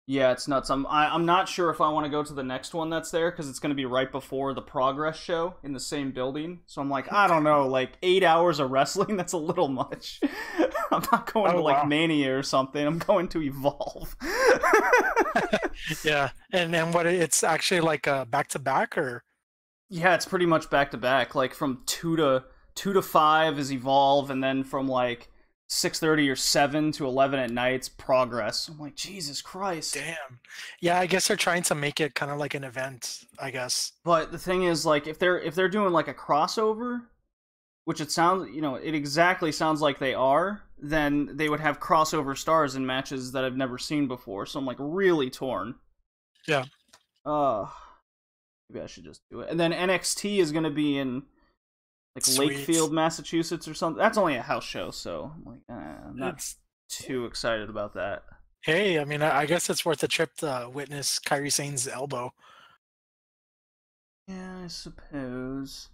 Yeah, it's nuts. I'm not sure if I want to go to the next one that's there because it's going to be right before the Progress show in the same building. So I'm like, I don't know, like 8 hours of wrestling. That's a little much. I'm not going to Oh like wow. Mania or something. I'm going to Evolve. Yeah. And then what it's actually like back to back or Yeah, it's pretty much back to back. Like from two to five is Evolve, and then from like 6:30 or 7 to 11 at night's Progress. I'm like, Jesus Christ. damn. Yeah, I guess they're trying to make it kind of like an event, I guess. But the thing is, like, if they're doing like a crossover, which it sounds, it exactly sounds like they are, then they would have crossover stars in matches that I've never seen before. So I'm like really torn. Yeah. Uh, maybe I should just do it. And then NXT is going to be in like Sweet. Lakefield, Massachusetts or something. That's only a house show, so I'm like, I'm not It's too excited about that. hey, I mean, I guess it's worth a trip to witness Kyrie Sane's elbow. Yeah, I suppose.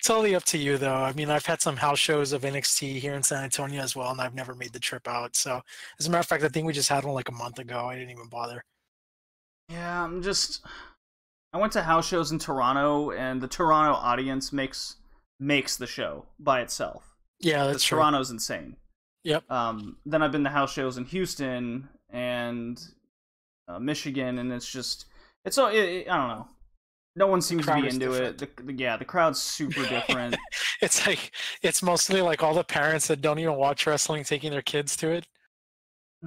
Totally up to you, though. I mean, I've had some house shows of NXT here in San Antonio as well, and I've never made the trip out. So, as a matter of fact, I think we just had one like a month ago. I didn't even bother. Yeah, I went to house shows in Toronto, and the Toronto audience makes the show by itself Yeah, because that's true. Toronto's insane. Yep. Then I've been to house shows in Houston and Michigan, and it's so I don't know. No one The seems to crowd be is into it. different. Yeah, the crowd's super different. It's like it's mostly like all the parents that don't even watch wrestling taking their kids to it.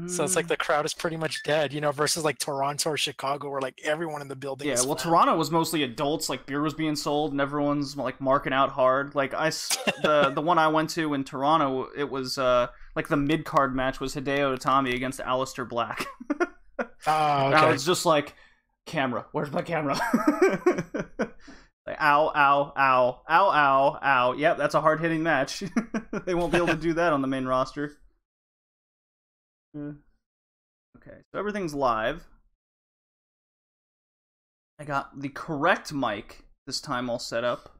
So it's like Mm, the crowd is pretty much dead, versus like Toronto or Chicago where like everyone in the building yeah, is well, fan. Toronto was mostly adults. Like beer was being sold, and everyone's like marking out hard. Like the one I went to in Toronto, it was like the mid card match was Hideo Itami against Aleister Black. Oh, And I okay. was just like, camera, where's my camera? Like, ow, ow, ow, ow, ow, ow. Yep, that's a hard hitting match. They won't be able to do that on the main roster. Uh, Okay, so everything's live. I got the correct mic this time all set up.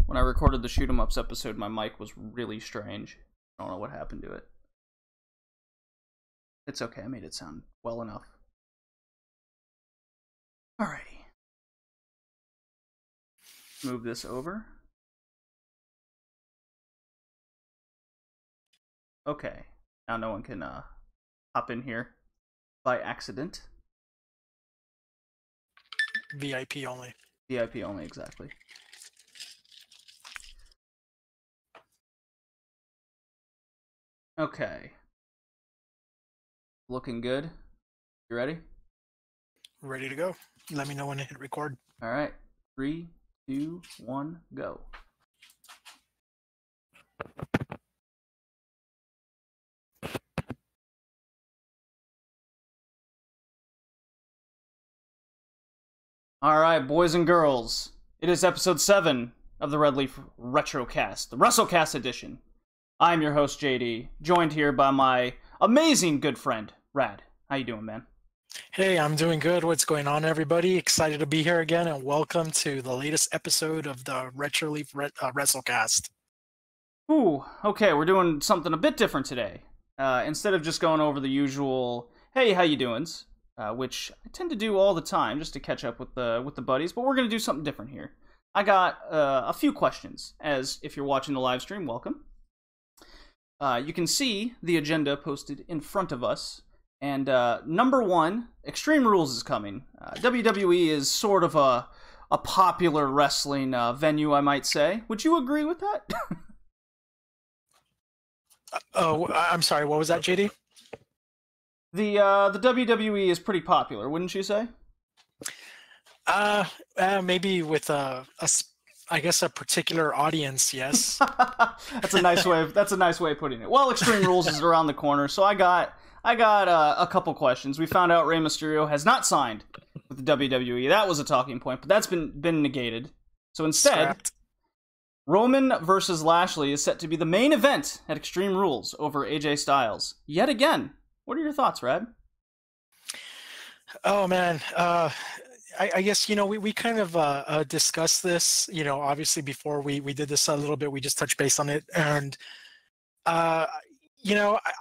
When I recorded the Shoot 'em Ups episode, my mic was really strange. I don't know what happened to it. It's okay, I made it sound well enough. Alrighty. Move this over. Okay. Now no one can hop in here by accident. VIP only. VIP only, exactly. Okay. Looking good. You ready? Ready to go. Let me know when to hit record. Alright. 3, 2, 1, go. Alright, boys and girls. It is episode 7 of the Red Leaf Retrocast, the Wrestlecast edition. I'm your host, JD, joined here by my amazing good friend, Rad. How you doing, man? Hey, I'm doing good. What's going on, everybody? Excited to be here again, and welcome to the latest episode of the Wrestlecast. Ooh, okay, we're doing something a bit different today. Instead of just going over the usual, hey, how you doings, which I tend to do all the time just to catch up with the buddies, but we're gonna do something different here. I got a few questions. As if you're watching the live stream, welcome. You can see the agenda posted in front of us. And number one, Extreme Rules is coming. WWE is sort of a popular wrestling venue, I might say. Would you agree with that? Oh, I'm sorry. What was that, JD? The WWE is pretty popular, wouldn't you say? Uh, Maybe with I guess a particular audience. Yes. That's a nice way. That's a nice way of putting it. Well, Extreme Rules is around the corner, so I got a couple questions. We found out Rey Mysterio has not signed with the WWE. That was a talking point, but that's been negated. So instead, Scrapped. Roman versus Lashley is set to be the main event at Extreme Rules over AJ Styles. Yet again. What are your thoughts, Rad? Oh man. I guess we kind of discussed this. Obviously before we did this a little bit, we just touched base on it, and uh,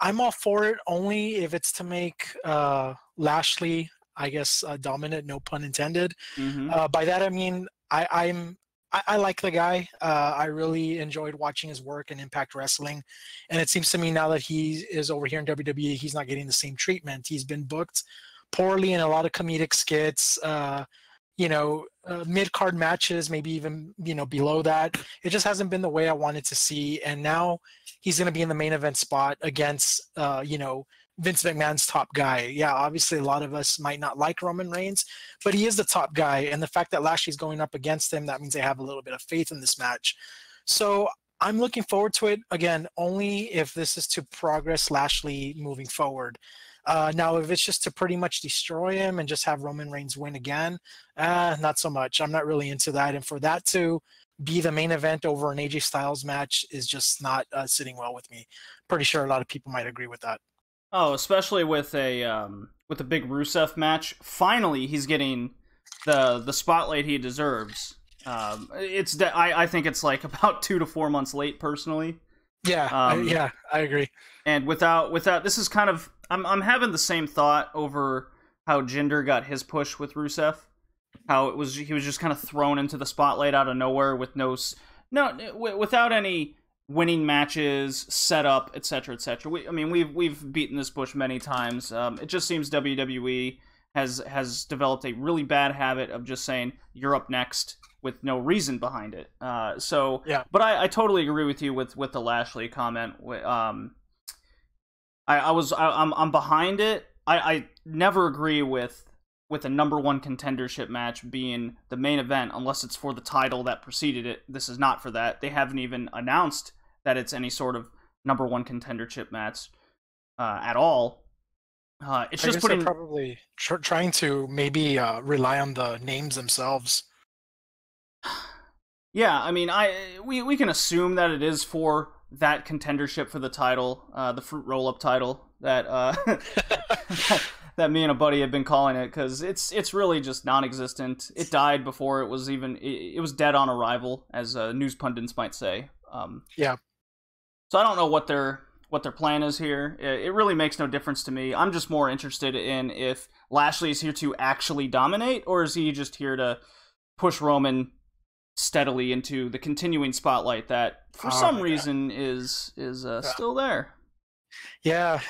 I'm all for it only if it's to make Lashley, I guess, dominant, no pun intended. Mm-hmm. By that I mean I like the guy. I really enjoyed watching his work in Impact Wrestling, and it seems to me now that he is over here in WWE, he's not getting the same treatment. He's been booked poorly in a lot of comedic skits. Mid-card matches, maybe even below that. It just hasn't been the way I wanted to see, and now he's going to be in the main event spot against Vince McMahon's top guy. Yeah, obviously a lot of us might not like Roman Reigns, but he is the top guy, and the fact that Lashley's going up against him, that means they have a little bit of faith in this match. So I'm looking forward to it, again, only if this is to progress Lashley moving forward. Now, if it's just to pretty much destroy him and just have Roman Reigns win again, not so much. I'm not really into that. And for that to be the main event over an AJ Styles match is just not sitting well with me. Pretty sure a lot of people might agree with that. Oh, especially with a big Rusev match. Finally, he's getting the spotlight he deserves. I think it's like about 2 to 4 months late, personally. Yeah, I agree. And without this is kind of I'm having the same thought over how Jinder got his push with Rusev. How he was just kind of thrown into the spotlight out of nowhere with without any winning matches, setup, etc., etc. We've beaten this bush many times. It just seems WWE has developed a really bad habit of just saying you're up next with no reason behind it. Yeah. But I totally agree with you with the Lashley comment. I'm behind it. I never agree with a number one contendership match being the main event unless it's for the title that preceded it. This is not for that. They haven't even announced that it's any sort of number one contendership match at all. It's just they're probably trying to maybe rely on the names themselves. Yeah, we can assume that it is for that contendership for the title, the fruit roll-up title that that me and a buddy have been calling it, because it's really just non-existent. It died before it was dead on arrival, as news pundits might say. Yeah. So I don't know what their plan is here. It really makes no difference to me. I'm just more interested in if Lashley is here to actually dominate, or is he just here to push Roman steadily into the continuing spotlight that for some reason is still there. Yeah,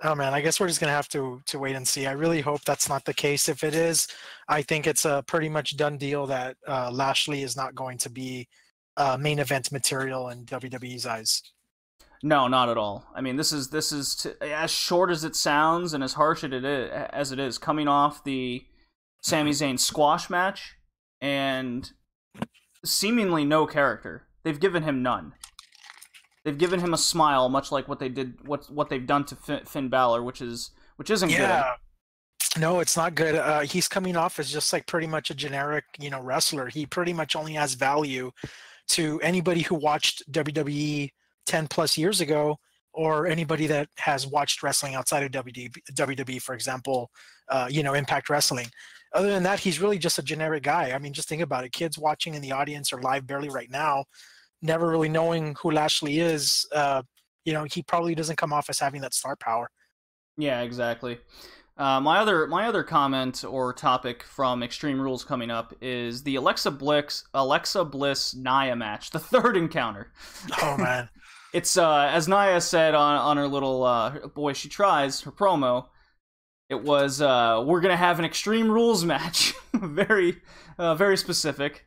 oh man, I guess we're just gonna have to wait and see. I really hope that's not the case. If it is, I think it's a pretty much done deal that Lashley is not going to be main event material in WWE's eyes. No, not at all. This is as short as it sounds and as harsh as it is, coming off the Sami Zayn squash match and seemingly no character. They've given him none. They've given him a smile, much like what they've done to Finn Balor, which isn't good. No, it's not good. He's coming off as just like pretty much a generic, wrestler. He pretty much only has value to anybody who watched WWE 10 plus years ago, or anybody that has watched wrestling outside of WWE, for example, Impact Wrestling. Other than that, he's really just a generic guy. Just think about it. Kids watching in the audience or live barely right now, never really knowing who Lashley is, he probably doesn't come off as having that star power. Yeah, exactly. My other comment or topic from Extreme Rules coming up is the Alexa Bliss Nia match, the third encounter. Oh man. It's as Nia said on her little Boy She Tries, her promo, it was we're gonna have an Extreme Rules match. Very specific.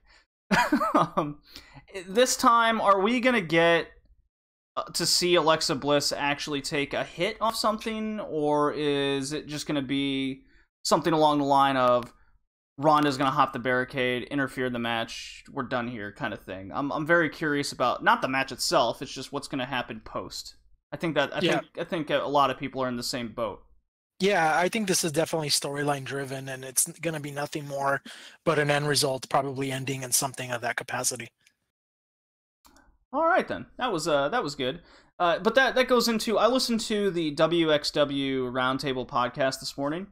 This time, are we gonna get to see Alexa Bliss actually take a hit off something, or is it just gonna be something along the line of Ronda's gonna hop the barricade, interfere in the match, we're done here, kind of thing? I'm very curious about not the match itself. It's just what's gonna happen post. I think a lot of people are in the same boat. Yeah, I think this is definitely storyline driven, and it's gonna be nothing more but an end result, probably ending in something of that capacity. All right then, that was good. But that goes into, I listened to the WXW Roundtable podcast this morning.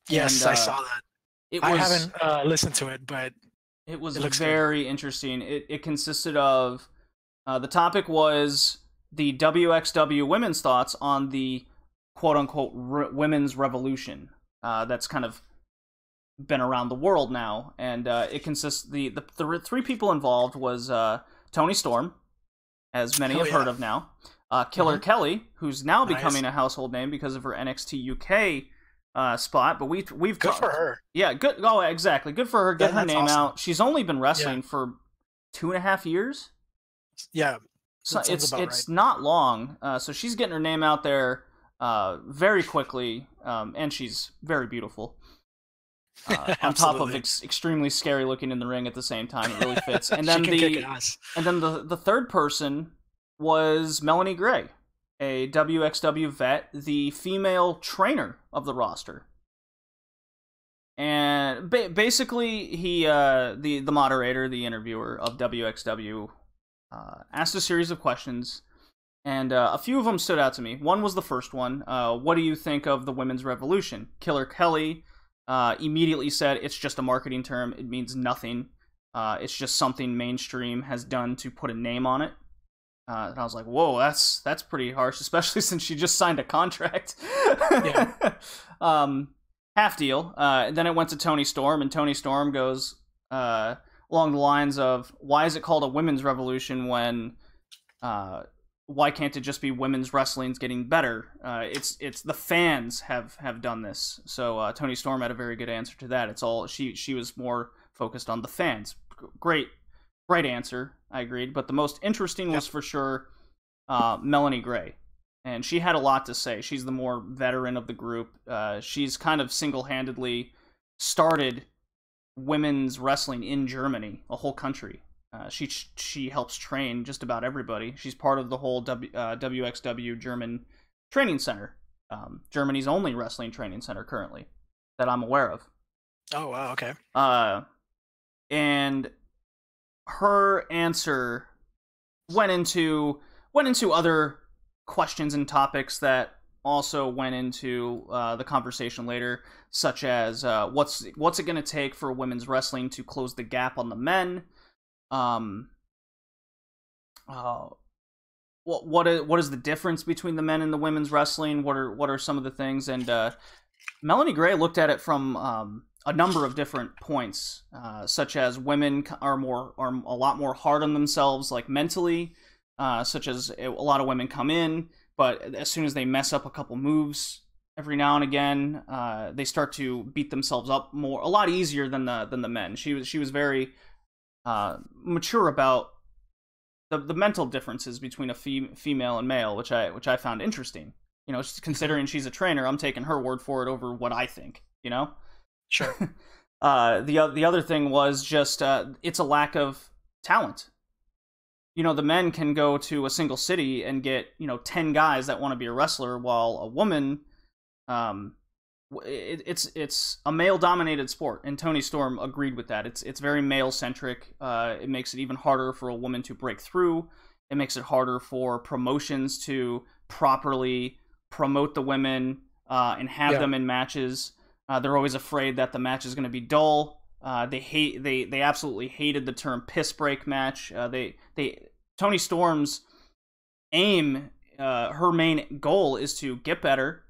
Yes, and, I saw that. I haven't listened to it, but it was very interesting. It consisted of the topic was the WXW women's thoughts on the quote-unquote women's revolution that's kind of been around the world now, and it consists the three people involved was Toni Storm, as many have heard of now, Killer Kelly, who's now becoming a household name because of her NXT UK spot, but we've good for her. Yeah, good. Oh, exactly, good for her. Get her name out. She's only been wrestling for 2.5 years. Yeah, so it's not long. So she's getting her name out there very quickly, and she's very beautiful. On top of extremely scary looking in the ring at the same time. It really fits. And then the third person was Melanie Gray, a WXW vet, the female trainer of the roster. And basically, he the moderator, the interviewer of WXW, asked a series of questions, and a few of them stood out to me. One was the first one. What do you think of the women's revolution? Killer Kelly immediately said it's just a marketing term. It means nothing. It's just something mainstream has done to put a name on it. And I was like, whoa, that's pretty harsh, especially since she just signed a contract. Yeah. Half deal. And then it went to Toni Storm, and Toni Storm goes along the lines of, why is it called a women's revolution when why can't it just be women's wrestling's getting better? It's the fans have done this. So Toni Storm had a very good answer to that. It's all she was more focused on the fans. Great answer. I agreed. But the most interesting was for sure Melanie Gray, and she had a lot to say. She's the more veteran of the group. She's kind of single-handedly started women's wrestling in Germany, a whole country. She helps train just about everybody. She's part of the whole WXW German training center, Germany's only wrestling training center currently that I'm aware of. Oh wow, okay. And her answer went into other questions and topics that also went into the conversation later, such as what's it going to take for women's wrestling to close the gap on the men. What is the difference between the men and the women's wrestling? What are some of the things? And Melanie Gray looked at it from a number of different points, such as women are a lot more hard on themselves, like mentally, such as a lot of women come in, but as soon as they mess up a couple moves every now and again, they start to beat themselves up a lot easier than the men. She was very mature about the mental differences between a female and male, which I found interesting. You know, considering she's a trainer, I'm taking her word for it over what I think. You know, sure. The other thing was just it's a lack of talent. You know, the men can go to a single city and get 10 guys that want to be a wrestler, while a woman, it's a male-dominated sport, and Toni Storm agreed with that. It's very male-centric. It makes it even harder for a woman to break through. It makes it harder for promotions to properly promote the women and have them in matches. They're always afraid that the match is going to be dull. They absolutely hated the term piss break match. Toni Storm's aim, her main goal is to get better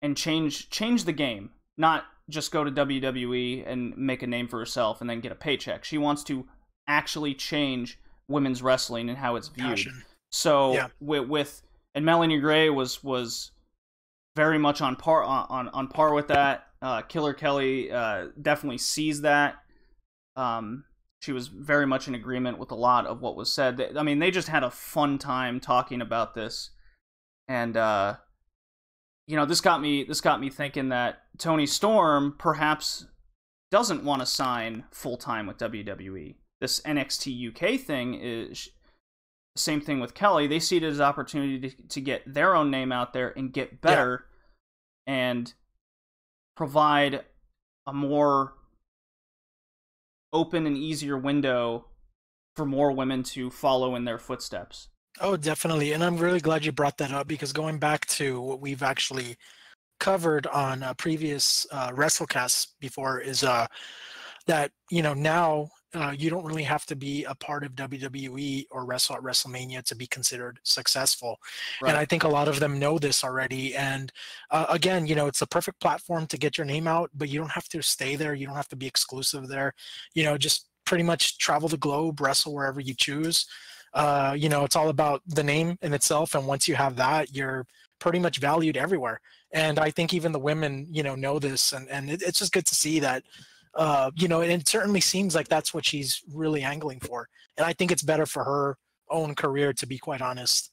and change the game, not just go to WWE and make a name for herself and then get a paycheck. She wants to actually change women's wrestling and how it's viewed. Passion. So and Melanie Gray was very much on par with that. Killer Kelly definitely sees that. She was very much in agreement with a lot of what was said. I mean, they just had a fun time talking about this, and this got me thinking that Toni Storm perhaps doesn't want to sign full time with WWE. This NXT UK thing is the same thing with Kelly. They see it as an opportunity to get their own name out there and get better, and provide a more open and easier window for more women to follow in their footsteps. Oh, definitely. And I'm really glad you brought that up, because going back to what we've actually covered on previous Wrestlecasts before is that, now you don't really have to be a part of WWE or wrestle at WrestleMania to be considered successful. And Right. I think a lot of them know this already. And again, it's a perfect platform to get your name out, but you don't have to stay there. You don't have to be exclusive there. Just pretty much travel the globe, wrestle wherever you choose. It's all about the name in itself. And once you have that, you're pretty much valued everywhere. And I think even the women, know this, and it's just good to see that, and it certainly seems like that's what she's really angling for. And I think it's better for her own career, to be quite honest.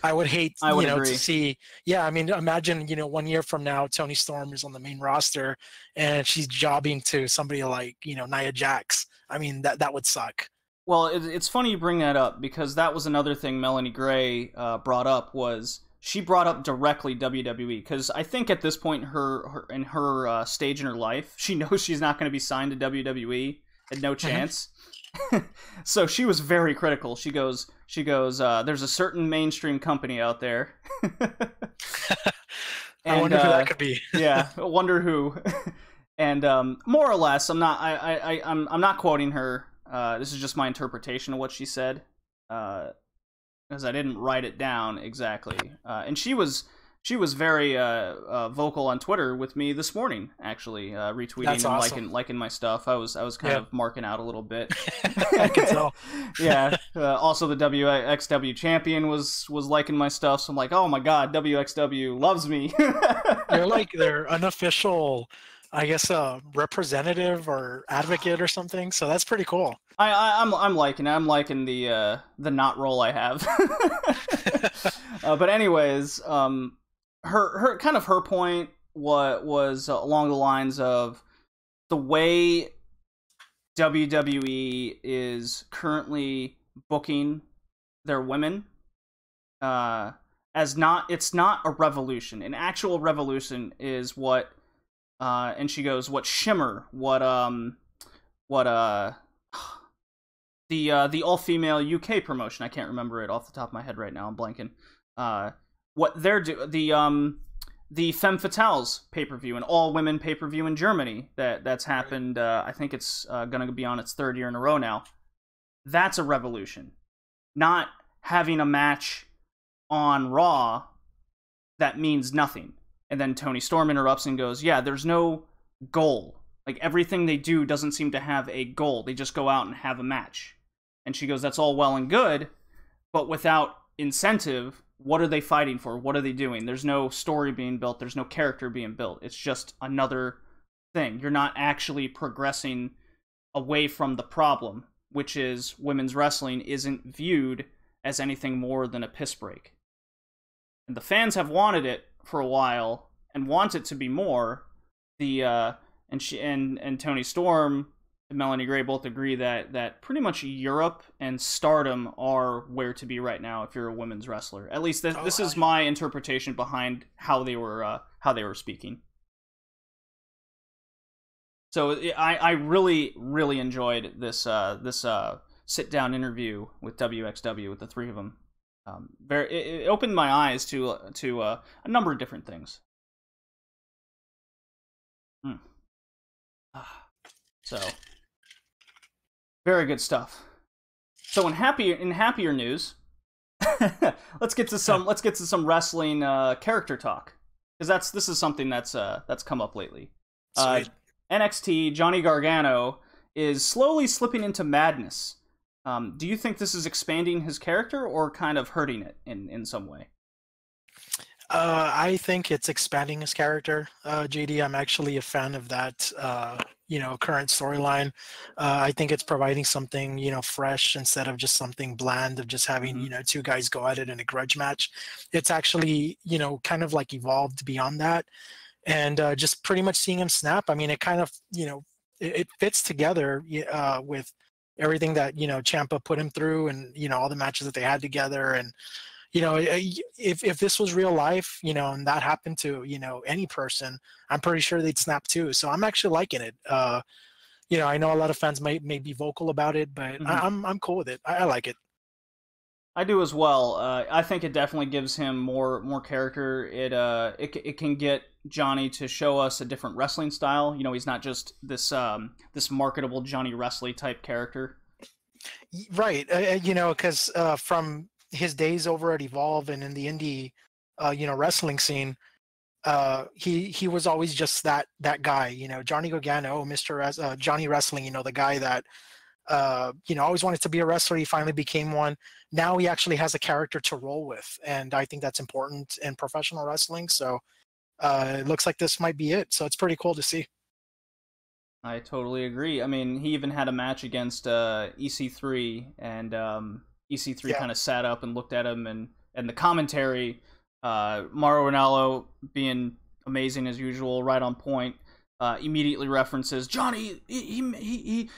I would hate, I would to agree. see, yeah, I mean, imagine, 1 year from now, Toni Storm is on the main roster and she's jobbing to somebody like, Nia Jax. I mean, that would suck. Well, it's funny you bring that up, because that was another thing Melanie Gray brought up. Was she brought up directly WWE, because I think at this point in her stage in her life, she knows she's not going to be signed to WWE, and no chance. So she was very critical. She goes, there's a certain mainstream company out there. I wonder who that could be. Yeah, I wonder who. And more or less, I'm not quoting her. This is just my interpretation of what she said, because I didn't write it down exactly. And she was very vocal on Twitter with me this morning, actually, retweeting That's and awesome. liking my stuff. I was kind of marking out a little bit. I can tell. Yeah. Also, the WXW champion was liking my stuff, so I'm like, oh my god, WXW loves me. You're like their unofficial, I guess, representative or advocate or something. So that's pretty cool. I'm liking it. I'm liking the not role I have. But anyways, her kind of her point was along the lines of the way WWE is currently booking their women, as it's not a revolution. An actual revolution is what, and she goes, what Shimmer, the all-female UK promotion, I can't remember it off the top of my head right now, I'm blanking, what they're the Femme Fatales pay-per-view, an all-women pay-per-view in Germany that's happened. I think it's going to be on its third year in a row now. That's a revolution. Not having a match on Raw that means nothing. And then Toni Storm interrupts and goes, yeah, there's no goal. Like, everything they do doesn't seem to have a goal. They just go out and have a match. And she goes, that's all well and good, but without incentive, what are they fighting for? What are they doing? There's no story being built. There's no character being built. It's just another thing. You're not actually progressing away from the problem, which is women's wrestling isn't viewed as anything more than a piss break. And the fans have wanted it for a while and want it to be more. And Toni Storm and Melanie Gray both agree that pretty much Europe and Stardom are where to be right now if you're a women's wrestler. At least this is my interpretation behind how they were speaking. So I really, really enjoyed this sit down interview with WXW with the three of them. It opened my eyes to a number of different things. So, very good stuff. So in happier news, let's get to some wrestling character talk, because this is something that's come up lately. NXT Johnny Gargano is slowly slipping into madness. Do you think this is expanding his character or kind of hurting it in some way? I think it's expanding his character, JD. I'm actually a fan of that, current storyline. I think it's providing something, fresh instead of just something bland of just having, two guys go at it in a grudge match. It's actually, kind of like evolved beyond that. And just pretty much seeing him snap. I mean, it kind of, it fits together with everything that, Ciampa put him through and, all the matches that they had together. And, if this was real life, and that happened to, any person, I'm pretty sure they'd snap too. So I'm actually liking it. I know a lot of fans may be vocal about it, but I'm cool with it. I like it. I do as well. I think it definitely gives him more character. It can get Johnny to show us a different wrestling style. You know, he's not just this marketable Johnny Wrestling type character. Right. You know, because from his days over at Evolve and in the indie, you know, wrestling scene, he was always just that guy. You know, Johnny Gargano, Johnny Wrestling. You know, the guy that you know, always wanted to be a wrestler. He finally became one. Now he actually has a character to roll with, and I think that's important in professional wrestling. So it looks like this might be it. So it's pretty cool to see. I totally agree. I mean, he even had a match against EC3, and EC3 Yeah. kind of sat up and looked at him, and the commentary, Mauro Ranallo being amazing as usual, right on point, immediately references Johnny. He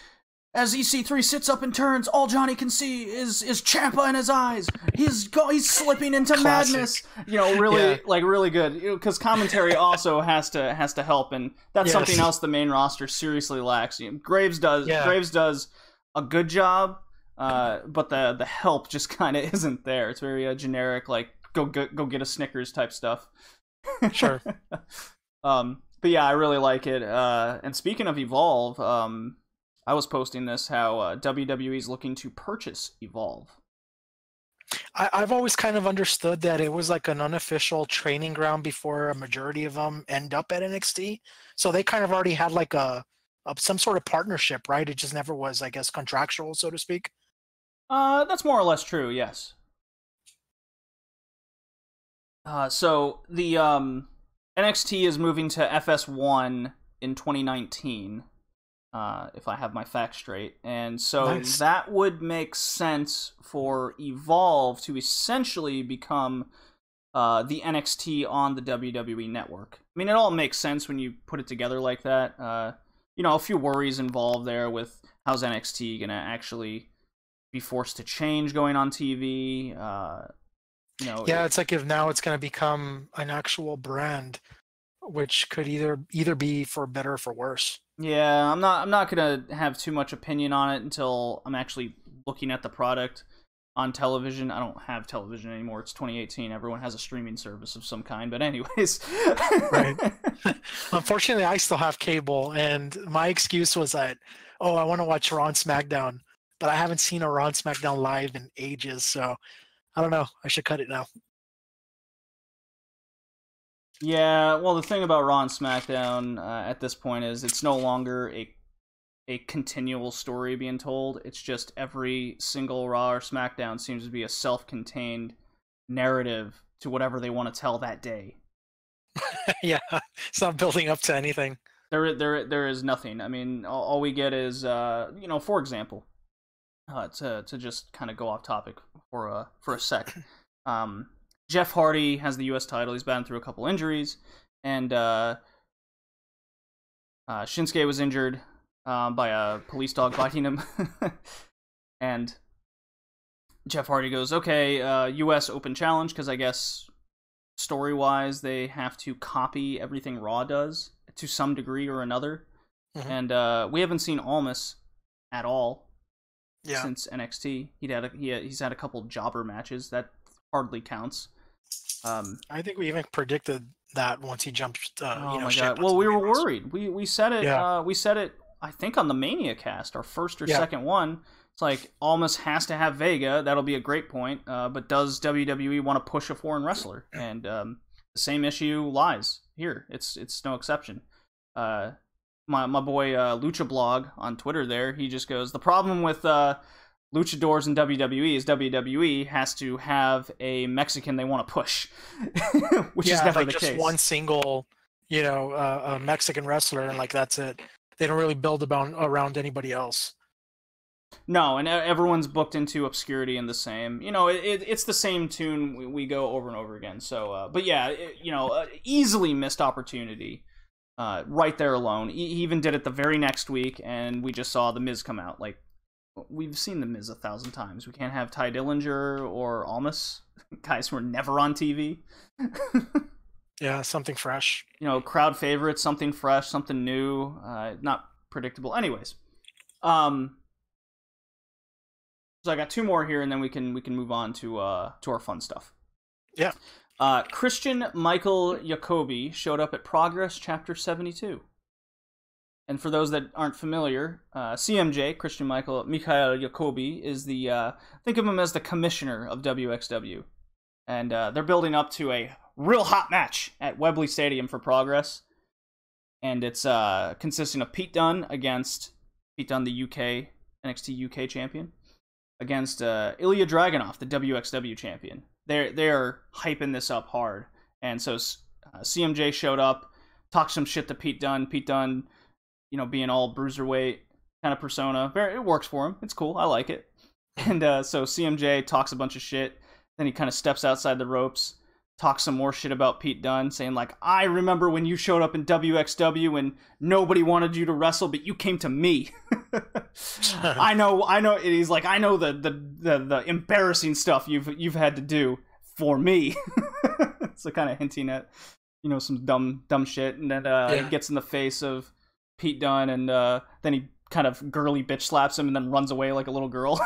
as EC3 sits up and turns, all Johnny can see is Ciampa in his eyes. He's slipping into Classic. madness. You know, really Yeah. like really good. Because commentary also has to help, and that's Yes. something else the main roster seriously lacks. You know, Graves does a good job, but the help just kind of isn't there. It's very generic, like go get a Snickers type stuff. Sure. But yeah, I really like it. And speaking of Evolve, I was posting this how WWE is looking to purchase Evolve. I've always kind of understood that it was like an unofficial training ground before a majority of them end up at NXT. So they kind of already had like a some sort of partnership, right? It just never was, I guess, contractual, so to speak. That's more or less true, yes. So the NXT is moving to FS1 in 2019. If I have my facts straight. And so Nice. that would make sense for Evolve to essentially become the NXT on the WWE network. I mean, it all makes sense when you put it together like that. You know, a few worries involved there with how's NXT going to actually be forced to change going on TV. You know, Yeah, it's like if now it's going to become an actual brand, which could either be for better or for worse. yeah, I'm not gonna have too much opinion on it until I'm actually looking at the product on television. I don't have television anymore. It's 2018. Everyone has a streaming service of some kind. But anyways, Right. Unfortunately, I still have cable, and my excuse was that, oh, I want to watch Raw and SmackDown, but I haven't seen a Raw and SmackDown live in ages, so I don't know. I should cut it now. Yeah, well, the thing about Raw and SmackDown at this point is it's no longer a continual story being told. It's just every single Raw or SmackDown seems to be a self-contained narrative to whatever they want to tell that day. Yeah, it's not building up to anything. There is nothing. I mean, all we get is, you know, for example, to just kind of go off topic for a sec. Jeff Hardy has the U.S. title. He's been through a couple injuries, and Shinsuke was injured by a police dog biting him. And Jeff Hardy goes, okay, U.S. Open Challenge, because I guess story-wise they have to copy everything Raw does to some degree or another. Mhm. And we haven't seen Almas at all Yeah, since NXT. He's had a couple jobber matches. That hardly counts. I think we even predicted that once he jumped, Oh you know, my ship. god! Well, onto we the were main roster. worried. We said it. Yeah. We said it. I think on the Mania cast, our first or Yeah. second one. It's like Almas has to have Vega. That'll be a great point. But does WWE want to push a foreign wrestler? And the same issue lies here. It's no exception. My boy Lucha Blog on Twitter there. He just goes, the problem with luchadors in WWE is WWE has to have a Mexican they want to push, which is never like the just case. one single, you know, a Mexican wrestler, and like that's it. They don't really build around anybody else. No, and everyone's booked into obscurity and the same. You know, it's the same tune we go over and over again. So, but yeah, easily missed opportunity. Right there alone. He even did it the very next week, and we just saw The Miz come out. Like, we've seen The Miz 1,000 times. We can't have Ty Dillinger or Almas, guys who are never on TV. Yeah, something fresh. You know, crowd favorites, something fresh, something new, not predictable. Anyways, So I got two more here, and then we can move on to our fun stuff. Yeah. Christian Michael Jacobi showed up at Progress Chapter 72. And for those that aren't familiar, CMJ, Christian Mikhail Jacobi, is the, think of him as the commissioner of WXW. And they're building up to a real hot match at Wembley Stadium for Progress. And it's consisting of Pete Dunne against Pete Dunne, the NXT UK champion, against Ilya Dragunov, the WXW champion. They're hyping this up hard. And so CMJ showed up, talked some shit to Pete Dunne. Pete Dunne, being all bruiserweight kind of persona. It works for him. It's cool. I like it. And so CMJ talks a bunch of shit. Then he kind of steps outside the ropes, talks some more shit about Pete Dunne, saying like, I remember when you showed up in WXW and nobody wanted you to wrestle, but you came to me. I know. And he's like, I know the embarrassing stuff you've had to do for me. So kind of hinting at, some dumb shit. And then he gets in the face of Pete Dunne, and then he kind of girly bitch slaps him and then runs away like a little girl.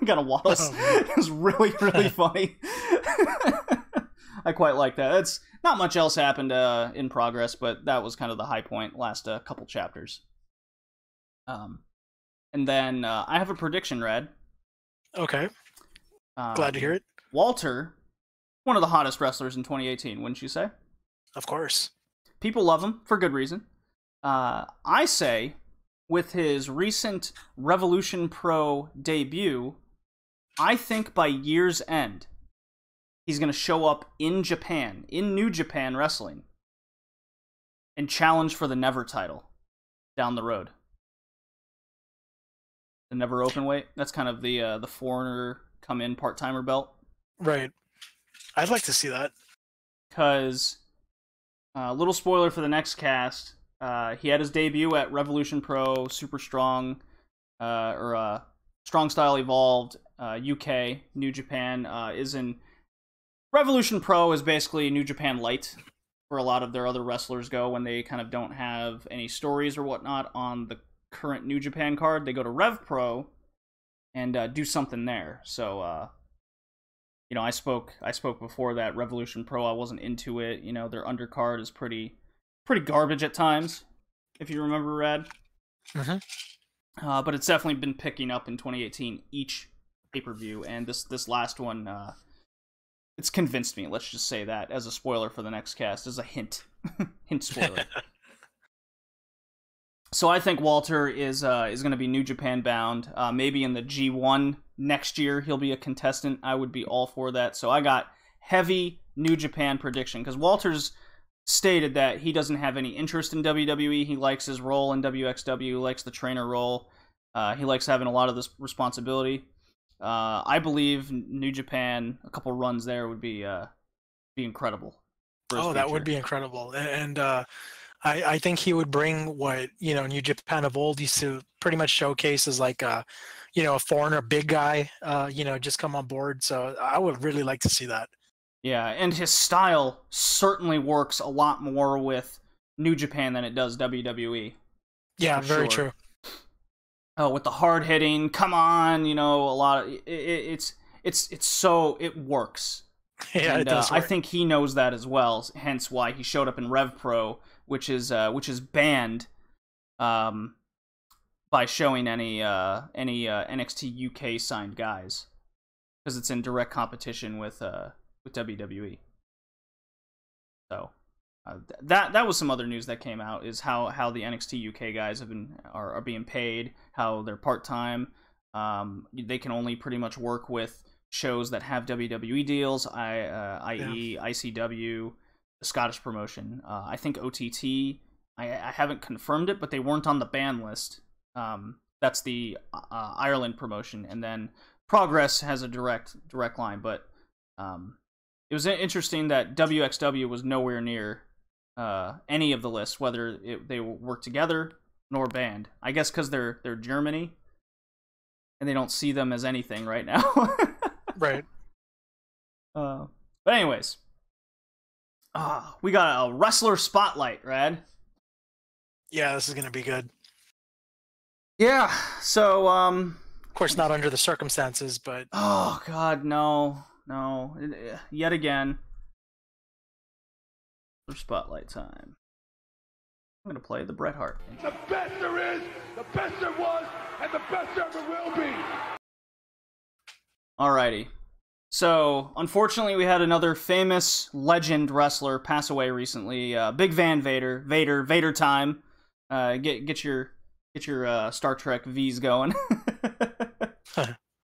Kind of waddles. It was really, really funny. I quite like that. It's not much else happened in Progress, but that was kind of the high point last couple chapters. And then I have a prediction, Red. Okay. Glad to hear it. Walter, one of the hottest wrestlers in 2018, wouldn't you say? Of course. People love him for good reason. I say, with his recent Revolution Pro debut, I think by year's end, he's going to show up in Japan, in New Japan Wrestling, and challenge for the Never title down the road. The Never Openweight. That's kind of the foreigner come in part-timer belt. Right. I'd like to see that. Because, little spoiler for the next cast, he had his debut at Revolution Pro, Super Strong, Strong Style Evolved, UK, New Japan, is in... Revolution Pro is basically New Japan Light, where a lot of their other wrestlers go when they kind of don't have any stories or whatnot on the current New Japan card. They go to Rev Pro and do something there. So, I spoke before that Revolution Pro. I wasn't into it. Their undercard is pretty garbage at times, if you remember, Rad. Mm-hmm. But it's definitely been picking up in 2018 each pay-per-view, and this last one, it's convinced me. Let's just say that as a spoiler for the next cast, as a hint spoiler. So I think Walter is going to be New Japan bound. Maybe in the G1 next year he'll be a contestant. I would be all for that. So I got heavy New Japan prediction, because Walter's stated that he doesn't have any interest in WWE. He likes his role in WXW, likes the trainer role. He likes having a lot of this responsibility. I believe New Japan, a couple runs there would be incredible. Oh, that would be incredible. And I think he would bring what, New Japan of old used to pretty much showcase as like a foreigner big guy, just come on board. So I would really like to see that. Yeah, and his style certainly works a lot more with New Japan than it does WWE. Yeah, very true. Oh, with the hard hitting, come on, a lot of it works. Yeah, and, it does work. I think he knows that as well. Hence why he showed up in Rev Pro, which is banned by showing any NXT UK signed guys, because it's in direct competition with WWE. So that was some other news that came out, is how the NXT UK guys are being paid, how they're part-time. They can only pretty much work with shows that have WWE deals, i.e. ICW, the Scottish promotion. I think OTT, I haven't confirmed it, but they weren't on the ban list. That's the Ireland promotion, and then Progress has a direct line, but it was interesting that WXW was nowhere near any of the lists, whether they work together nor banned. I guess because they're Germany, and they don't see them as anything right now. Right. But anyways, we got a wrestler spotlight, Rad. Yeah, this is gonna be good. Yeah. So Of course, not under the circumstances, but Oh God, no. Yet again. For spotlight time. I'm gonna play the Bret Hart. The best there is, the best there was, and the best there ever will be. Alrighty. So, unfortunately, we had another famous legend wrestler pass away recently. Big Van Vader. Vader time. Get your Star Trek V's going.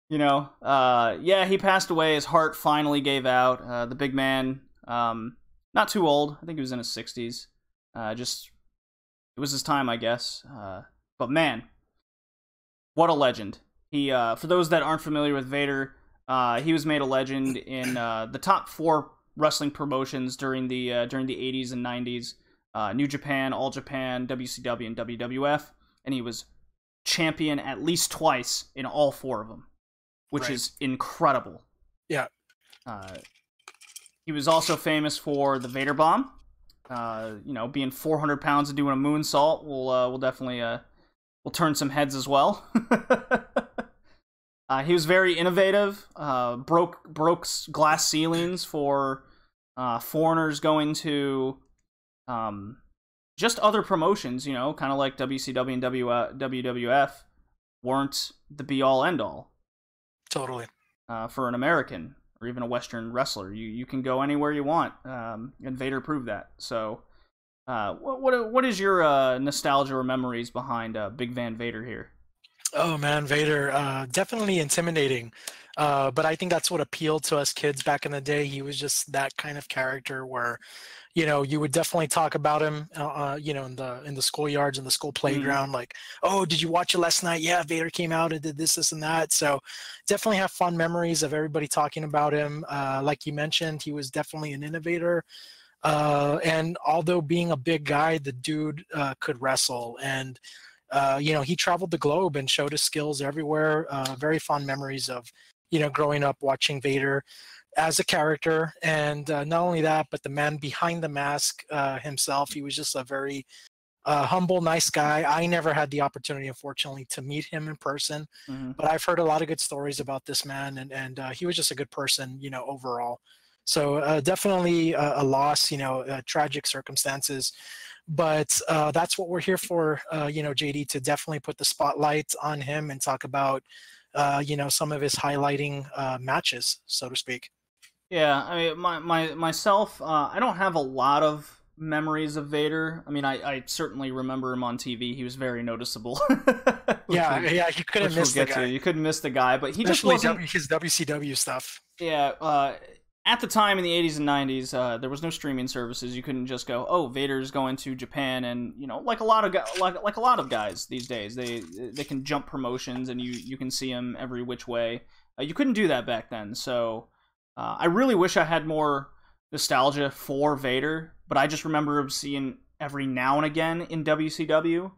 You know, yeah, he passed away. His heart finally gave out. The big man, not too old. I think he was in his 60s. It was his time, I guess. But man, what a legend. He, for those that aren't familiar with Vader, he was made a legend in the top 4 wrestling promotions during the 80s and 90s. New Japan, All Japan, WCW, and WWF. And he was champion at least twice in all 4 of them, which is incredible. Yeah. He was also famous for the Vader Bomb. You know, being 400 pounds and doing a moonsault will definitely will turn some heads as well. He was very innovative. Broke glass ceilings for foreigners going to just other promotions. You know, kind of like WCW and WWF weren't the be all end all. Totally. For an American or even a Western wrestler, you can go anywhere you want, and Vader proved that. So, what is your nostalgia or memories behind Big Van Vader here? Oh man, Vader, definitely intimidating. But I think that's what appealed to us kids back in the day. He was just that kind of character where, you know, you would definitely talk about him, you know, in the schoolyards and the school playground. Like, oh, did you watch it last night? Yeah, Vader came out and did this and that. So definitely have fond memories of everybody talking about him. Like you mentioned, he was definitely an innovator. And although being a big guy, the dude could wrestle. And you know, he traveled the globe and showed his skills everywhere. Very fond memories of, you know, growing up watching Vader as a character. And not only that, but the man behind the mask himself. He was just a very humble, nice guy. I never had the opportunity, unfortunately, to meet him in person. But I've heard a lot of good stories about this man. And he was just a good person, you know, overall. So definitely a loss, you know, tragic circumstances. But that's what we're here for, you know, JD, to definitely put the spotlight on him and talk about, you know, some of his highlighting matches, so to speak. Yeah, I mean, myself, I don't have a lot of memories of Vader. I mean, I certainly remember him on TV. He was very noticeable. Yeah, you couldn't miss the guy. You couldn't miss the guy, but he Especially just wasn't his WCW stuff. Yeah, at the time in the 80s and 90s, there was no streaming services. You couldn't just go, "Oh, Vader's going to Japan," and you know, like a lot of guys these days, they can jump promotions and you can see him every which way. You couldn't do that back then, so I really wish I had more nostalgia for Vader, but I just remember him seeing every now and again in WCW,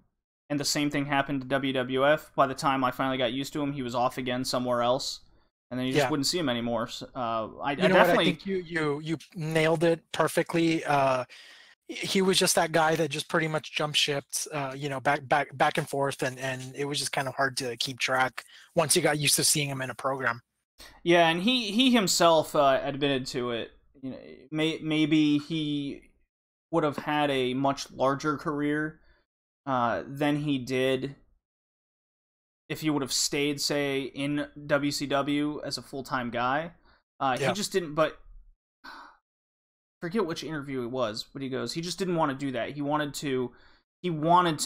and the same thing happened to WWF. By the time I finally got used to him, he was off again somewhere else. And then you just wouldn't see him anymore. So, I definitely think you nailed it perfectly. He was just that guy that just pretty much jump shipped, you know, back and forth, and it was just kind of hard to keep track once you got used to seeing him in a program. Yeah, and he himself admitted to it. You know, maybe he would have had a much larger career than he did if he would have stayed, say, in WCW as a full-time guy. He just didn't, but forget which interview it was, but he goes, he just didn't want to do that. He wanted to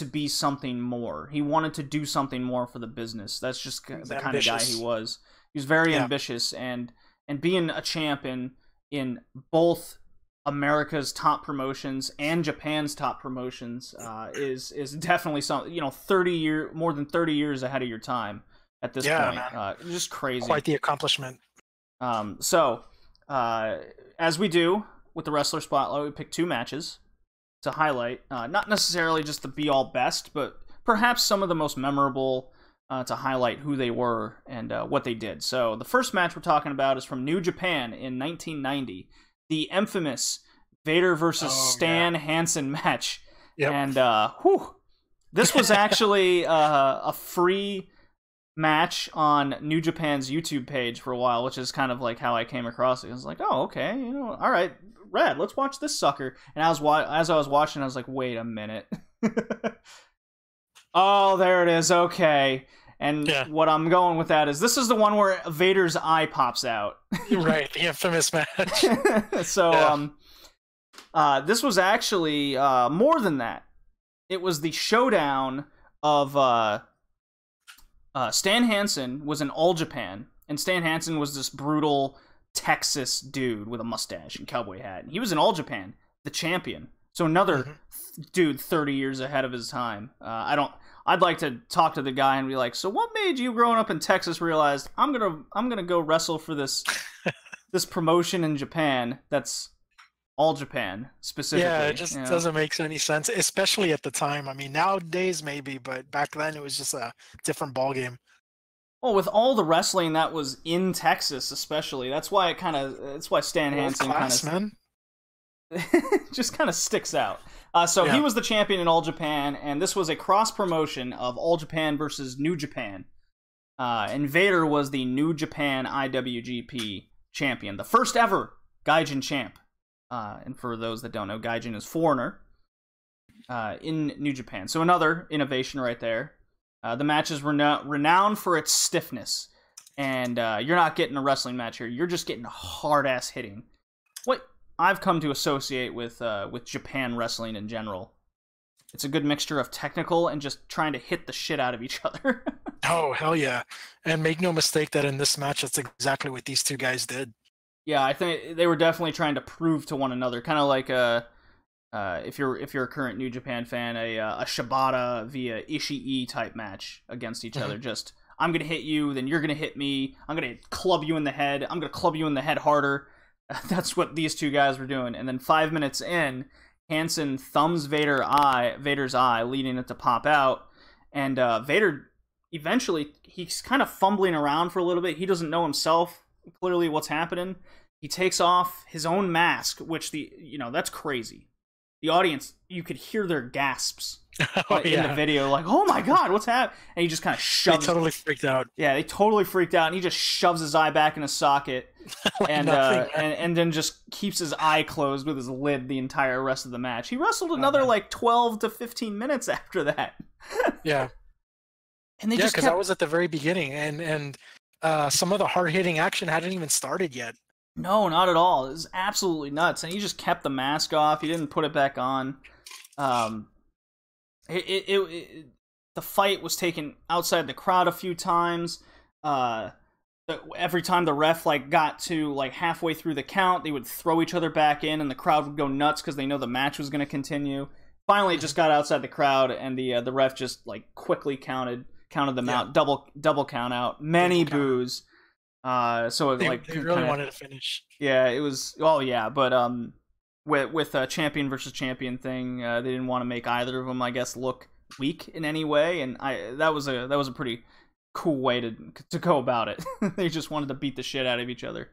be something more. He wanted to do something more for the business. That's just the kind of guy he was. He was very ambitious, and being a champ in both America's top promotions and Japan's top promotions is definitely something, you know, more than 30 years ahead of your time at this point. Man. Just crazy. Quite the accomplishment. So as we do with the Wrestler Spotlight, we pick 2 matches to highlight, not necessarily just the be all best, but perhaps some of the most memorable, to highlight who they were and what they did. So the first match we're talking about is from New Japan in 1990. The infamous Vader versus Stan Hansen match. Yep. And this was actually a free match on New Japan's YouTube page for a while, which is kind of like how I came across it. I was like, oh, okay, all right, Red, let's watch this sucker. And as I was watching, I was like, wait a minute. Oh, there it is. Okay. And what I'm going with that is this is the one where Vader's eye pops out. Right, the infamous match. So, this was actually more than that. It was the showdown of Stan Hansen was in All Japan, and Stan Hansen was this brutal Texas dude with a mustache and cowboy hat. And he was in All Japan, the champion. So another dude 30 years ahead of his time. I'd like to talk to the guy and be like, so what made you growing up in Texas realize I'm gonna go wrestle for this this promotion in Japan that's All Japan specifically? Yeah, it just doesn't make any sense, especially at the time. I mean, nowadays maybe, but back then it was just a different ballgame. Well, with all the wrestling that was in Texas, especially, that's why Stan Hansen kind of just kind of sticks out. He was the champion in All Japan, and this was a cross promotion of All Japan versus New Japan. And Vader was the New Japan IWGP champion, the first ever Gaijin champ. And for those that don't know, Gaijin is foreigner in New Japan. So another innovation right there. The match is renowned for its stiffness, and you're not getting a wrestling match here. You're just getting hard-ass hitting. What I've come to associate with Japan wrestling in general. It's a good mixture of technical and just trying to hit the shit out of each other. Oh, hell yeah. And make no mistake that in this match, that's exactly what these two guys did. Yeah, I think they were definitely trying to prove to one another, kind of like if you're a current New Japan fan, a Shibata via Ishii type match against each other. Just, I'm gonna hit you, then you're gonna hit me. I'm gonna club you in the head. I'm gonna club you in the head harder. That's what these two guys were doing. And then 5 minutes in, Hansen thumbs Vader's eye, leading it to pop out. And Vader eventually, he's kind of fumbling around for a little bit. He doesn't know himself clearly what's happening. He takes off his own mask, which that's crazy. The audience, you could hear their gasps in the video, like, oh my god, what's happening? And he just kind of shoves. They totally freaked out. Yeah, they totally freaked out, and he just shoves his eye back in his socket, like and then just keeps his eye closed with his lid the entire rest of the match. He wrestled another like 12 to 15 minutes after that. Yeah. And they just because that was at the very beginning, and some of the hard-hitting action hadn't even started yet. No, not at all. It was absolutely nuts. And he just kept the mask off. He didn't put it back on. The fight was taken outside the crowd a few times. Every time the ref got to halfway through the count, they would throw each other back in, and the crowd would go nuts because they know the match was going to continue. Finally, it just got outside the crowd, and the ref just quickly counted them out, double count out, many boos. So it, they really wanted to finish. Yeah, it was. Oh yeah, but with a champion versus champion thing, they didn't want to make either of them, I guess, look weak in any way, and that was a pretty cool way to go about it. They just wanted to beat the shit out of each other.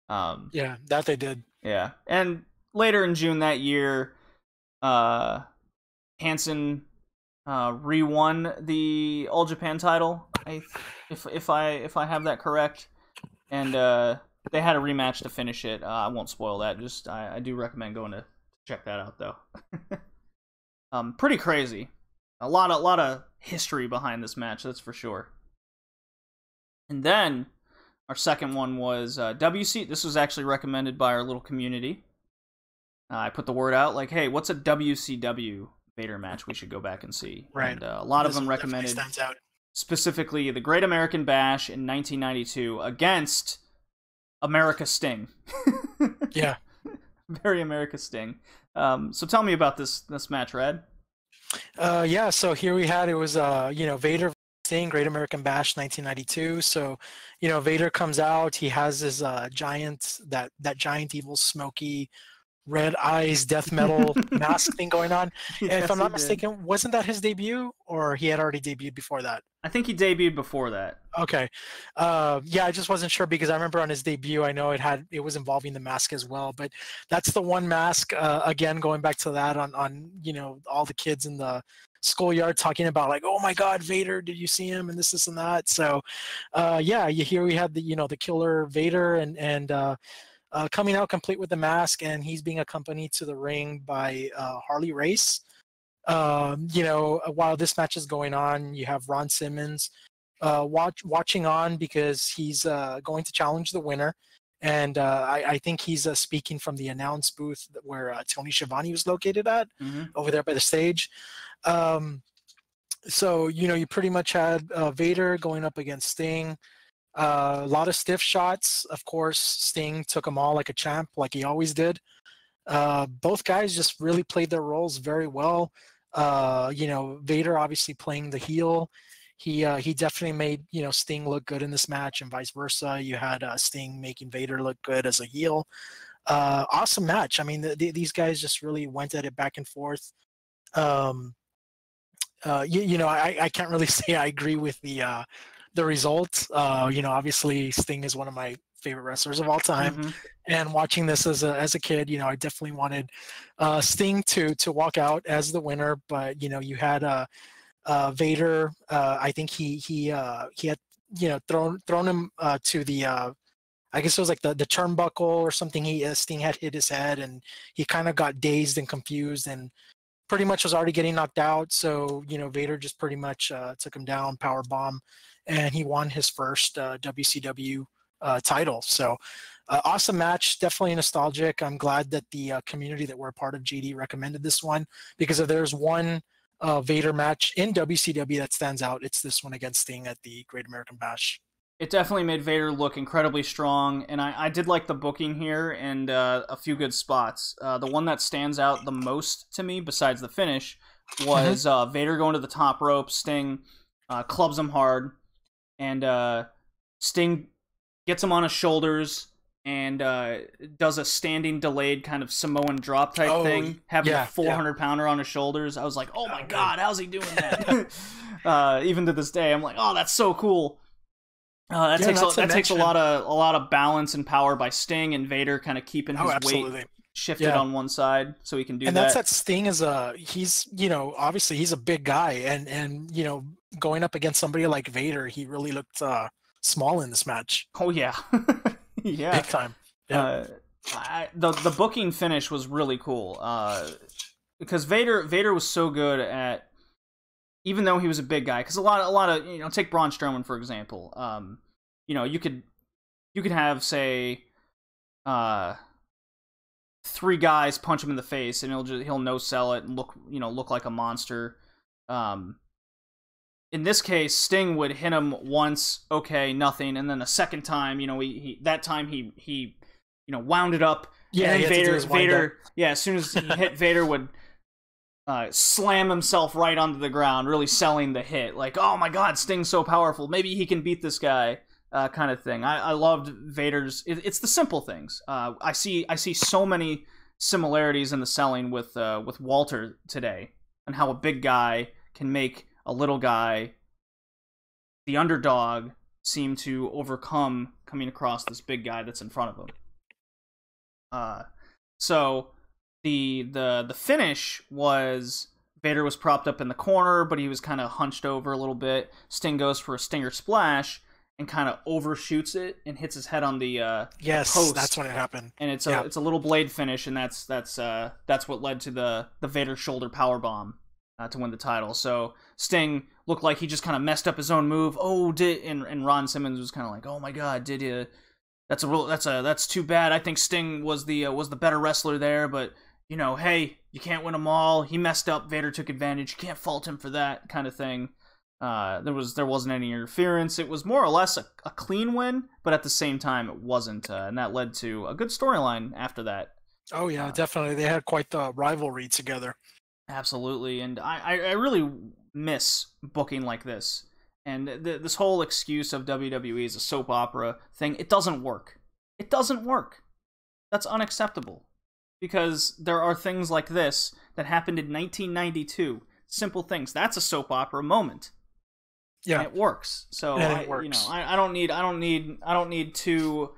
Yeah, that they did. Yeah, and later in June that year, Hansen re-won the All Japan title, if I have that correct. And they had a rematch to finish it. I won't spoil that. Just I do recommend going to check that out, though. Pretty crazy. A lot of history behind this match, that's for sure. And then our second one was WC. This was actually recommended by our little community. I put the word out hey, what's a WCW Vader match we should go back and see? Right. And a lot of them recommended. Stands out. Specifically, the Great American Bash in 1992 against America Sting. Yeah. Very America Sting. So tell me about this match, Red. Yeah, so here it was, Vader Sting, Great American Bash 1992. So, Vader comes out. He has his giant evil smoky red eyes, death metal mask thing going on. And Yes, if I'm he not did. mistaken, wasn't that his debut, or he had already debuted before that? I think he debuted before that. Okay. Yeah, I just wasn't sure because I remember on his debut, I know it was involving the mask as well. But that's the one mask. Again, going back to that on all the kids in the schoolyard talking about like, oh my God, Vader, did you see him? And this and that. So, yeah, here we had the killer Vader and coming out complete with the mask, and he's being accompanied to the ring by Harley Race. While this match is going on, you have Ron Simmons watching on because he's going to challenge the winner. And I think he's speaking from the announce booth where Tony Schiavone was located at, over there by the stage. So, you pretty much had Vader going up against Sting. A lot of stiff shots. Of course, Sting took them all like a champ, like he always did. Both guys just really played their roles very well. Vader obviously playing the heel. He definitely made Sting look good in this match, and vice versa. You had Sting making Vader look good as a heel. Awesome match. I mean, these guys just really went at it back and forth. I can't really say I agree with the result. Obviously Sting is one of my favorite wrestlers of all time, and watching this as a kid, I definitely wanted Sting to walk out as the winner. But you had Vader. I think he had thrown him to the I guess it was like the turnbuckle or something. Sting had hit his head, and he kind of got dazed and confused, and pretty much was already getting knocked out. So Vader just pretty much took him down, power bomb, and he won his first WCW title. So awesome match, definitely nostalgic. I'm glad that the community that we're a part of, GD, recommended this one, because if there's one Vader match in WCW that stands out, it's this one against Sting at the Great American Bash. It definitely made Vader look incredibly strong, and I did like the booking here and a few good spots. The one that stands out the most to me, besides the finish, was Vader going to the top rope. Sting clubs him hard, and Sting gets him on his shoulders and does a standing delayed kind of Samoan drop type thing, having a 400-pounder on his shoulders. I was like, oh my God, how's he doing that? Even to this day, I'm like, oh, that's so cool. That takes a lot of balance and power by Sting, and Vader kind of keeping his weight shifted on one side so he can do that. And that's that Sting is he's obviously he's a big guy, and going up against somebody like Vader, he really looked small in this match. Oh yeah, yeah, big time. Yeah. The booking finish was really cool because Vader was so good at. Even though he was a big guy, because a lot of take Braun Strowman for example. You could have say, 3 guys punch him in the face and he'll no sell it and look like a monster. In this case, Sting would hit him once, okay, nothing, and then a second time, he wound it up. Yeah, and Vader, as soon as he hit, Vader would. Slam himself right onto the ground, really selling the hit. Like, oh my God, Sting's so powerful. Maybe he can beat this guy, kind of thing. I loved Vader's. It's the simple things. I see so many similarities in the selling with Walter today, and how a big guy can make a little guy, the underdog, seem to overcome coming across this big guy that's in front of him. So. The finish was Vader was propped up in the corner, but he was kind of hunched over a little bit. Sting goes for a Stinger Splash and kind of overshoots it and hits his head on the post. That's when it happened. And it's a little blade finish, and that's what led to the Vader shoulder powerbomb to win the title. So Sting looked like he just kind of messed up his own move. And Ron Simmons was kind of like, oh my God, did you? That's too bad. I think Sting was the better wrestler there, but. Hey, you can't win them all. He messed up. Vader took advantage. You can't fault him for that kind of thing. There wasn't any interference. It was more or less a clean win, but at the same time, it wasn't. And that led to a good storyline after that. Oh, yeah, definitely. They had quite the rivalry together. Absolutely. And I really miss booking like this. And this whole excuse of WWE as a soap opera thing, it doesn't work. It doesn't work. That's unacceptable. because there are things like this that happened in 1992. Simple things. That's a soap opera moment. Yeah, and it works. So it works. I don't need two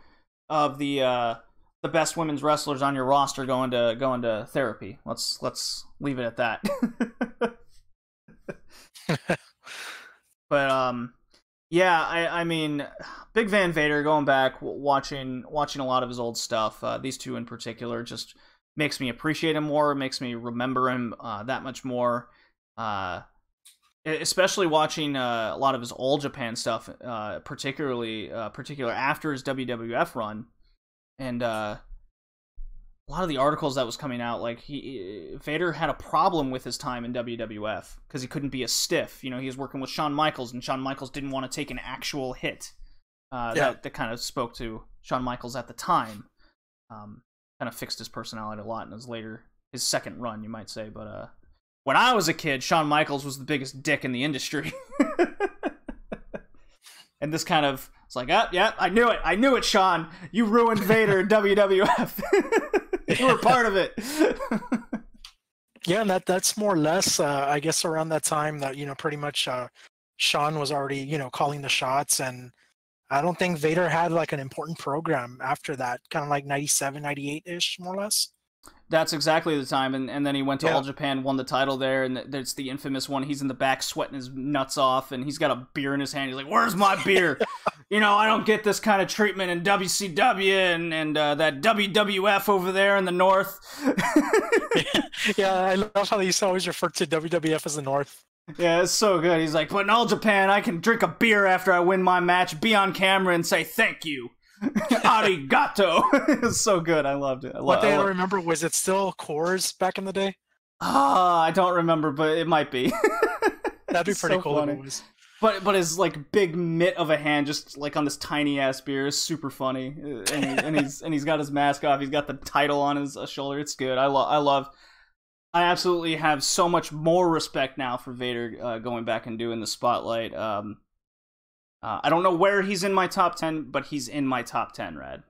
of the best women's wrestlers on your roster going to therapy. Let's leave it at that. But yeah, I mean, Big Van Vader, going back, watching a lot of his old stuff. These two in particular just makes me appreciate him more. Makes me remember him that much more. Especially watching a lot of his All Japan stuff, particular after his WWF run, and a lot of the articles that was coming out, like Vader had a problem with his time in WWF because he couldn't be as stiff. You know, he was working with Shawn Michaels, and Shawn Michaels didn't want to take an actual hit. That kind of spoke to Shawn Michaels at the time. Kind of fixed his personality a lot in his second run, you might say, but when I was a kid, Shawn Michaels was the biggest dick in the industry. And this kind of, it's like, yeah, I knew it, Shawn. You ruined Vader in WWF. You were part of it. Yeah, and that's more or less, I guess, around that time that, pretty much Shawn was already, calling the shots. And I don't think Vader had like an important program after that, kind of like 97, 98-ish, more or less. That's exactly the time, and then he went to All Japan, won the title there, and there's the infamous one. He's in the back sweating his nuts off, and he's got a beer in his hand. He's like, "Where's my beer?" I don't get this kind of treatment in WCW and that WWF over there in the North. Yeah, I love how he's always referred to WWF as the North. Yeah, it's so good. He's like, but in All Japan, I can drink a beer after I win my match, be on camera, and say thank you. Arigato. It's so good. I loved it. What I don't remember, was it still Coors back in the day? I don't remember, but it might be. That'd be pretty cool if it was. But his like big mitt of a hand just like on this tiny ass beer is super funny, and he's got his mask off. He's got the title on his shoulder. It's good. I absolutely have so much more respect now for Vader going back and doing the Spotlight. I don't know where he's in my top 10, but he's in my top 10, Rad.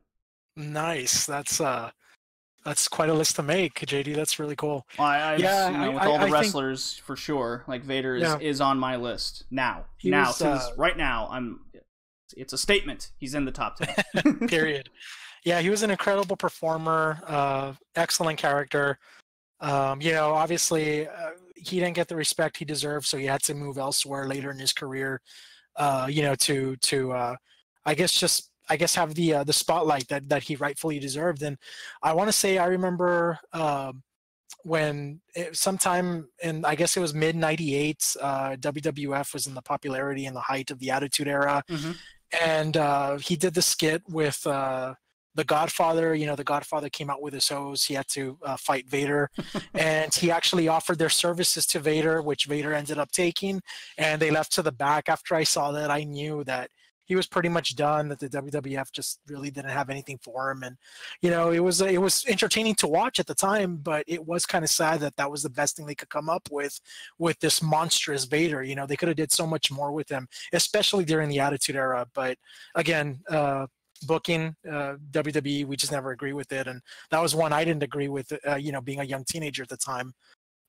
Nice. That's quite a list to make, JD. That's really cool. With all the wrestlers, for sure. Like Vader is on my list now. Right now, it's a statement. He's in the top 10. Period. Yeah, he was an incredible performer. Excellent character. Obviously, he didn't get the respect he deserved, so he had to move elsewhere later in his career. To I guess have the spotlight that he rightfully deserved. And I want to say, I remember when sometime in, I guess it was mid '98, WWF was in the popularity and the height of the Attitude Era. Mm-hmm. And he did the skit with the Godfather. The Godfather came out with his hose. He had to fight Vader, and he actually offered their services to Vader, which Vader ended up taking, and they left to the back. After I saw that, I knew that he was pretty much done, that the WWF just really didn't have anything for him. And it was entertaining to watch at the time, but it was kind of sad that was the best thing they could come up with this monstrous Vader. They could have did so much more with him, especially during the Attitude Era. But again, booking, WWE, we just never agree with it, and that was one I didn't agree with. Being a young teenager at the time,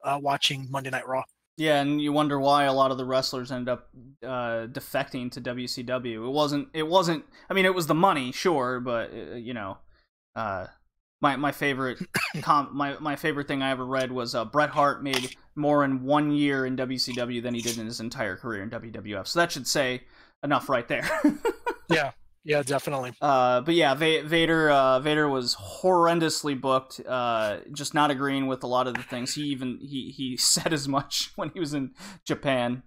watching Monday Night Raw. Yeah, and you wonder why a lot of the wrestlers ended up defecting to WCW. It wasn't. I mean, it was the money, sure, but my favorite my favorite thing I ever read was Bret Hart made more in 1 year in WCW than he did in his entire career in WWF. So that should say enough right there. Yeah, definitely. But yeah, Vader was horrendously booked. Just not agreeing with a lot of the things. He said as much when he was in Japan.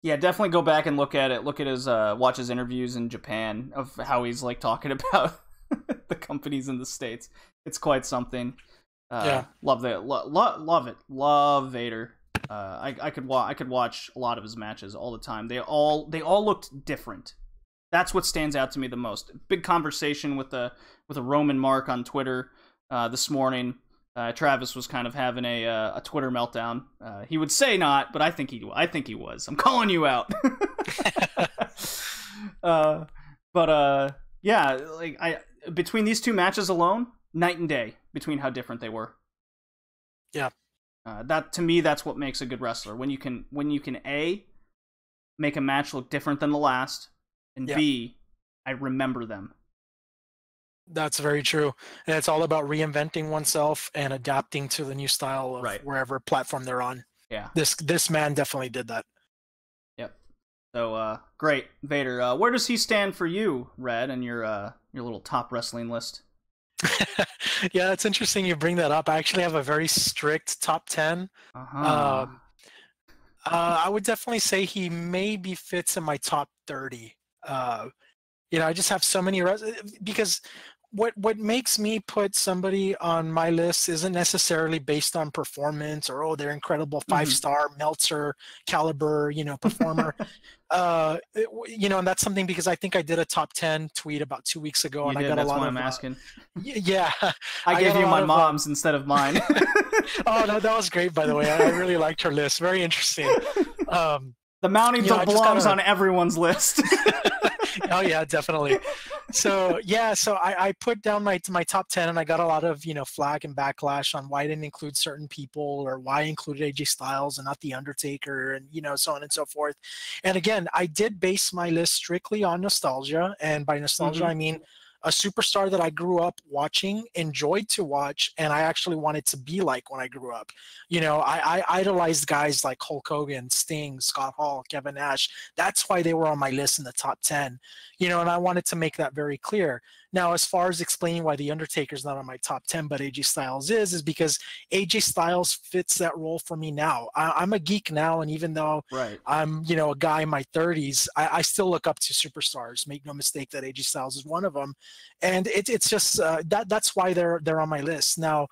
Yeah, definitely go back and look at it. Look at watch his interviews in Japan of how he's like talking about the companies in the States. It's quite something. Love that. Love it. Love Vader. I could watch a lot of his matches all the time. They all looked different. That's what stands out to me the most. Big conversation with a Roman Mark on Twitter this morning. Travis was kind of having a Twitter meltdown. He would say not, but I think he was. I'm calling you out. Yeah, like between these two matches alone, night and day between how different they were. Yeah. That to me, that's what makes a good wrestler. When you can A, make a match look different than the last, and B, I remember them. That's very true. And it's all about reinventing oneself and adapting to the new style of wherever platform they're on. Yeah. This man definitely did that. Yep. So great, Vader. Where does he stand for you, Red, and your little top wrestling list? Yeah, it's interesting you bring that up. I actually have a very strict top 10. I would definitely say he maybe fits in my top 30. I just have so many because what makes me put somebody on my list isn't necessarily based on performance or they're incredible 5-star Meltzer caliber performer. And that's something because I think I did a top 10 tweet about 2 weeks ago, and I got a lot of. That's why I'm asking. Yeah, I gave you my mom's instead of mine. Oh no, that was great, by the way. I really liked her list. Very interesting. The mounting belongs on everyone's list. Oh yeah, definitely. So I put down my top 10, and I got a lot of flag and backlash on why I didn't include certain people or why I included AJ Styles and not The Undertaker, and so on and so forth. And again, I did base my list strictly on nostalgia, and by nostalgia I mean a superstar that I grew up watching, enjoyed to watch, and I actually wanted to be like when I grew up. I idolized guys like Hulk Hogan, Sting, Scott Hall, Kevin Nash. That's why they were on my list in the top 10. And I wanted to make that very clear. Now, as far as explaining why The Undertaker's not on my top 10, but AJ Styles is because AJ Styles fits that role for me now. I'm a geek now, and even though I'm, a guy in my 30s, I still look up to superstars. Make no mistake that AJ Styles is one of them. And it's just that's why they're on my list. Now,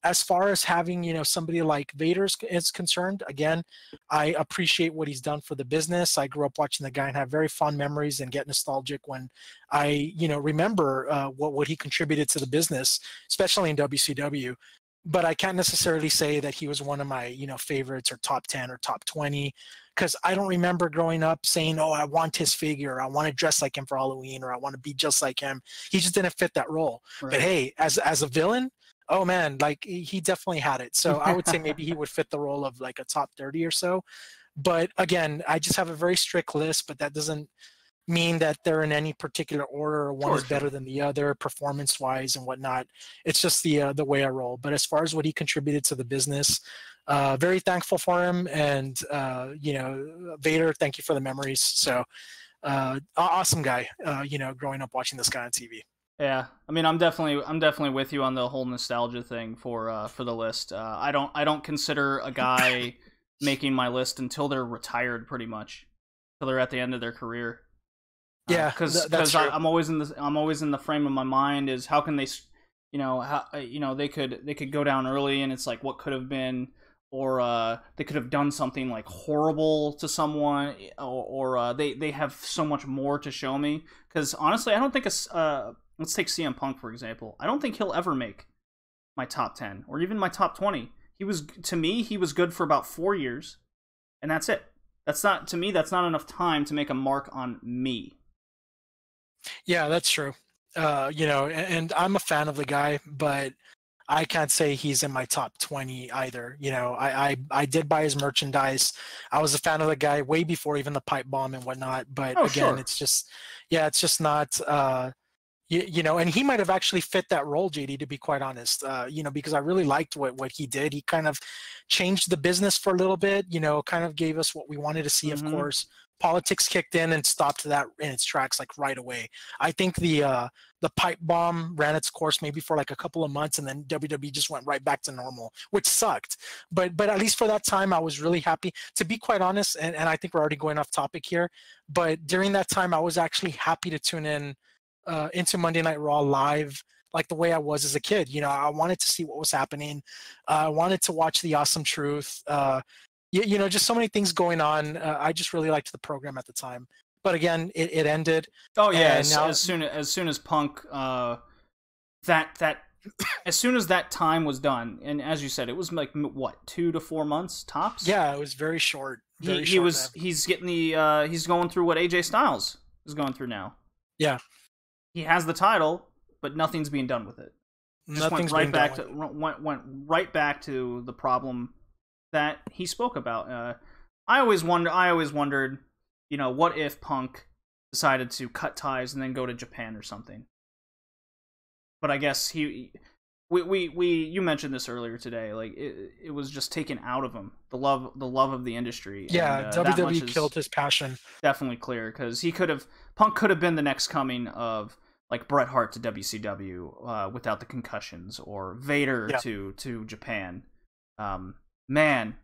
as far as having, somebody like Vader is concerned, again, I appreciate what he's done for the business. I grew up watching the guy and have very fond memories and get nostalgic when I, remember what he contributed to the business, especially in WCW. But I can't necessarily say that he was one of my, favorites or top 10 or top 20, because I don't remember growing up saying, I want his figure, I want to dress like him for Halloween, or I want to be just like him. He just didn't fit that role. Right. But hey, as a villain, oh man, like he definitely had it. So I would say maybe he would fit the role of like a top 30 or so. But again, I just have a very strict list, but that doesn't mean that they're in any particular order or one is better than the other performance wise and whatnot. It's just the way I roll. But as far as what he contributed to the business, very thankful for him. And Vader, thank you for the memories. So awesome guy, growing up watching this guy on TV. Yeah, I mean, I'm definitely with you on the whole nostalgia thing for the list. I don't consider a guy making my list until they're retired, pretty much, until they're at the end of their career. Yeah, because I'm always in the frame of my mind is how can they, they could go down early and it's like what could have been, or they could have done something like horrible to someone, or they have so much more to show me. Because honestly, I don't think let's take CM Punk, for example. I don't think he'll ever make my top 10 or even my top 20. He was good for about 4 years, and that's it. That's not enough time to make a mark on me. Yeah, that's true. And I'm a fan of the guy, but I can't say he's in my top 20 either. I did buy his merchandise. I was a fan of the guy way before even the pipe bomb and whatnot. But It's just not. And he might have actually fit that role, JD, to be quite honest, because I really liked what he did. He kind of changed the business for a little bit, kind of gave us what we wanted to see, of course. Politics kicked in and stopped that in its tracks, like right away. I think the pipe bomb ran its course maybe for like a couple of months, and then WWE just went right back to normal, which sucked. But at least for that time, I was really happy. To be quite honest, and I think we're already going off topic here, but during that time, I was actually happy to tune in into Monday Night Raw live, like the way I was as a kid. I wanted to see what was happening. I wanted to watch The Awesome Truth. Just so many things going on. I just really liked the program at the time. But again, it ended. Oh yeah, as soon as Punk, as soon as that time was done, and as you said, it was like what, 2 to 4 months tops. Yeah, it was very short. He's getting he's going through what AJ Styles is going through now. Yeah. He has the title, but nothing's being done with it. Just Nothing's went right been back going. to went right back to the problem that he spoke about. I always wondered, what if Punk decided to cut ties and then go to Japan or something. But I guess you mentioned this earlier today. Like it was just taken out of him, the love of the industry. Yeah, and, that much WWE is killed his passion. definitely clear, because Punk could have been the next coming of like Bret Hart to WCW without the concussions, or Vader to Japan. Man,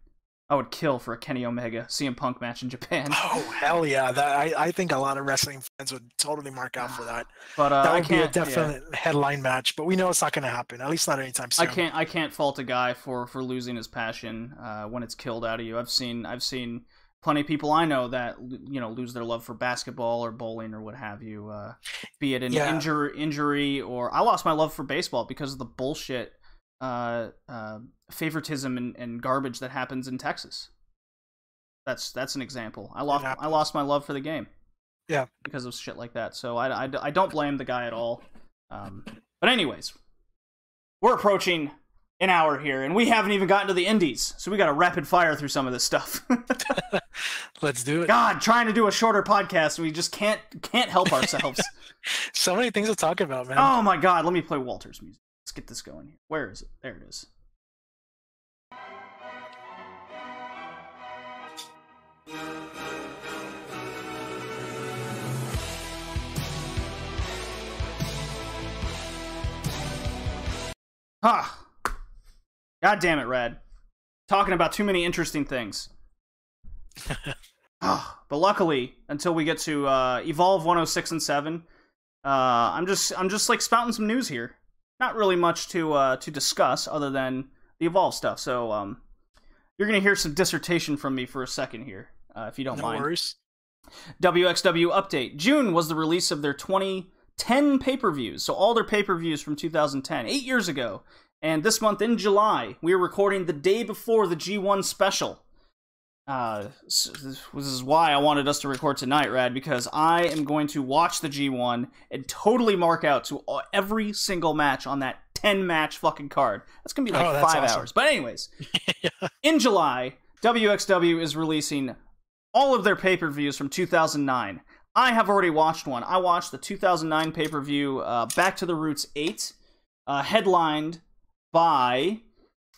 I would kill for a Kenny Omega CM Punk match in Japan. Oh hell yeah! I think a lot of wrestling fans would totally mark out for that. But that would be a definite headline match. But we know it's not going to happen. At least not anytime soon. I can't fault a guy for losing his passion when it's killed out of you. I've seen plenty of people I know that lose their love for basketball or bowling or what have you. Be it an injury, or I lost my love for baseball because of the bullshit favoritism and garbage that happens in Texas. That's an example. I lost my love for the game. Yeah, because of shit like that. So I don't blame the guy at all. But anyways, we're approaching an hour here, and we haven't even gotten to the indies, so we got to rapid fire through some of this stuff. Let's do it. God, trying to do a shorter podcast, we just can't help ourselves. So many things to talk about, man. Oh my God, let me play Walter's music. Let's get this going here. Where is it? There it is. Ha! God damn it, Rad. Talking about too many interesting things. But luckily, until we get to Evolve 106 and 7, I'm just like spouting some news here. Not really much to discuss other than the Evolve stuff. So you're gonna hear some dissertation from me for a second here, if you don't mind. No worries. WXW update. June was the release of their 2010 pay-per-views. So all their pay-per-views from 2010, 8 years ago. And this month in July, we are recording the day before the G1 special. So this is why I wanted us to record tonight, Rad, because I am going to watch the G1 and totally mark out to every single match on that 10-match fucking card. That's going to be like 5 hours. But anyways, in July, WXW is releasing all of their pay-per-views from 2009. I have already watched one. I watched the 2009 pay-per-view, Back to the Roots 8, headlined by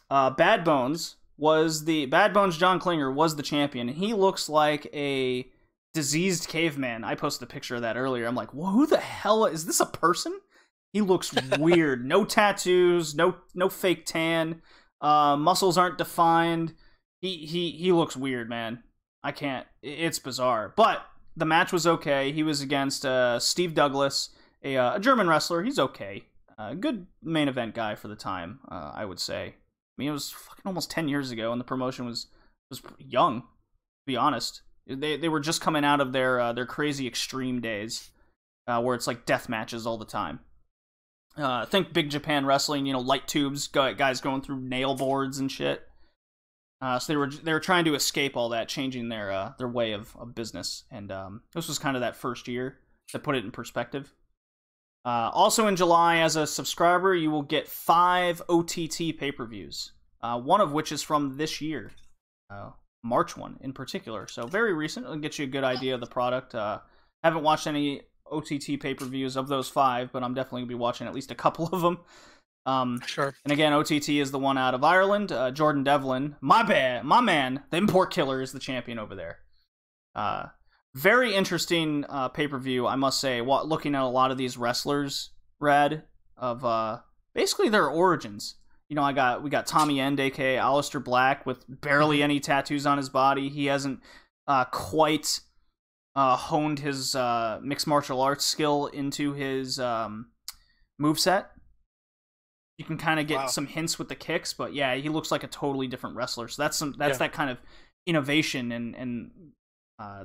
Bad Bones. Bad Bones John Klinger was the champion. He looks like a diseased caveman. I posted a picture of that earlier. I'm like, well, who the hell is this? A person? He looks weird. No tattoos, no fake tan. Muscles aren't defined. He looks weird, man. I can't. It's bizarre. But the match was okay. He was against Steve Douglas, a German wrestler. He's okay. Good main event guy for the time, I would say. I mean, it was fucking almost 10 years ago, and the promotion was young, to be honest. They were just coming out of their crazy extreme days, where it's like death matches all the time. Think Big Japan Wrestling, light tubes, guys going through nail boards and shit. So they were trying to escape all that, changing their way of business, and this was kind of that first year to put it in perspective. Also in July, as a subscriber, you will get 5 OTT pay-per-views, one of which is from this year, March one in particular. So very recent. It'll get you a good idea of the product. Haven't watched any OTT pay-per-views of those 5, but I'm definitely going to be watching at least a couple of them. Sure. And again, OTT is the one out of Ireland. Jordan Devlin, my man, the import killer, is the champion over there. Very interesting pay-per-view, I must say. Looking at a lot of these wrestlers, Red, of basically their origins. We got Tommy End, aka Aleister Black, with barely any tattoos on his body. He hasn't quite honed his mixed martial arts skill into his moveset. You can kind of get some hints with the kicks, but yeah, he looks like a totally different wrestler. So that's that kind of innovation and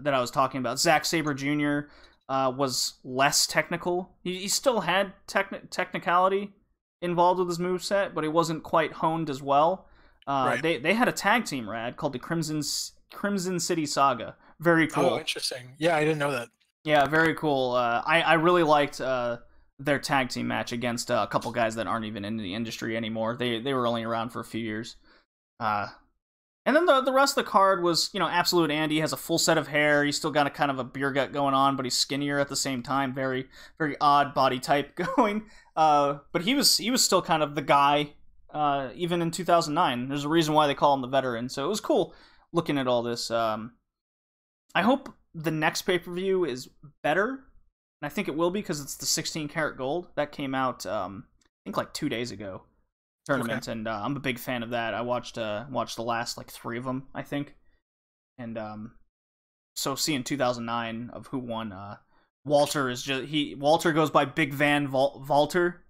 that I was talking about. Zack Sabre Jr. Was less technical. He still had technicality involved with his moveset, but he wasn't quite honed as well. Right. They had a tag team, Rad, called the Crimson City Saga. Very cool. Oh, interesting. Yeah, I didn't know that. Yeah, very cool. I really liked their tag team match against a couple guys that aren't even in the industry anymore. They were only around for a few years. And then the rest of the card was, Absolute Andy has a full set of hair. He's still got a kind of a beer gut going on, but he's skinnier at the same time. Very, very odd body type going. But he was still kind of the guy, even in 2009. There's a reason why they call him the veteran. So it was cool looking at all this. I hope the next pay-per-view is better. And I think it will be because it's the 16 karat gold. That came out, I think, like 2 days ago. Tournament, okay. And I'm a big fan of that. I watched the last like 3 of them, I think, and so seeing 2009 of who won, Walter Walter goes by Big Van Walter,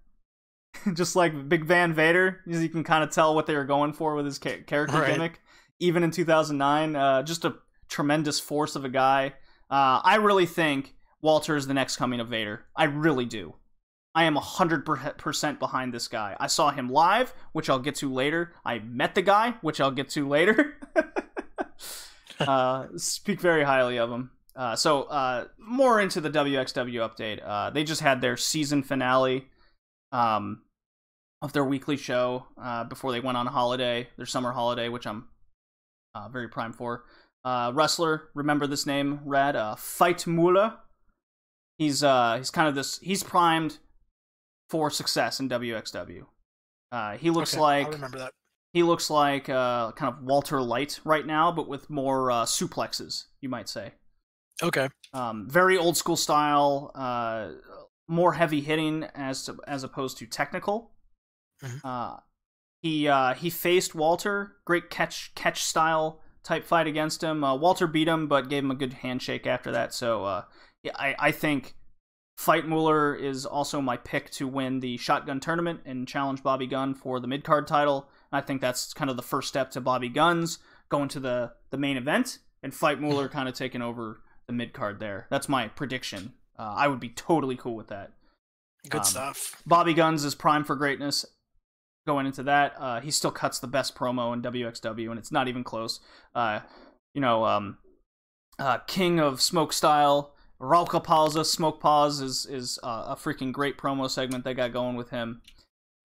just like Big Van Vader. You can kind of tell what they were going for with his character gimmick, even in 2009. Just a tremendous force of a guy. I really think Walter is the next coming of Vader. I really do. I am 100% behind this guy. I saw him live, which I'll get to later. I met the guy, which I'll get to later. Speak very highly of him. So more into the WXW update. They just had their season finale of their weekly show before they went on holiday, their summer holiday, which I'm very primed for. Wrestler, remember this name, Rad? Fight Muller. He's kind of this. He's primed for success in WXW. He looks like I remember that. He looks like kind of Walter Light right now, but with more suplexes, you might say. Okay. Very old school style, more heavy hitting as opposed to technical. Mm-hmm. He faced Walter, great catch style type fight against him. Walter beat him, but gave him a good handshake after that. So I think Fight Muller is also my pick to win the Shotgun tournament and challenge Bobby Gunn for the mid-card title. I think that's kind of the first step to Bobby Gunn's going to the main event, and Fight Muller kind of taking over the mid-card there. That's my prediction. I would be totally cool with that. Good stuff. Bobby Gunn's is prime for greatness going into that. He still cuts the best promo in WXW, and it's not even close. King of Smoke Style, Rauka Pausa, Smoke Pause is a freaking great promo segment they got going with him.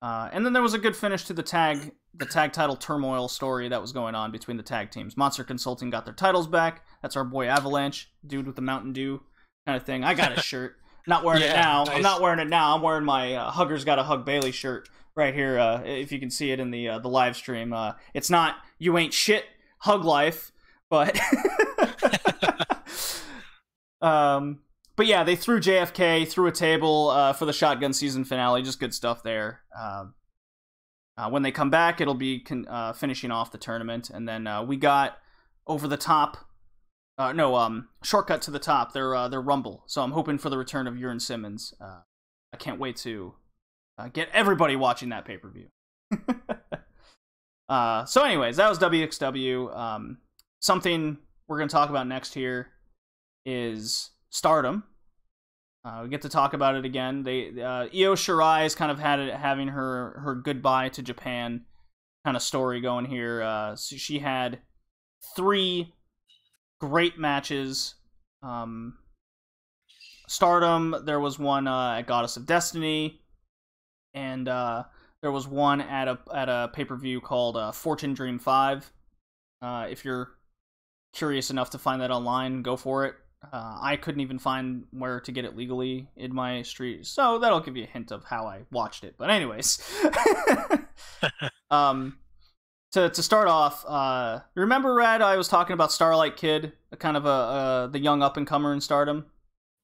And then there was a good finish to the tag title turmoil story that was going on between the tag teams. Monster Consulting got their titles back. That's our boy Avalanche, dude with the Mountain Dew kind of thing. I got his shirt. Not wearing it now. Nice. I'm not wearing it now. I'm wearing my Huggers Gotta Hug Bailey shirt right here. If you can see it in the live stream. It's not You Ain't Shit Hug Life, but... But yeah, they threw JFK through a table for the Shotgun season finale. Just good stuff there. When they come back, it'll be finishing off the tournament, and then we got Over the Top. Shortcut to the Top. Their Rumble. So I'm hoping for the return of Urine Simmons. I can't wait to get everybody watching that pay-per-view. So anyways, that was WXW. Something we're going to talk about next here is Stardom. We get to talk about it again. Io Shirai is kind of having her goodbye to Japan kind of story going here. So she had 3 great matches. Stardom, there was one at Goddess of Destiny, and there was one at a pay-per-view called Fortune Dream 5. If you're curious enough to find that online, go for it. I couldn't even find where to get it legally in my street, so that'll give you a hint of how I watched it. But anyways, to start off, remember, Rad, I was talking about Starlight Kid, kind of the young up-and-comer in Stardom?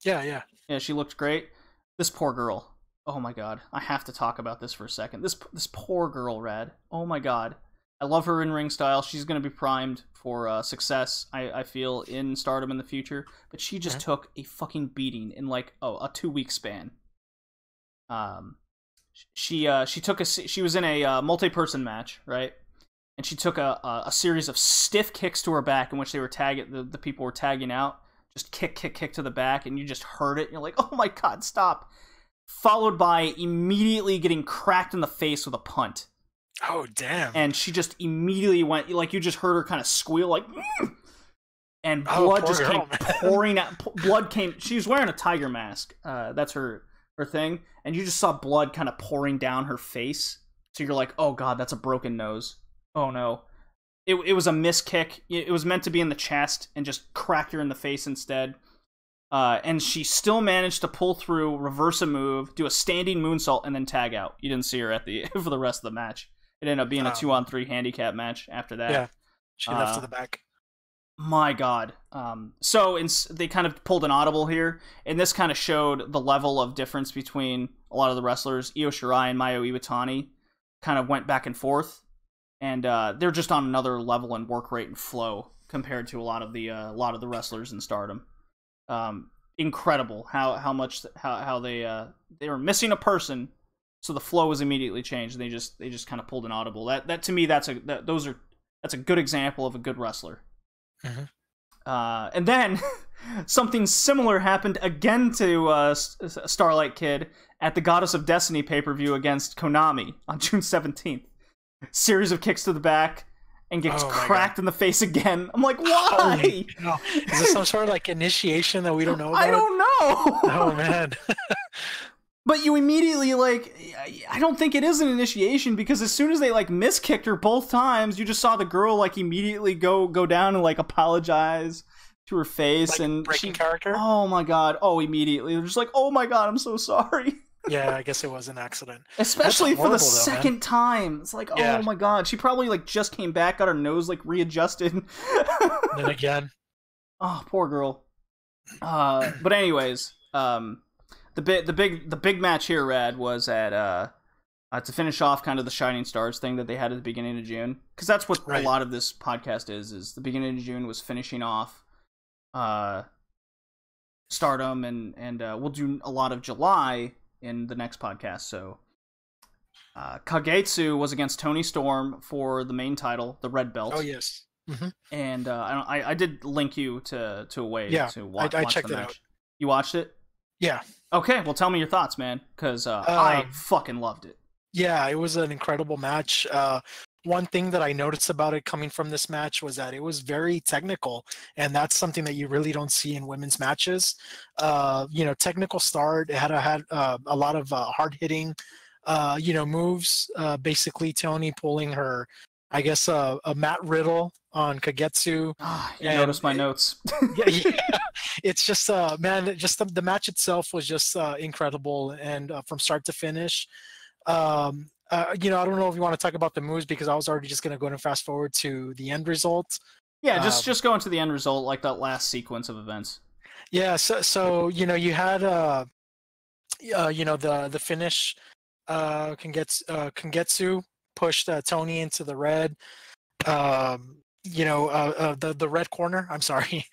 Yeah, she looked great. This poor girl. Oh my god, I have to talk about this for a second. This poor girl, Rad. Oh my god. I love her in-ring style. She's going to be primed for success, I feel, in Stardom in the future. But she just took a fucking beating in like a 2-week span. She was in a multi-person match, right? And she took a series of stiff kicks to her back in which they were the people were tagging out. Just kick to the back, and you just heard it. And you're like, oh my god, stop! Followed by immediately getting cracked in the face with a punt. Oh, damn. And she just immediately went, like, you just heard her kind of squeal, like, and blood just came pouring out. Blood came, she was wearing a tiger mask. That's her her thing, and you just saw blood kind of pouring down her face. So you're like, oh god, that's a broken nose. Oh no. It was a miss kick. It was meant to be in the chest and just cracked her in the face instead. And she still managed to pull through, reverse a move, do a standing moonsault, and then tag out. You didn't see her at the for the rest of the match. It ended up being a 2-on-3 handicap match after that. Yeah, she left to the back. My god. They kind of pulled an audible here, and this kind of showed the level of difference between a lot of the wrestlers. Io Shirai and Mayu Iwatani kind of went back and forth, and they're just on another level in work rate and flow compared to a lot of the wrestlers in Stardom. Incredible how they were missing a person, so the flow was immediately changed. And they just kind of pulled an audible. That to me, that's a good example of a good wrestler. Mm-hmm. And then something similar happened again to Starlight Kid at the Goddess of Destiny pay-per-view against Konami on June 17th. Series of kicks to the back and gets cracked in the face again. I'm like, why? No. Is this some sort of like initiation that we don't know about? I don't know. Oh man. But you immediately, like, I don't think it is an initiation, because as soon as they, like, miskicked her both times, you just saw the girl, like, immediately go down and, like, apologize to her face. Like and breaking character? Oh, my God. Oh, immediately. They're just like, oh, my God, I'm so sorry. Yeah, I guess it was an accident. Especially for the second time. It's like, oh, my God. She probably, like, just came back, got her nose, like, readjusted. Then again. Oh, poor girl. But anyways, The big match here, Rad, was at to finish off kind of the Shining Stars thing that they had at the beginning of June, because that's what a lot of this podcast is the beginning of June was finishing off Stardom, and we'll do a lot of July in the next podcast. So Kagetsu was against Toni Storm for the main title, the red belt. Oh yes. Mm-hmm. And I did link you to a way to watch I checked the it match. out. You watched it? Yeah. Okay, well, tell me your thoughts, man, because I fucking loved it. Yeah, it was an incredible match. One thing that I noticed about it coming from this match was that it was very technical, and that's something that you really don't see in women's matches. Technical start. It had a lot of hard-hitting, moves. Basically, Toni pulling her, I guess, a Matt Riddle on Kagetsu. You noticed my notes. yeah. It's just, man, just the match itself was just incredible, and from start to finish. I don't know if you want to talk about the moves, because I was already just going to go and fast forward to the end result. Yeah, just go into the end result, like that last sequence of events. Yeah, so you had the finish. Kangetsu pushed Toni into the red. The red corner. I'm sorry.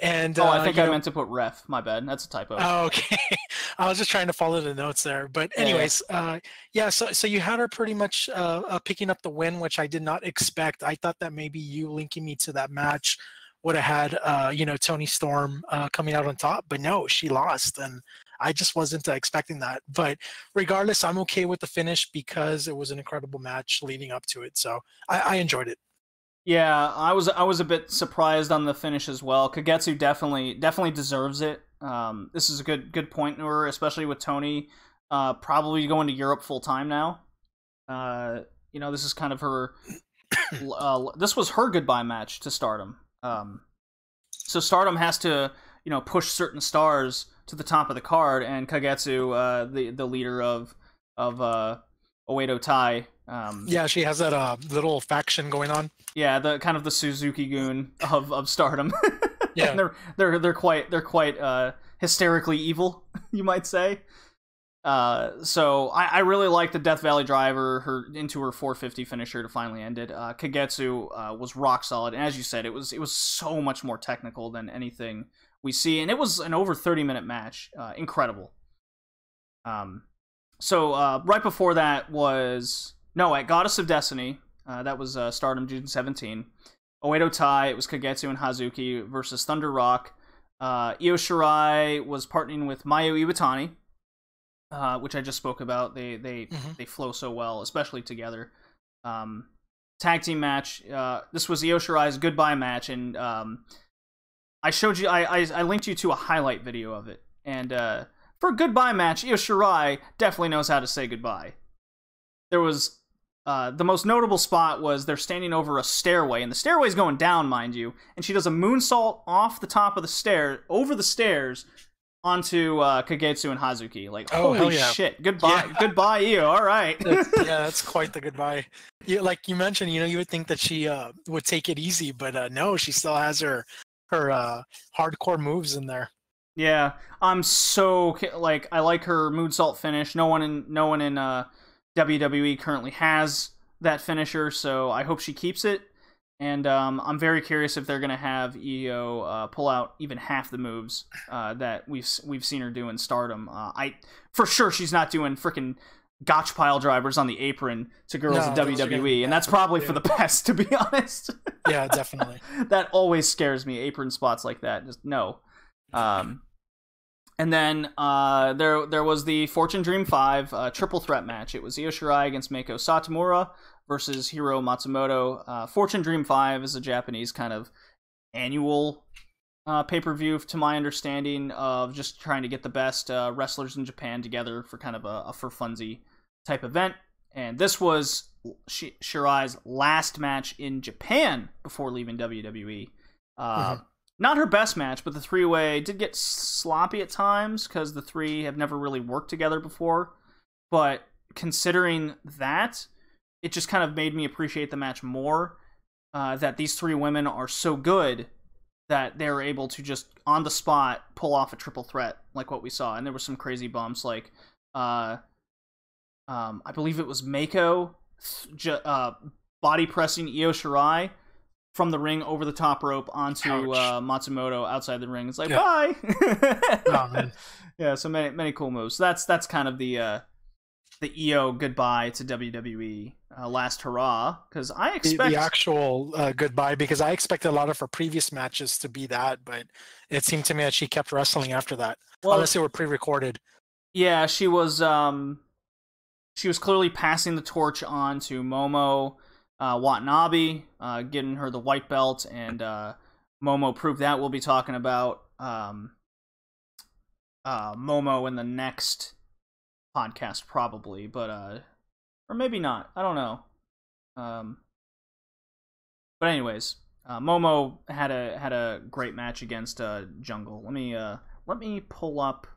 And I think I meant to put ref. My bad. That's a typo. Oh, okay. I was just trying to follow the notes there. But anyways, so you had her pretty much picking up the win, which I did not expect. I thought that maybe you linking me to that match would have had Toni Storm coming out on top, but no, she lost, and I just wasn't expecting that. But regardless, I'm okay with the finish because it was an incredible match leading up to it. So I enjoyed it. Yeah, I was a bit surprised on the finish as well. Kagetsu definitely deserves it. This is a good point to her, especially with Toni probably going to Europe full time now. This is kind of her. This was her goodbye match to Stardom. So Stardom has to push certain stars to the top of the card, and Kagetsu, the leader of Oedo Tai. She has that little faction going on. Yeah, the kind of the Suzuki-gun of Stardom. Yeah, and they're quite hysterically evil, you might say. So I really like the Death Valley Driver into her 450 finisher to finally end it. Kagetsu was rock solid, and as you said, it was so much more technical than anything we see, and it was an over 30-minute match. Incredible. So right before that was at Goddess of Destiny. That was Stardom June 17. Oedo Tai, it was Kagetsu and Hazuki versus Thunder Rock. Io Shirai was partnering with Mayu Iwatani, which I just spoke about. They flow so well, especially together. Tag team match. This was Io Shirai's goodbye match, and I showed you. I linked you to a highlight video of it, and for a goodbye match, Io Shirai definitely knows how to say goodbye. There was the most notable spot was they're standing over a stairway, and the stairway's going down, mind you, and she does a moonsault off the top of the stair, over the stairs, onto Kagetsu and Hazuki. Like, holy shit, goodbye, goodbye, Io, alright. That's quite the goodbye. Like you mentioned, you would think that she would take it easy, but no, she still has her hardcore moves in there. Yeah, I'm so, like, I like her moonsault finish. No one in WWE currently has that finisher, so I hope she keeps it. And I'm very curious if they're gonna have Io pull out even half the moves that we've seen her do in Stardom. For sure she's not doing freaking gotch pile drivers on the apron to girls at WWE, and that's probably for the best, to be honest. Yeah, definitely. That always scares me. Apron spots like that, just no. And then there was the Fortune Dream 5 triple threat match. It was Io Shirai against Meiko Satomura versus Hiro Matsumoto. Fortune Dream 5 is a Japanese kind of annual pay-per-view, to my understanding, of just trying to get the best wrestlers in Japan together for kind of a for-funsy type event. And this was Shirai's last match in Japan before leaving WWE. Not her best match, but the three-way did get sloppy at times because the three have never really worked together before. But considering that, it just kind of made me appreciate the match more, that these three women are so good that they're able to just, on the spot, pull off a triple threat like what we saw. And there were some crazy bumps, like, I believe it was Meiko body pressing Io Shirai from the ring over the top rope onto Matsumoto outside the ring. It's like, bye! Oh, man. Yeah, so many cool moves. So that's kind of the Io goodbye to WWE last hurrah, because I expect the actual goodbye, because I expected a lot of her previous matches to be that, but it seemed to me that she kept wrestling after that, unless they were pre-recorded. Yeah, she was clearly passing the torch on to Momo Watanabe, getting her the white belt, and Momo proved that. We'll be talking about Momo in the next podcast, probably, but or maybe not. I don't know. But anyways, Momo had a great match against Jungle. Let me pull up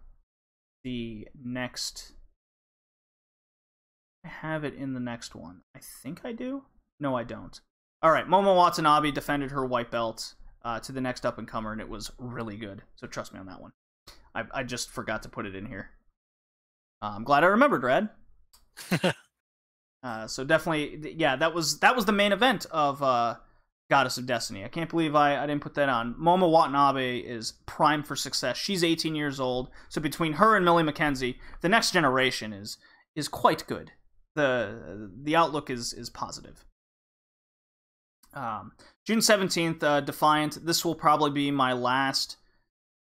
the next. I have it in the next one. I think I do. No, I don't. All right, Momo Watanabe defended her white belt to the next up-and-comer, and it was really good. So trust me on that one. I just forgot to put it in here. I'm glad I remembered, Rad. So definitely, yeah, that was the main event of Goddess of Destiny. I can't believe I didn't put that on. Momo Watanabe is primed for success. She's 18 years old, so between her and Millie McKenzie, the next generation is quite good. The outlook is positive. June 17th, Defiant. This will probably be my last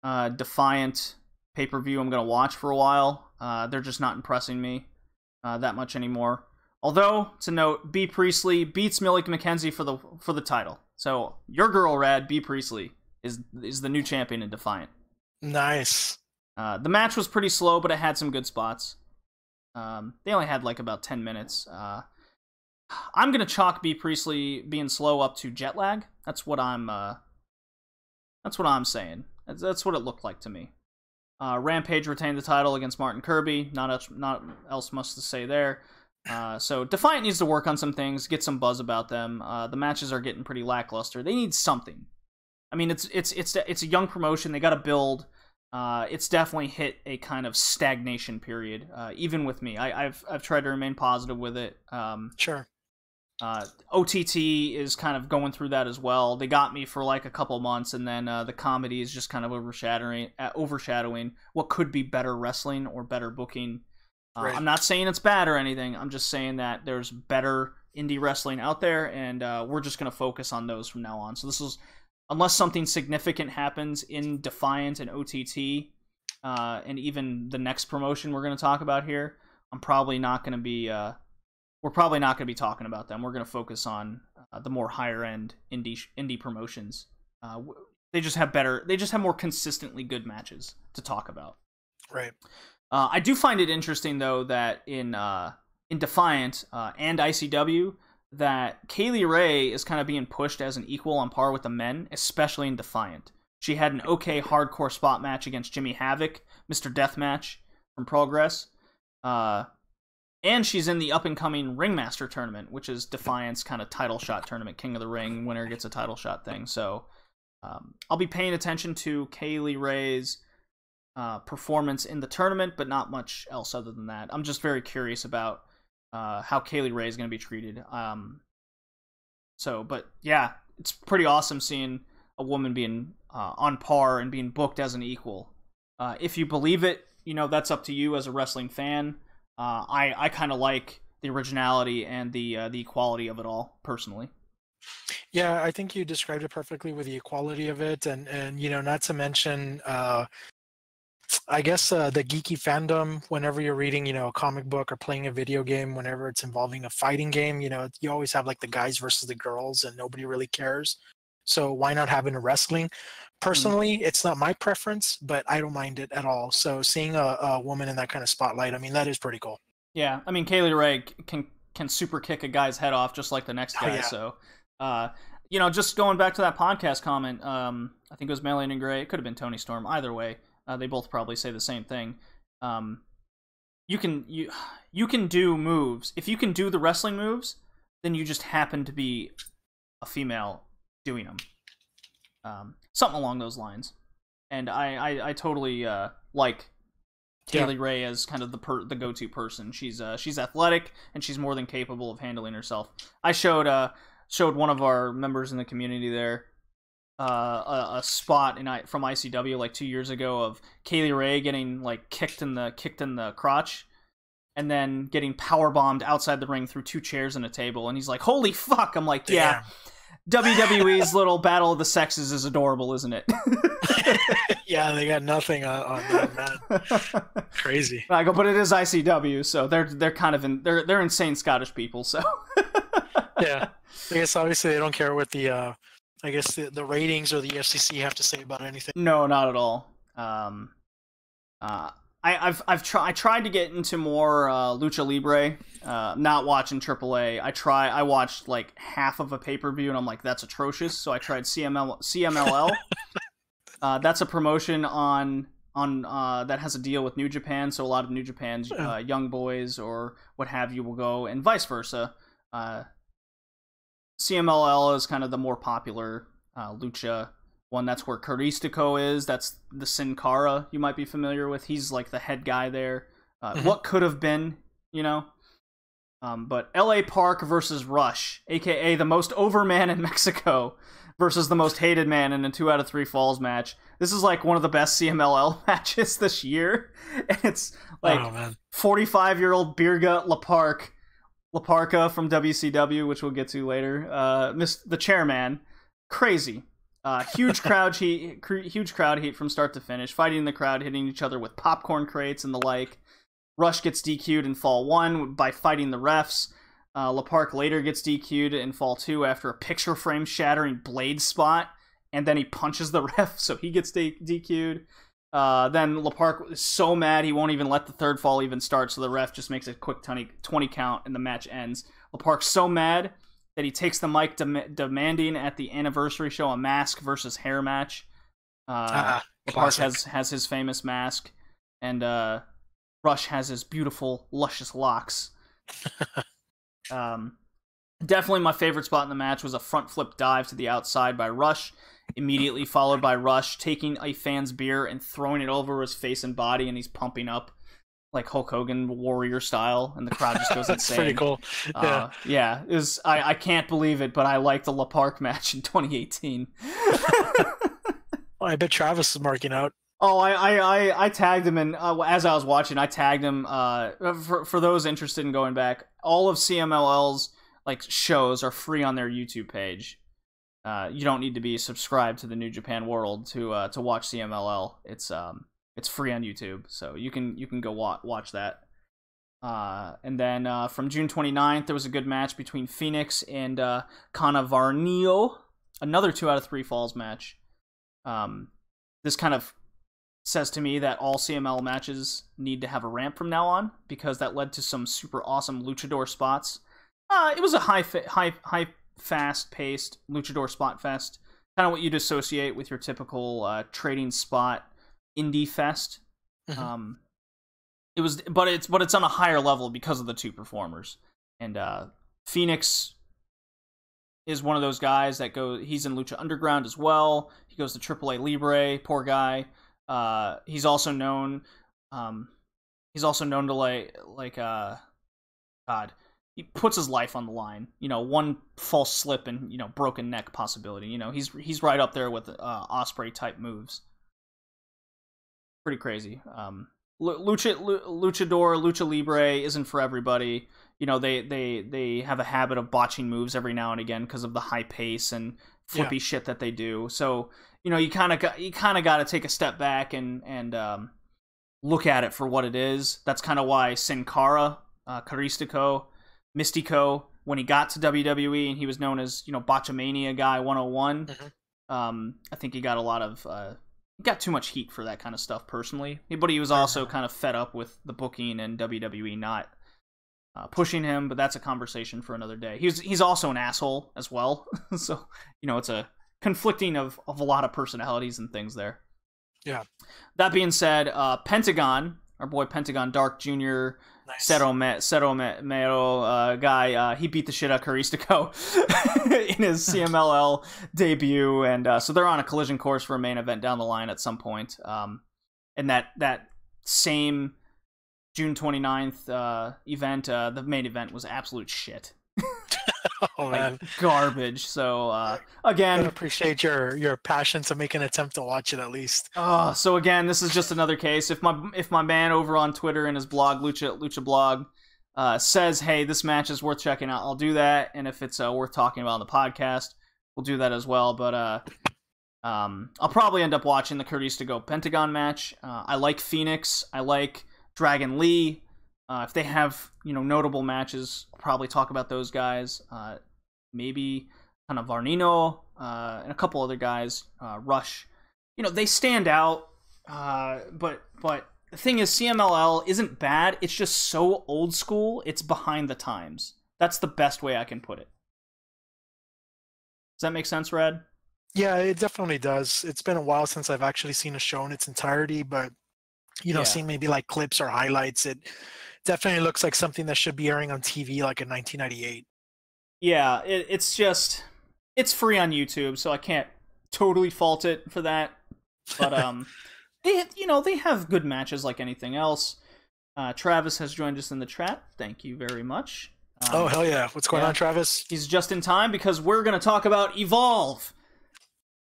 Defiant pay-per-view I'm going to watch for a while. They're just not impressing me that much anymore. Although, to note, B. Priestley beats Millie McKenzie for the title. So, your girl, Rad, B. Priestley, is the new champion in Defiant. Nice. The match was pretty slow, but it had some good spots. They only had like about 10 minutes. I'm gonna chalk B. Priestley being slow up to jet lag. That's what I'm saying. That's what it looked like to me. Rampage retained the title against Martin Kirby. Not else much to say there. So Defiant needs to work on some things, get some buzz about them. The matches are getting pretty lackluster. They need something. I mean, it's a young promotion. They got to build. It's definitely hit a kind of stagnation period. Even with me, I've tried to remain positive with it. Sure. OTT is kind of going through that as well. They got me for like a couple months, and then the comedy is just kind of overshadowing what could be better wrestling or better booking. Right. I'm not saying it's bad or anything. I'm just saying that there's better indie wrestling out there, and we're just going to focus on those from now on. So this is, unless something significant happens in Defiant and OTT, and even the next promotion we're going to talk about here, we're probably not going to be talking about them. We're going to focus on the more higher end indie promotions. They just have more consistently good matches to talk about. Right. I do find it interesting though that in Defiant and ICW that Kaylee Ray is kind of being pushed as an equal on par with the men, especially in Defiant. She had an okay hardcore spot match against Jimmy Havoc, Mr. Deathmatch from Progress. And she's in the up-and-coming Ringmaster tournament, which is Defiant's kind of title shot tournament, King of the Ring, winner gets a title shot thing. So I'll be paying attention to Kaylee Ray's performance in the tournament, but not much else other than that. I'm just very curious about how Kaylee Ray is going to be treated. But yeah, it's pretty awesome seeing a woman being on par and being booked as an equal. If you believe it, that's up to you as a wrestling fan. I kind of like the originality and the equality of it all, personally. Yeah, I think you described it perfectly with the equality of it, and not to mention, I guess the geeky fandom. Whenever you're reading, a comic book or playing a video game, whenever it's involving a fighting game, you always have like the guys versus the girls, and nobody really cares. So why not have it in wrestling? Personally, it's not my preference, but I don't mind it at all. So seeing a woman in that kind of spotlight, I mean, that is pretty cool. Yeah, I mean, Kaylee Ray can super kick a guy's head off just like the next guy. Oh, yeah. So, just going back to that podcast comment, I think it was Melanie and Gray. It could have been Tony Storm. Either way, they both probably say the same thing. You can do moves. If you can do the wrestling moves, then you just happen to be a female doing them. Something along those lines. And I totally like Kaylee Ray as kind of the go-to person. She's athletic and she's more than capable of handling herself. I showed one of our members in the community there a spot from ICW like 2 years ago of Kaylee Ray getting like kicked in the crotch and then getting power bombed outside the ring through 2 chairs and a table, and he's like, "Holy fuck!" I'm like, "Yeah." WWE's little battle of the sexes is adorable, isn't it? Yeah, they got nothing on that, man. Crazy. I go, but it is ICW, so they're kind of they're insane Scottish people, so yeah. I guess obviously they don't care what the the ratings or the FCC have to say about anything. No, not at all. I tried to get into more Lucha Libre. Not watching AAA. I watched like half of a pay-per-view and I'm like, that's atrocious. So I tried CMLL. That's a promotion on that has a deal with New Japan. So a lot of New Japan's young boys or what have you will go, and vice versa. CMLL is kind of the more popular Lucha one. That's where Caristico is. That's the Sin Cara you might be familiar with. He's like the head guy there. What could have been, but LA Park versus Rush, aka the most over man in Mexico versus the most hated man in a 2 out of 3 falls match. This is like one of the best CMLL matches this year. And it's like 45-year-old beer gut Laparca from WCW, which we'll get to later. The chairman, crazy. Huge crowd heat from start to finish, fighting the crowd, hitting each other with popcorn crates and the like. Rush gets DQ'd in Fall 1 by fighting the refs. LaPark later gets DQ'd in Fall 2 after a picture frame shattering blade spot, and then he punches the ref, so he gets DQ'd. Then LaPark is so mad he won't even let the third fall even start, so the ref just makes a quick 20 count and the match ends. LaPark's so mad that he takes the mic demanding at the anniversary show a mask versus hair match. LaPark has his famous mask, and Rush has his beautiful, luscious locks. Definitely my favorite spot in the match was a front flip dive to the outside by Rush, immediately followed by Rush taking a fan's beer and throwing it over his face and body, and he's pumping up like Hulk Hogan Warrior style, and the crowd just goes That's insane. Pretty cool. Yeah. I can't believe it, but I like the LaPark match in 2018. Well, I bet Travis is marking out. Oh, I tagged him, and as I was watching, I tagged him. For those interested in going back, all of CMLL's like shows are free on their YouTube page. You don't need to be subscribed to the New Japan World to watch CMLL. It's free on YouTube, so you can go watch that. And then from June 29th, there was a good match between Phoenix and Canavarnio, another 2 out of 3 falls match. This kind of says to me that all CML matches need to have a ramp from now on, because that led to some super awesome luchador spots. It was a high fast-paced luchador spot fest, kind of what you'd associate with your typical trading spot indie fest. Mm-hmm. But it's on a higher level because of the two performers. And Phoenix is one of those guys that he's in Lucha Underground as well. He goes to AAA Libre, poor guy. He's also known to God, he puts his life on the line. One false slip and broken neck possibility. He's right up there with Osprey type moves. Pretty crazy. Lucha Libre isn't for everybody. They have a habit of botching moves every now and again because of the high pace and flippy shit that they do. So you kind of got to take a step back and look at it for what it is. That's kind of why Sin Cara, Caristico, Mystico, when he got to WWE and he was known as Botchamania Guy 101. Mm-hmm. I think he got got too much heat for that kind of stuff personally, but he was also kind of fed up with the booking and WWE not pushing him. But that's a conversation for another day. He's also an asshole as well. So it's a conflicting of a lot of personalities and things there. Yeah. That being said, Pentagon, our boy Pentagon Dark Jr., nice. Cero Mero guy, he beat the shit out of Caristico in his CMLL debut, and so they're on a collision course for a main event down the line at some point. And that same June 29th event, the main event was absolute shit. Oh man, garbage. So again, I appreciate your passion to make an attempt to watch it at least. So again, this is just another case. If my man over on Twitter in his blog Lucha Blog says, hey, this match is worth checking out, I'll do that. And if it's worth talking about on the podcast, we'll do that as well. But I'll probably end up watching the Caristico Pentagon match. I like Phoenix. I like Dragon Lee. If they have notable matches, I'll probably talk about those guys. Maybe kind of Varnino and a couple other guys. Rush, they stand out. But the thing is, CMLL isn't bad. It's just so old school. It's behind the times. That's the best way I can put it. Does that make sense, Red? Yeah, it definitely does. It's been a while since I've actually seen a show in its entirety, but seeing maybe like clips or highlights, it definitely looks like something that should be airing on TV like in 1998. Yeah, it's free on YouTube, so I can't totally fault it for that. But they have good matches like anything else. Travis has joined us in the chat. Thank you very much. Oh hell yeah! What's going on, Travis? He's just in time because we're gonna talk about Evolve,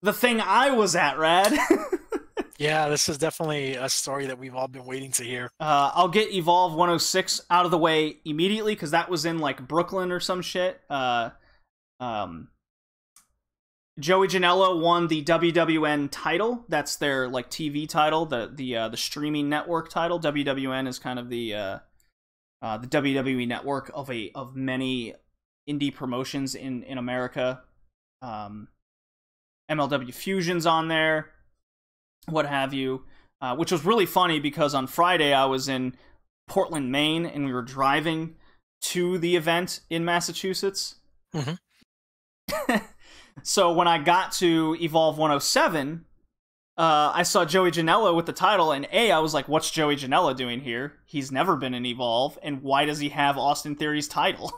the thing I was at, Rad. Yeah, this is definitely a story that we've all been waiting to hear. I'll get Evolve 106 out of the way immediately because that was in like Brooklyn or some shit. Joey Janela won the WWN title. That's their like TV title, the streaming network title. WWN is kind of the WWE network of many indie promotions in America. MLW Fusion's on there. What have you, which was really funny because on Friday I was in Portland, Maine, and we were driving to the event in Massachusetts. Mm-hmm. So when I got to Evolve 107, I saw Joey Janela with the title, and I was like, what's Joey Janela doing here? He's never been in Evolve, and why does he have Austin Theory's title?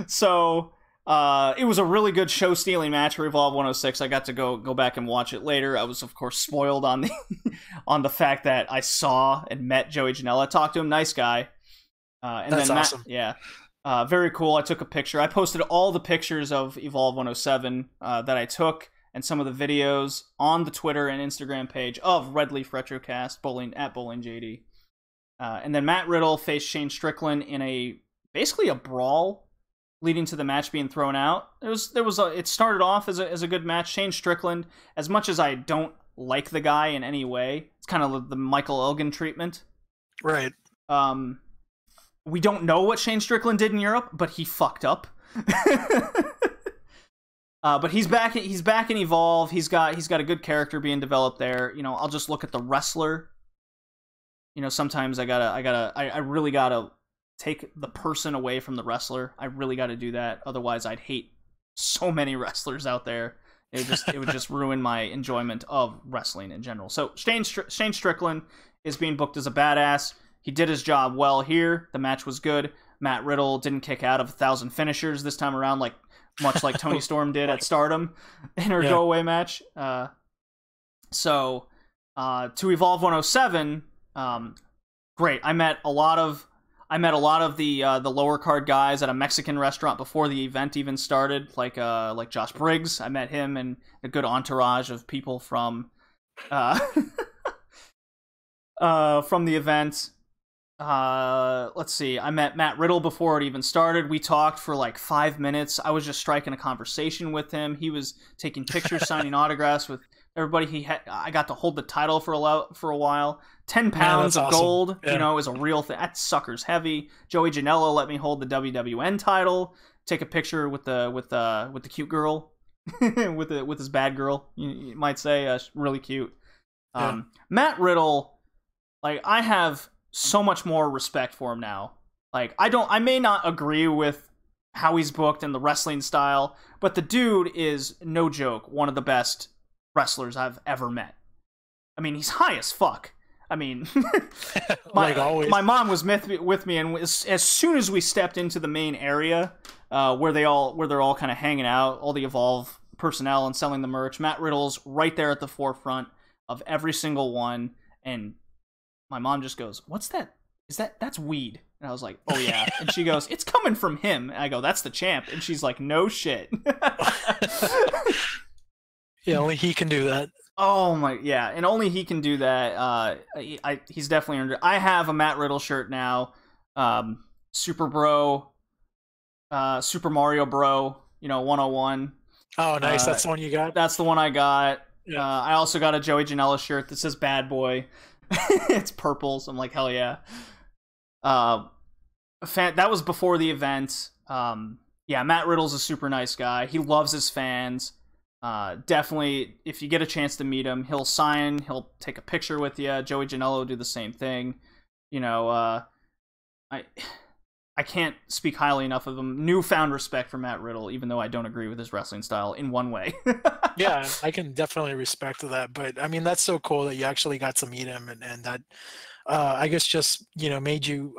So... it was a really good show-stealing match for Evolve 106. I got to go back and watch it later. I was, of course, spoiled on the on the fact that I saw and met Joey Janela. Talked to him, nice guy. And that's then awesome. Very cool. I took a picture. I posted all the pictures of Evolve 107 that I took and some of the videos on the Twitter and Instagram page of Red Leaf Retrocast, at BowlingJD. And then Matt Riddle faced Shane Strickland in basically a brawl leading to the match being thrown out. It started off as a good match. Shane Strickland, as much as I don't like the guy in any way, it's kind of the Michael Elgin treatment. Right. We don't know what Shane Strickland did in Europe, but he fucked up. But he's back. He's back in Evolve. He's got a good character being developed there. You know, I'll just look at the wrestler. You know, sometimes I really gotta take the person away from the wrestler. I really got to do that. Otherwise, I'd hate so many wrestlers out there. It would just ruin my enjoyment of wrestling in general. So Shane Strickland is being booked as a badass. He did his job well here. The match was good. Matt Riddle didn't kick out of 1,000 finishers this time around, much like Toni Storm did at Stardom in her go-away match. So to Evolve 107, great. I met a lot of the lower card guys at a Mexican restaurant before the event even started, like Josh Briggs. I met him and a good entourage of people from the event. Let's see. I met Matt Riddle before it even started. We talked for like 5 minutes. I was just striking a conversation with him. He was taking pictures, signing autographs with everybody. I got to hold the title for a while. 10 pounds of awesome. gold, Yeah. is a real thing. That sucker's heavy. Joey Janela let me hold the WWN title. Take a picture with the cute girl, with his bad girl. You might say, really cute. Yeah. Matt Riddle, I have so much more respect for him now. I may not agree with how he's booked and the wrestling style, but the dude is, no joke, one of the best wrestlers I've ever met. I mean, he's high as fuck. I mean, always. My mom was with me, and as soon as we stepped into the main area, where they're all kind of hanging out, all the Evolve personnel and selling the merch, Matt Riddle's right there at the forefront of every single one, and my mom just goes, "What's that? That's weed?" And I was like, "Oh yeah." And she goes, "It's coming from him." And I go, "That's the champ." And she's like, "No shit." Yeah, only he can do that. Oh my, yeah, and only he can do that. He's definitely earned it. I have a Matt Riddle shirt now. Super Mario Bro, 101. Oh, nice. That's the one you got? That's the one I got. Yeah. I also got a Joey Janela shirt that says Bad Boy. It's purple, so I'm like, hell yeah. That was before the event. Yeah, Matt Riddle's a super nice guy. He loves his fans. Definitely, if you get a chance to meet him, he'll take a picture with you. Joey Janela will do the same thing. I can't speak highly enough of him. Newfound respect for Matt Riddle, even though I don't agree with his wrestling style in one way. Yeah, I can definitely respect that. But I mean, that's so cool that you actually got to meet him, and that I guess just made you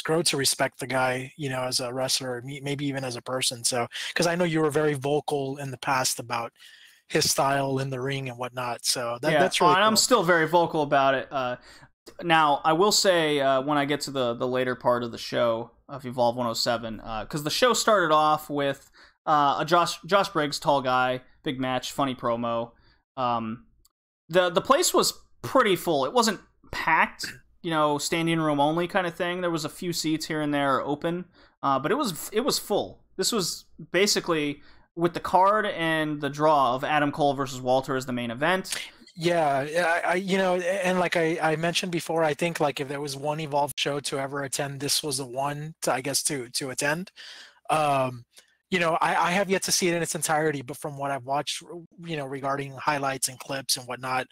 grow to respect the guy as a wrestler, maybe even as a person. So because I know you were very vocal in the past about his style in the ring and whatnot. So that's really cool. And I'm still very vocal about it. Now, I will say, when I get to the later part of the show of Evolve 107, because the show started off with a Josh Briggs, tall guy, big match, funny promo. The place was pretty full. It wasn't packed, standing room only kind of thing. There was a few seats here and there open, but it was full. This was basically with the card and the draw of Adam Cole versus Walter as the main event. Yeah, and like I mentioned before, I think if there was one Evolve show to ever attend, this was the one to attend. I have yet to see it in its entirety, but from what I've watched, regarding highlights and clips and whatnot,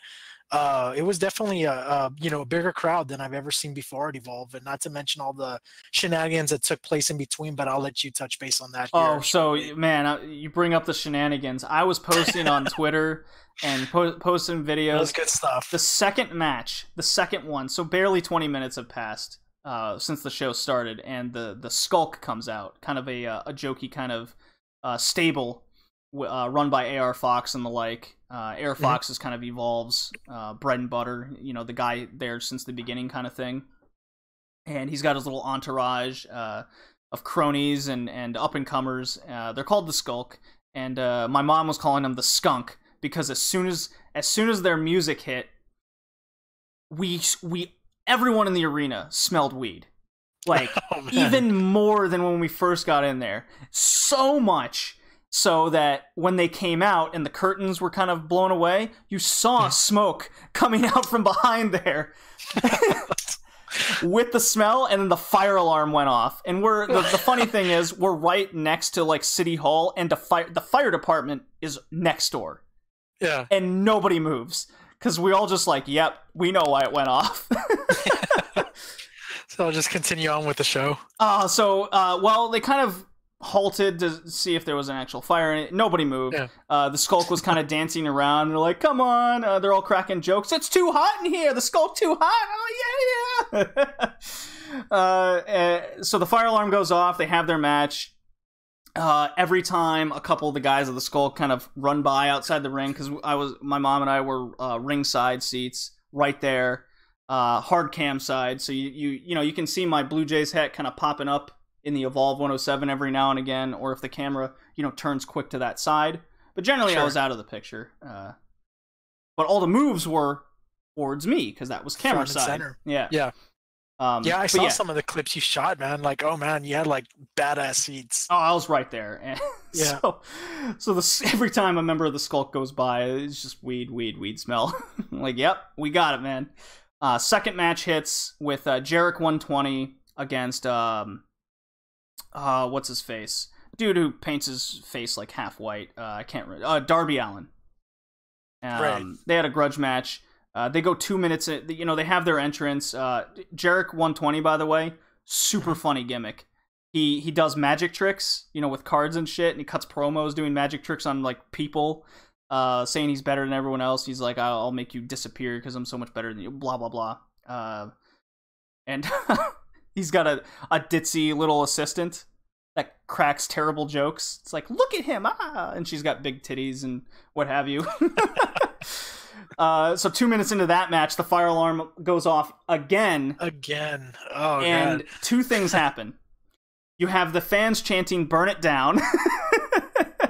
it was definitely a bigger crowd than I've ever seen before at Evolve, and not to mention all the shenanigans that took place in between. But I'll let you touch base on that. Oh, so man, you bring up the shenanigans. I was posting on Twitter and posting videos. That was good stuff. The second match, the second one, so barely 20 minutes have passed since the show started, and the Skulk comes out, kind of a jokey kind of stable run by AR Fox and the like. AR Fox is kind of Evolve's bread and butter, the guy there since the beginning kind of thing. And he's got his little entourage of cronies and up-and-comers. They're called the Skulk, and my mom was calling them the Skunk, because as soon as their music hit, everyone in the arena smelled weed. Even more than when we first got in there. So much so that when they came out and the curtains were kind of blown away, you saw smoke coming out from behind there. with the smell, and then the fire alarm went off. And the funny thing is, we're right next to like City Hall, and the fire department is next door. Yeah. And nobody moves because we all just like, yep, we know why it went off. So I'll just continue on with the show. Well, they kind of halted to see if there was an actual fire in it. Nobody moved. Yeah. The Skulk was kind of dancing around. They're like, come on. They're all cracking jokes. It's too hot in here. The Skulk too hot. Oh, yeah. So the fire alarm goes off. They have their match. Every time a couple of the guys of the Skulk kind of run by outside the ring, because my mom and I were ringside seats right there, hard cam side. So you can see my Blue Jays hat kind of popping up in the Evolve 107 every now and again, or if the camera, turns quick to that side. But generally, sure. I was out of the picture. But all the moves were towards me, because that was camera side. Center. Yeah. Yeah. I saw some of the clips you shot, man. Like, oh man, you had like badass seats. Oh, I was right there. And yeah. So every time a member of the Skulk goes by, it's just weed smell. Like, yep, we got it, man. Second match hits with Jarek 120 against what's his face? Dude who paints his face like half white. I can't remember. Darby Allin. Right. They had a grudge match. They go 2 minutes. They have their entrance. Jarek 120, by the way, super funny gimmick. He does magic tricks, with cards and shit, and he cuts promos doing magic tricks on like people, saying he's better than everyone else. He's like, I'll make you disappear because I'm so much better than you. Blah blah blah. And he's got a ditzy little assistant that cracks terrible jokes. It's like, look at him, and she's got big titties and what have you. So 2 minutes into that match, the fire alarm goes off again. Oh, and God. Two things happen. You have the fans chanting, burn it down.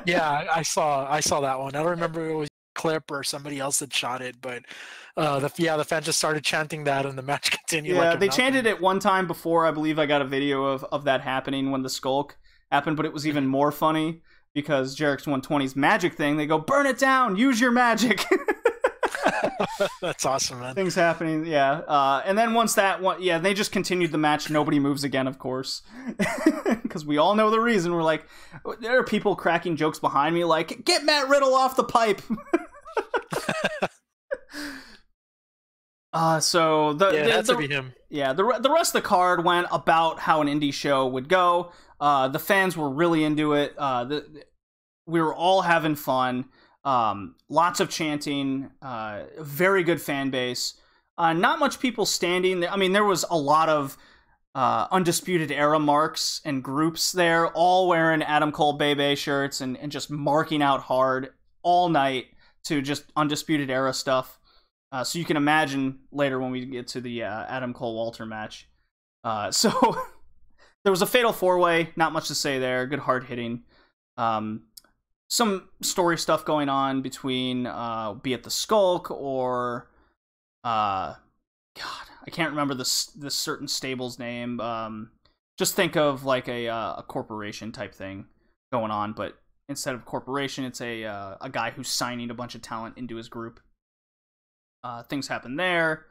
Yeah, I saw that one. I don't remember if it was a clip or somebody else that shot it, but the fans just started chanting that and the match continued. Yeah, like they chanted it one time before. I believe I got a video of that happening when the Skulk happened, but it was even more funny because Jarek's 120's magic thing, they go, burn it down, use your magic. That's awesome, man. Things happening, yeah. And then once they just continued the match. Nobody moves again, of course, because we all know the reason. We're like, there are people cracking jokes behind me, like, get Matt Riddle off the pipe. So it had to be him. Yeah, the rest of the card went about how an indie show would go. The fans were really into it. We were all having fun. Lots of chanting, very good fan base. Not much people standing there. I mean, there was a lot of Undisputed Era marks and groups there, all wearing Adam Cole Bebe shirts and just marking out hard all night to just Undisputed Era stuff. So you can imagine later when we get to the Adam Cole Walter match. So there was a fatal 4-way, not much to say there, good hard hitting. Some story stuff going on between, be it the Skulk or, God, I can't remember this certain stable's name. Just think of like a corporation type thing going on, but instead of corporation, it's a guy who's signing a bunch of talent into his group. Things happen there.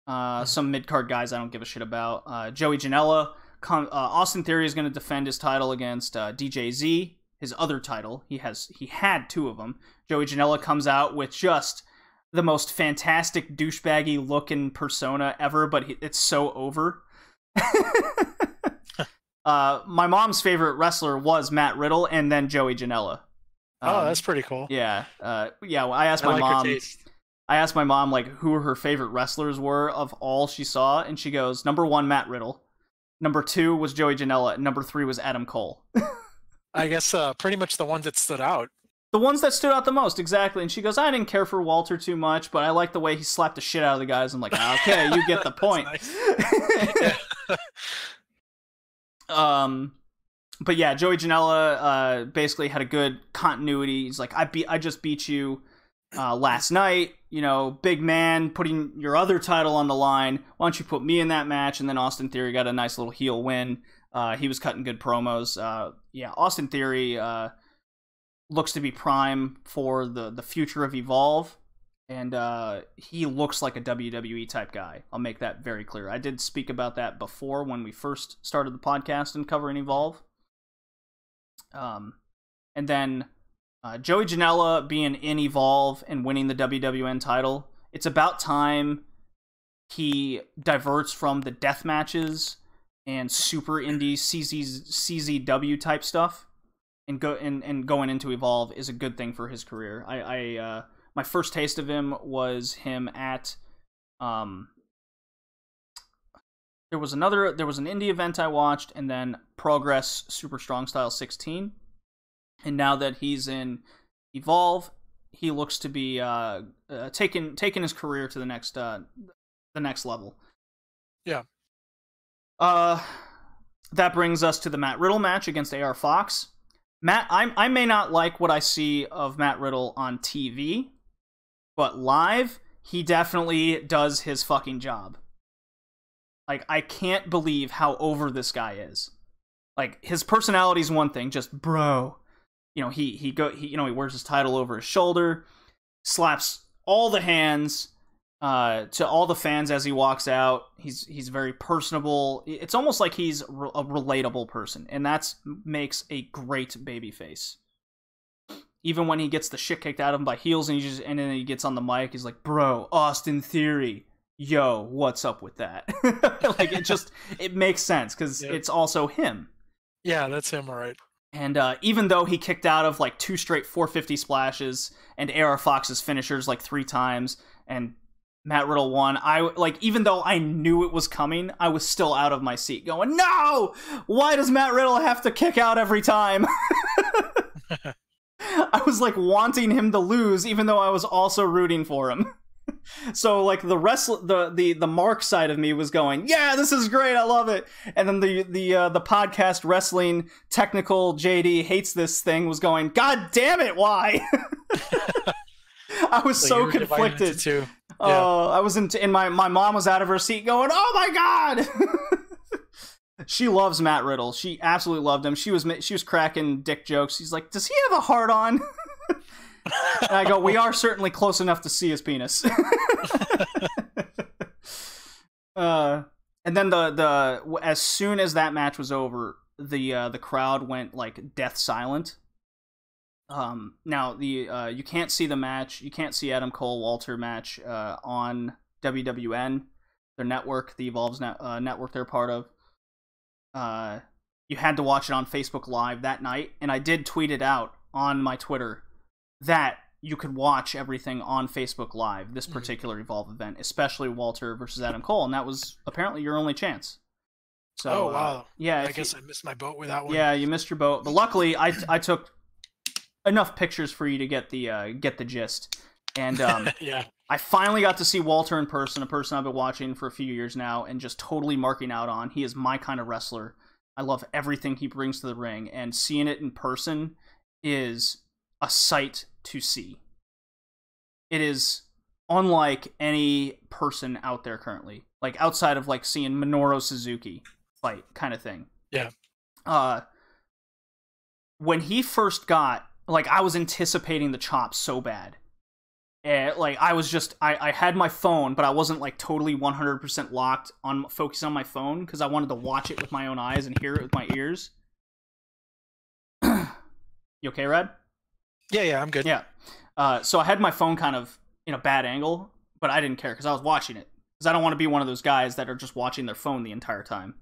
Some mid-card guys I don't give a shit about. Joey Janela, Austin Theory is going to defend his title against DJZ. His other title. He had two of them. Joey Janela comes out with just the most fantastic douchebaggy looking persona ever, but it's so over. My mom's favorite wrestler was Matt Riddle and then Joey Janela. That's pretty cool. Yeah. Well, I asked my mom. I asked my mom like who her favorite wrestlers were of all she saw, and she goes, number 1, Matt Riddle. Number 2 was Joey Janela, and number 3 was Adam Cole. I guess pretty much the ones that stood out. The ones that stood out the most, exactly. And she goes, I didn't care for Walter too much, but I like the way he slapped the shit out of the guys. I'm like, okay, you get the point. But yeah, Joey Janela basically had a good continuity. He's like, I just beat you last night. Big man, putting your other title on the line. Why don't you put me in that match? And then Austin Theory got a nice little heel win. He was cutting good promos. Austin Theory looks to be prime for the future of Evolve. And he looks like a WWE type guy. I'll make that very clear. I did speak about that before when we first started the podcast and covering Evolve. And then Joey Janela being in Evolve and winning the WWN title. It's about time he diverts from the death matches and super indie CZW type stuff, and going into Evolve is a good thing for his career. My first taste of him was him at there was an indie event I watched, and then Progress Super Strong Style 16. And now that he's in Evolve, he looks to be taking his career to the next level. Yeah. That brings us to the Matt Riddle match against AR Fox. I may not like what I see of Matt Riddle on TV, but live, he definitely does his fucking job. Like, I can't believe how over this guy is. Like, his personality's one thing, just bro. You know, he wears his title over his shoulder, slaps all the hands to all the fans as he walks out. He's very personable. It's almost like he's a relatable person, and that makes a great babyface. Even when he gets the shit kicked out of him by heels, and then he gets on the mic, he's like, "Bro, Austin Theory, yo, what's up with that?" Like, it makes sense because it's also him. Yeah, that's him, all right. And even though he kicked out of like 2 straight 450 splashes and AR Fox's finishers like 3 times, and Matt Riddle won, even though I knew it was coming, I was still out of my seat going, no! Why does Matt Riddle have to kick out every time? I was like wanting him to lose, even though I was also rooting for him. So like the Mark side of me was going, yeah, this is great, I love it. And then the podcast wrestling technical JD hates this thing was going, God damn it, why? I was so conflicted. Yeah. I was my mom was out of her seat going, oh my God. She loves Matt Riddle. She absolutely loved him. She was cracking dick jokes. She's like, does he have a heart on? And I go, we are certainly close enough to see his penis. And then as soon as that match was over, the crowd went like death silent. Now you can't see the match. You can't see Adam Cole Walter match on WWN, their network, the Evolve's network they're part of. You had to watch it on Facebook Live that night, and I did tweet it out on my Twitter that you could watch everything on Facebook Live, this particular Evolve event, especially Walter versus Adam Cole, and that was apparently your only chance. So, wow. Yeah, I guess I missed my boat with that one. Yeah, you missed your boat, but luckily I took enough pictures for you to get the gist. And yeah. I finally got to see Walter in person, a person I've been watching for a few years now, and just totally marking out on. He is my kind of wrestler. I love everything he brings to the ring, and seeing it in person is a sight to see. It is unlike any person out there currently, like outside of like seeing Minoru Suzuki fight kind of thing. Yeah. When he first got, like, I was anticipating the chops so bad. Like, I had my phone, but I wasn't like totally 100% locked on focusing on my phone because I wanted to watch it with my own eyes and hear it with my ears. You okay, Rad? Yeah, I'm good. Yeah. So I had my phone kind of in a bad angle, but I didn't care because I was watching it. Because I don't want to be one of those guys that are just watching their phone the entire time.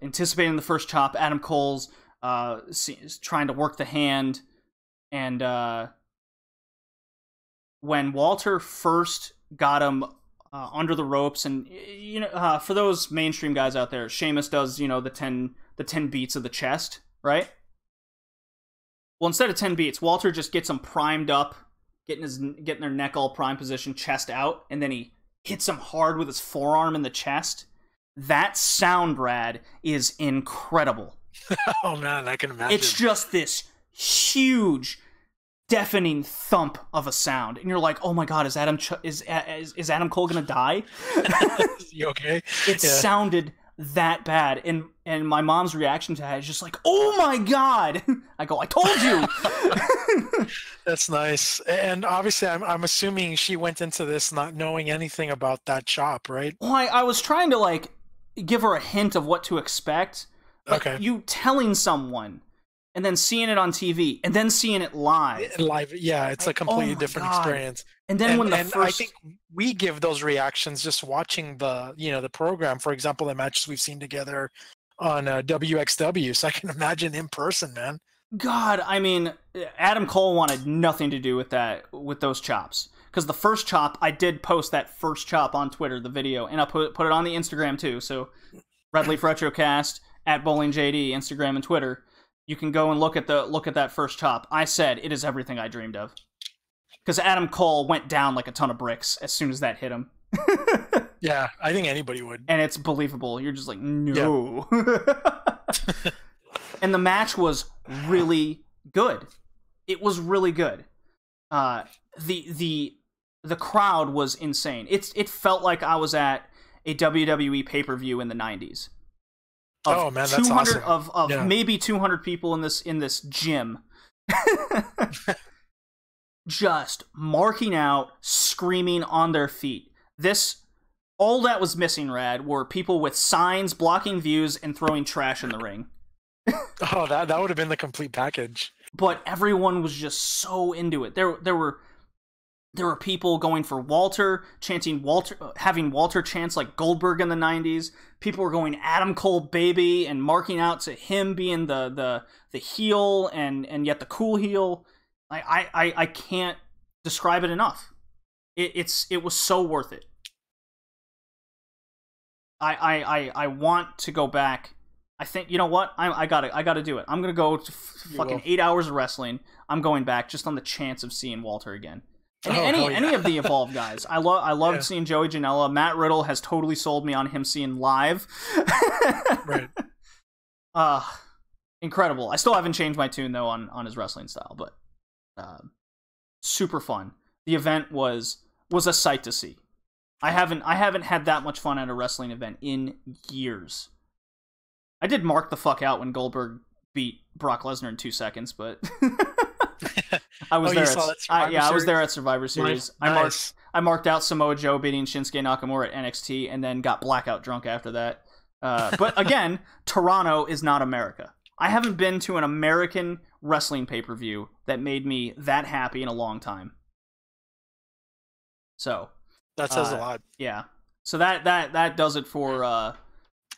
Anticipating the first chop, Adam Cole's trying to work the hand, and when Walter first got him under the ropes, and for those mainstream guys out there, Sheamus does the 10 beats of the chest, right? Well, instead of 10 beats, Walter just gets him primed up, getting their neck all prime position, chest out, and then he hits him hard with his forearm in the chest. That sound, Rad, is incredible. Oh man, I can imagine. It's just this huge, deafening thump of a sound, and you're like, "Oh my God, is Adam Cole gonna die?" You okay? It sounded that bad. And my mom's reaction to that is just like, oh my God. I go, I told you. That's nice. And obviously, I'm assuming she went into this not knowing anything about that chop, right? Well, I was trying to like give her a hint of what to expect. But Okay. you telling someone and then seeing it on TV and then seeing it live. Live, yeah, it's a completely different experience. And then when the and first... I think we give those reactions just watching the program. For example, the matches we've seen together on WXW. So I can imagine in person, man. God, I mean, Adam Cole wanted nothing to do with those chops. Because the first chop, I did post that first chop on Twitter, the video, and I put it on the Instagram too. So Red Leaf Retrocast at BowlingJD, Instagram and Twitter. You can go and look at that first chop. I said it is everything I dreamed of. Because Adam Cole went down like a ton of bricks as soon as that hit him. Yeah, I think anybody would. And it's believable. You're just like, no. Yeah. And the match was really good. It was really good. The crowd was insane. It felt like I was at a WWE pay-per-view in the 90s. Oh man, that's awesome. Of maybe 200 people in this gym. Just marking out, screaming on their feet. All that was missing, Rad, were people with signs blocking views and throwing trash in the ring. Oh, that would have been the complete package. But everyone was just so into it. There were people going for Walter, chanting Walter, having Walter chants like Goldberg in the 90s. People were going Adam Cole baby and marking out to him being the heel and yet the cool heel. I can't describe it enough. It was so worth it. I want to go back. I think, you know what? I gotta do it. I'm gonna go to fucking 8 hours of wrestling. I'm going back just on the chance of seeing Walter again. Any of the Evolve guys. I loved seeing Joey Janela. Matt Riddle has totally sold me on him seeing live. Right. Incredible. I still haven't changed my tune though on his wrestling style, but super fun. The event was a sight to see. I haven't had that much fun at a wrestling event in years. I did mark the fuck out when Goldberg beat Brock Lesnar in 2 seconds, but I was I was there at Survivor Series. Nice. I marked out Samoa Joe beating Shinsuke Nakamura at NXT and then got blackout drunk after that. But again, Toronto is not America. I haven't been to an American wrestling pay-per-view that made me that happy in a long time. So that says a lot. Yeah. So that does it for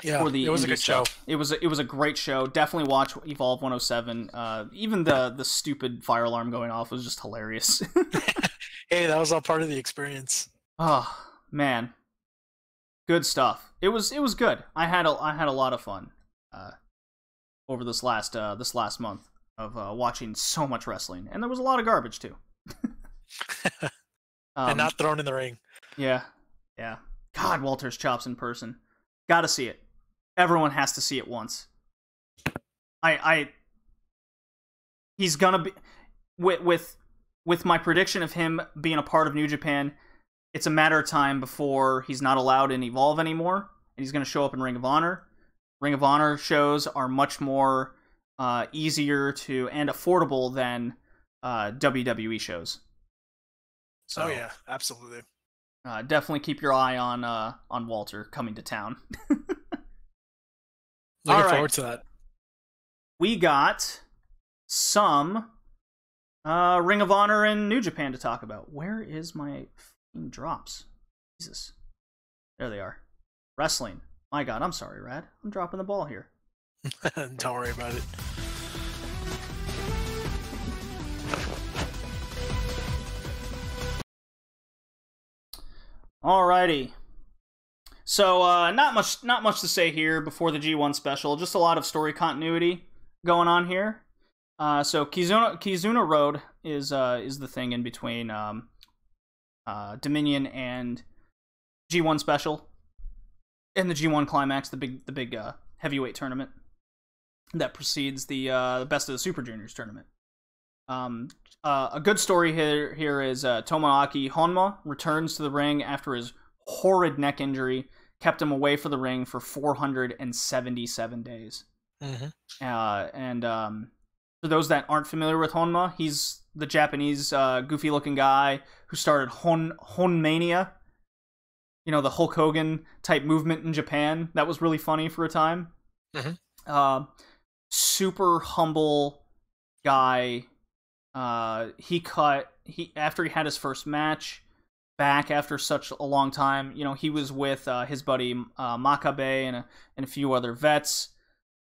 it was a good show. It was a great show. Definitely watch Evolve 107. Even the stupid fire alarm going off was just hilarious. Hey, that was all part of the experience. Oh man, good stuff. It was good. I had a lot of fun over this last month of watching so much wrestling, and there was a lot of garbage too. And not thrown in the ring. Yeah. God, Walter's chops in person. Gotta see it. Everyone has to see it once. He's gonna be with my prediction of him being a part of New Japan. It's a matter of time before he's not allowed in Evolve anymore, and he's gonna show up in Ring of Honor. Ring of Honor shows are much more easier to and affordable than WWE shows. So, oh yeah, absolutely. Definitely keep your eye on Walter coming to town. Looking forward to that. We got some Ring of Honor and New Japan to talk about. Where is my drops? Jesus. There they are. Wrestling. My God, I'm sorry, Rad. I'm dropping the ball here. Don't worry about it. Alrighty. So, not much to say here before the G1 special. Just a lot of story continuity going on here. So Kizuna Road is the thing in between Dominion and G1 special, and the G1 Climax, the big heavyweight tournament that precedes the Best of the Super Juniors tournament. A good story here is Tomoaki Honma returns to the ring after his horrid neck injury, kept him away from the ring for 477 days. And for those that aren't familiar with Honma, he's the Japanese goofy-looking guy who started Honmania. You know, the Hulk Hogan type movement in Japan. That was really funny for a time. Super humble guy. After he had his first match back after such a long time, you know, he was with his buddy Makabe and a few other vets.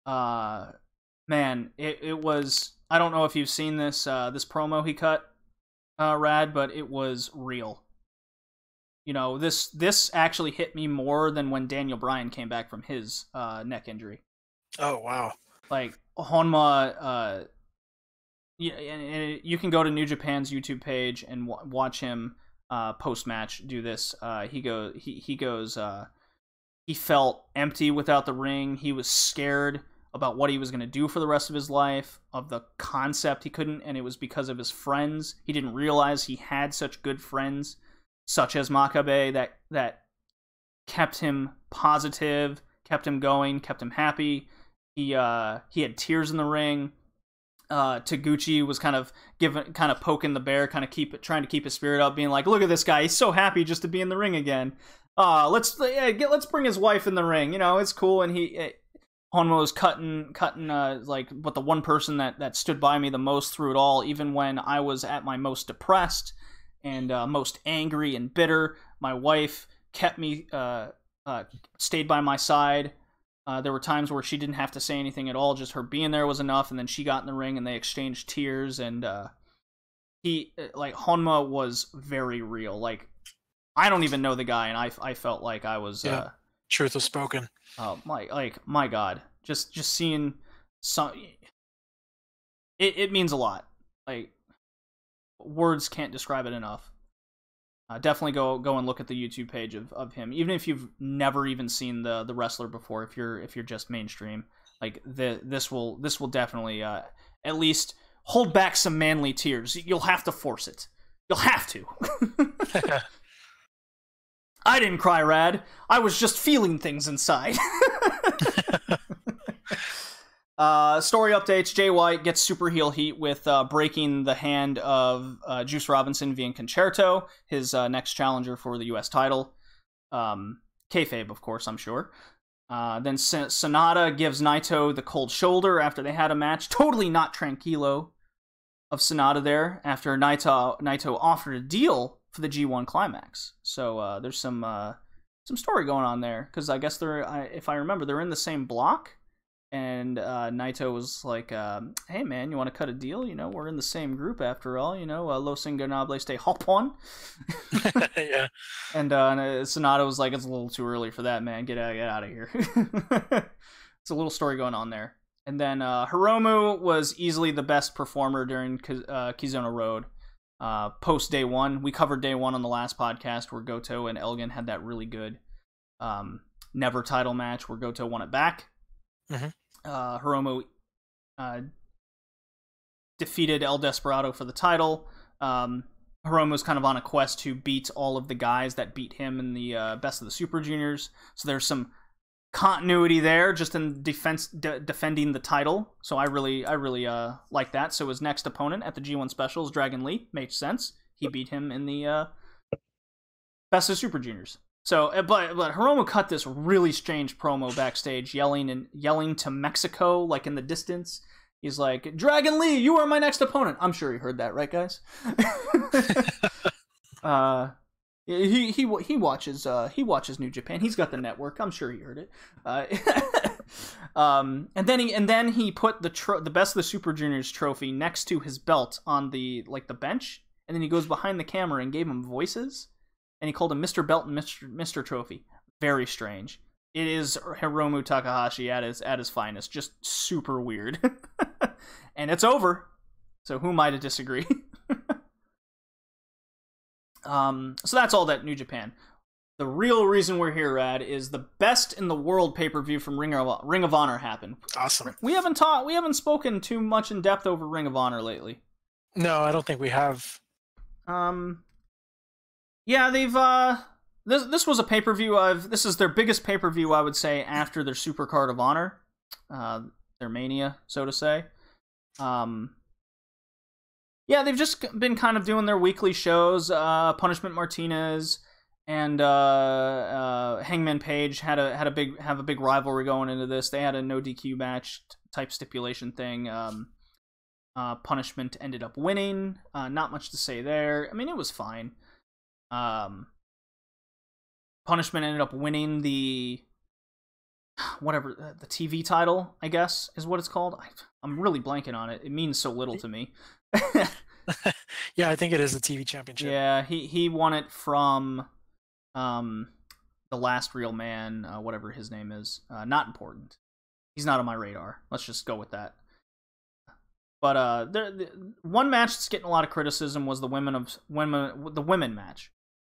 Man, it was, I don't know if you've seen this promo he cut, Rad, but it was real. You know, this actually hit me more than when Daniel Bryan came back from his neck injury. Oh, wow. Like, Honma, you can go to New Japan's YouTube page and watch him post-match do this. He felt empty without the ring. He was scared about what he was going to do for the rest of his life, of the concept he couldn't, and it was because of his friends. He didn't realize he had such good friends, such as Makabe, that kept him positive, kept him going, kept him happy. He had tears in the ring. Taguchi was kind of poking the bear, trying to keep his spirit up, being like, "Look at this guy, he's so happy just to be in the ring again. Let's bring his wife in the ring. You know, it's cool." And Honma was cutting but the one person that stood by me the most through it all, even when I was at my most depressed and most angry and bitter, my wife kept me, stayed by my side. There were times where she didn't have to say anything at all, just her being there was enough, and then she got in the ring and they exchanged tears, and Honma was very real. Like, I don't even know the guy, and I felt like I was... truth was spoken. Oh, my God. Just seeing some... It means a lot. Like, words can't describe it enough. Definitely go and look at the YouTube page of him, even if you've never even seen the wrestler before. If you're just mainstream, like this will definitely at least hold back some manly tears. You'll have to force it. You'll have to. I didn't cry, Rad. I was just feeling things inside. Story updates. Jay White gets super heel heat with breaking the hand of Juice Robinson via Concerto, his next challenger for the U.S. title. Kayfabe, of course, I'm sure. Then Sonata gives Naito the cold shoulder after they had a match. Totally not tranquilo of Sonata there after Naito offered a deal for the G1 Climax. So there's some story going on there, because I guess if I remember, they're in the same block. And Naito was like, "Hey man, you want to cut a deal? You know, we're in the same group after all. You know, Los Ingobernables de Japón." Yeah. And Sonata was like, "It's a little too early for that, man. Get out of here." It's a little story going on there. And then Hiromu was easily the best performer during Kizono Road. Post day one, we covered day one on the last podcast where Goto and Elgin had that really good never title match where Goto won it back. Hiromu defeated El Desperado for the title. Hiromu was kind of on a quest to beat all of the guys that beat him in the Best of the Super Juniors. So there's some continuity there, just in defending the title. So I really like that. So his next opponent at the G1 Specials, Dragon Lee, makes sense. He beat him in the Best of Super Juniors. So, but Hiromu cut this really strange promo backstage, yelling to Mexico, like in the distance. He's like, "Dragon Lee, you are my next opponent." I'm sure he heard that, right, guys? He watches New Japan. He's got the network. I'm sure he heard it. And then he put the Best of the Super Juniors trophy next to his belt on the bench, and then he goes behind the camera and gave him voices. And he called him Mr. Belt and Mr. Trophy. Very strange. It is Hiromu Takahashi at his finest. Just super weird. And it's over. So who am I to disagree? So that's all that New Japan. The real reason we're here, Rad, is the Best in the World pay-per-view from Ring of Honor happened. Awesome. We haven't spoken too much in depth over Ring of Honor lately. No, I don't think we have. Yeah, they've this was a pay-per-view. This is their biggest pay-per-view, I would say, after their Supercard of Honor, their Mania, so to say. Yeah, they've just been kind of doing their weekly shows. Punishment Martinez and Hangman Page have a big rivalry going into this. They had a no DQ match type stipulation thing. Punishment ended up winning. Not much to say there. I mean, it was fine. Punishment ended up winning the TV title, I guess is what it's called. I'm really blanking on it. It means so little to me. Yeah, I think it is the TV championship. Yeah, he won it from the last real man, whatever his name is. Not important. He's not on my radar. Let's just go with that. But one match that's getting a lot of criticism was the women match,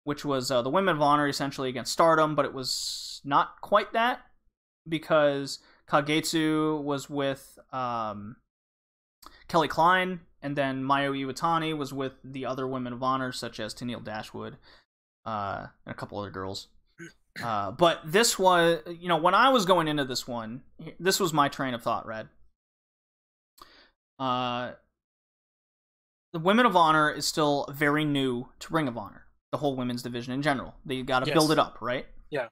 which was the Women of Honor essentially against Stardom, but it was not quite that because Kagetsu was with Kelly Klein, and then Mayu Iwatani was with the other Women of Honor, such as Tenille Dashwood and a couple other girls. But this was, when I was going into this one, this was my train of thought, Red. The Women of Honor is still very new to Ring of Honor, the whole women's division in general. They got to build it up, right? Yeah.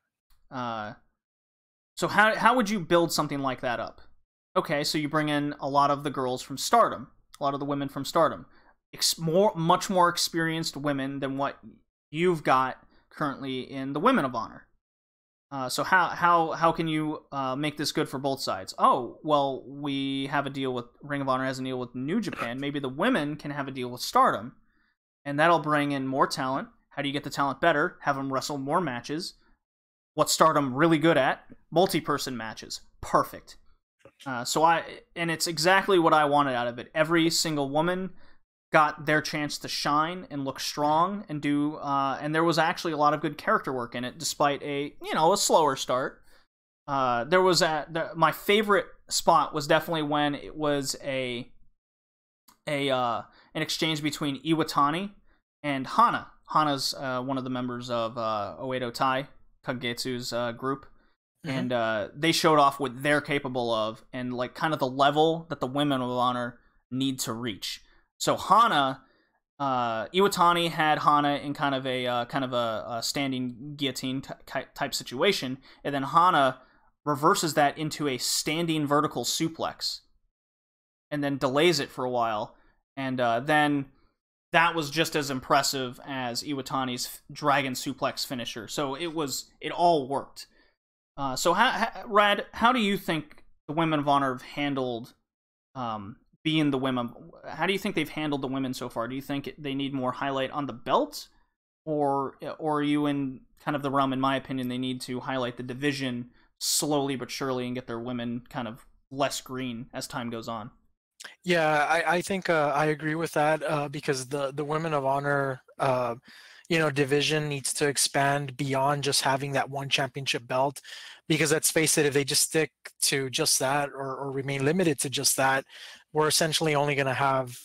So how would you build something like that up? Okay, so you bring in a lot of the girls from Stardom, a lot of the women from Stardom, much more experienced women than what you've got currently in the Women of Honor. So how can you make this good for both sides? Oh, well, we have a deal with Ring of Honor has a deal with New Japan. Maybe the women can have a deal with Stardom, and that'll bring in more talent. How do you get the talent better? Have them wrestle more matches. What's Stardom really good at? Multi-person matches. Perfect. And it's exactly what I wanted out of it. Every single woman got their chance to shine and look strong and do, and there was actually a lot of good character work in it, despite a slower start. There was my favorite spot was definitely when it was an exchange between Iwatani and Hana. Hana's one of the members of Oedo Tai, Kagetsu's group. Mm-hmm. And they showed off what they're capable of and like kind of the level that the Women of Honor need to reach. So Hana, Iwatani had Hana in kind of a standing guillotine type situation, and then Hana reverses that into a standing vertical suplex, and then delays it for a while, and then that was just as impressive as Iwatani's dragon suplex finisher. So it all worked. So Rad, how do you think the Women of Honor have handled being the women? How do you think they've handled the women so far? Do you think they need more highlight on the belt, or are you in kind of the realm, in my opinion, they need to highlight the division slowly but surely and get their women kind of less green as time goes on? Yeah, I think I agree with that because the Women of Honor division needs to expand beyond just having that one championship belt, because let's face it, if they just stick to just that or remain limited to just that, we're essentially only going to have,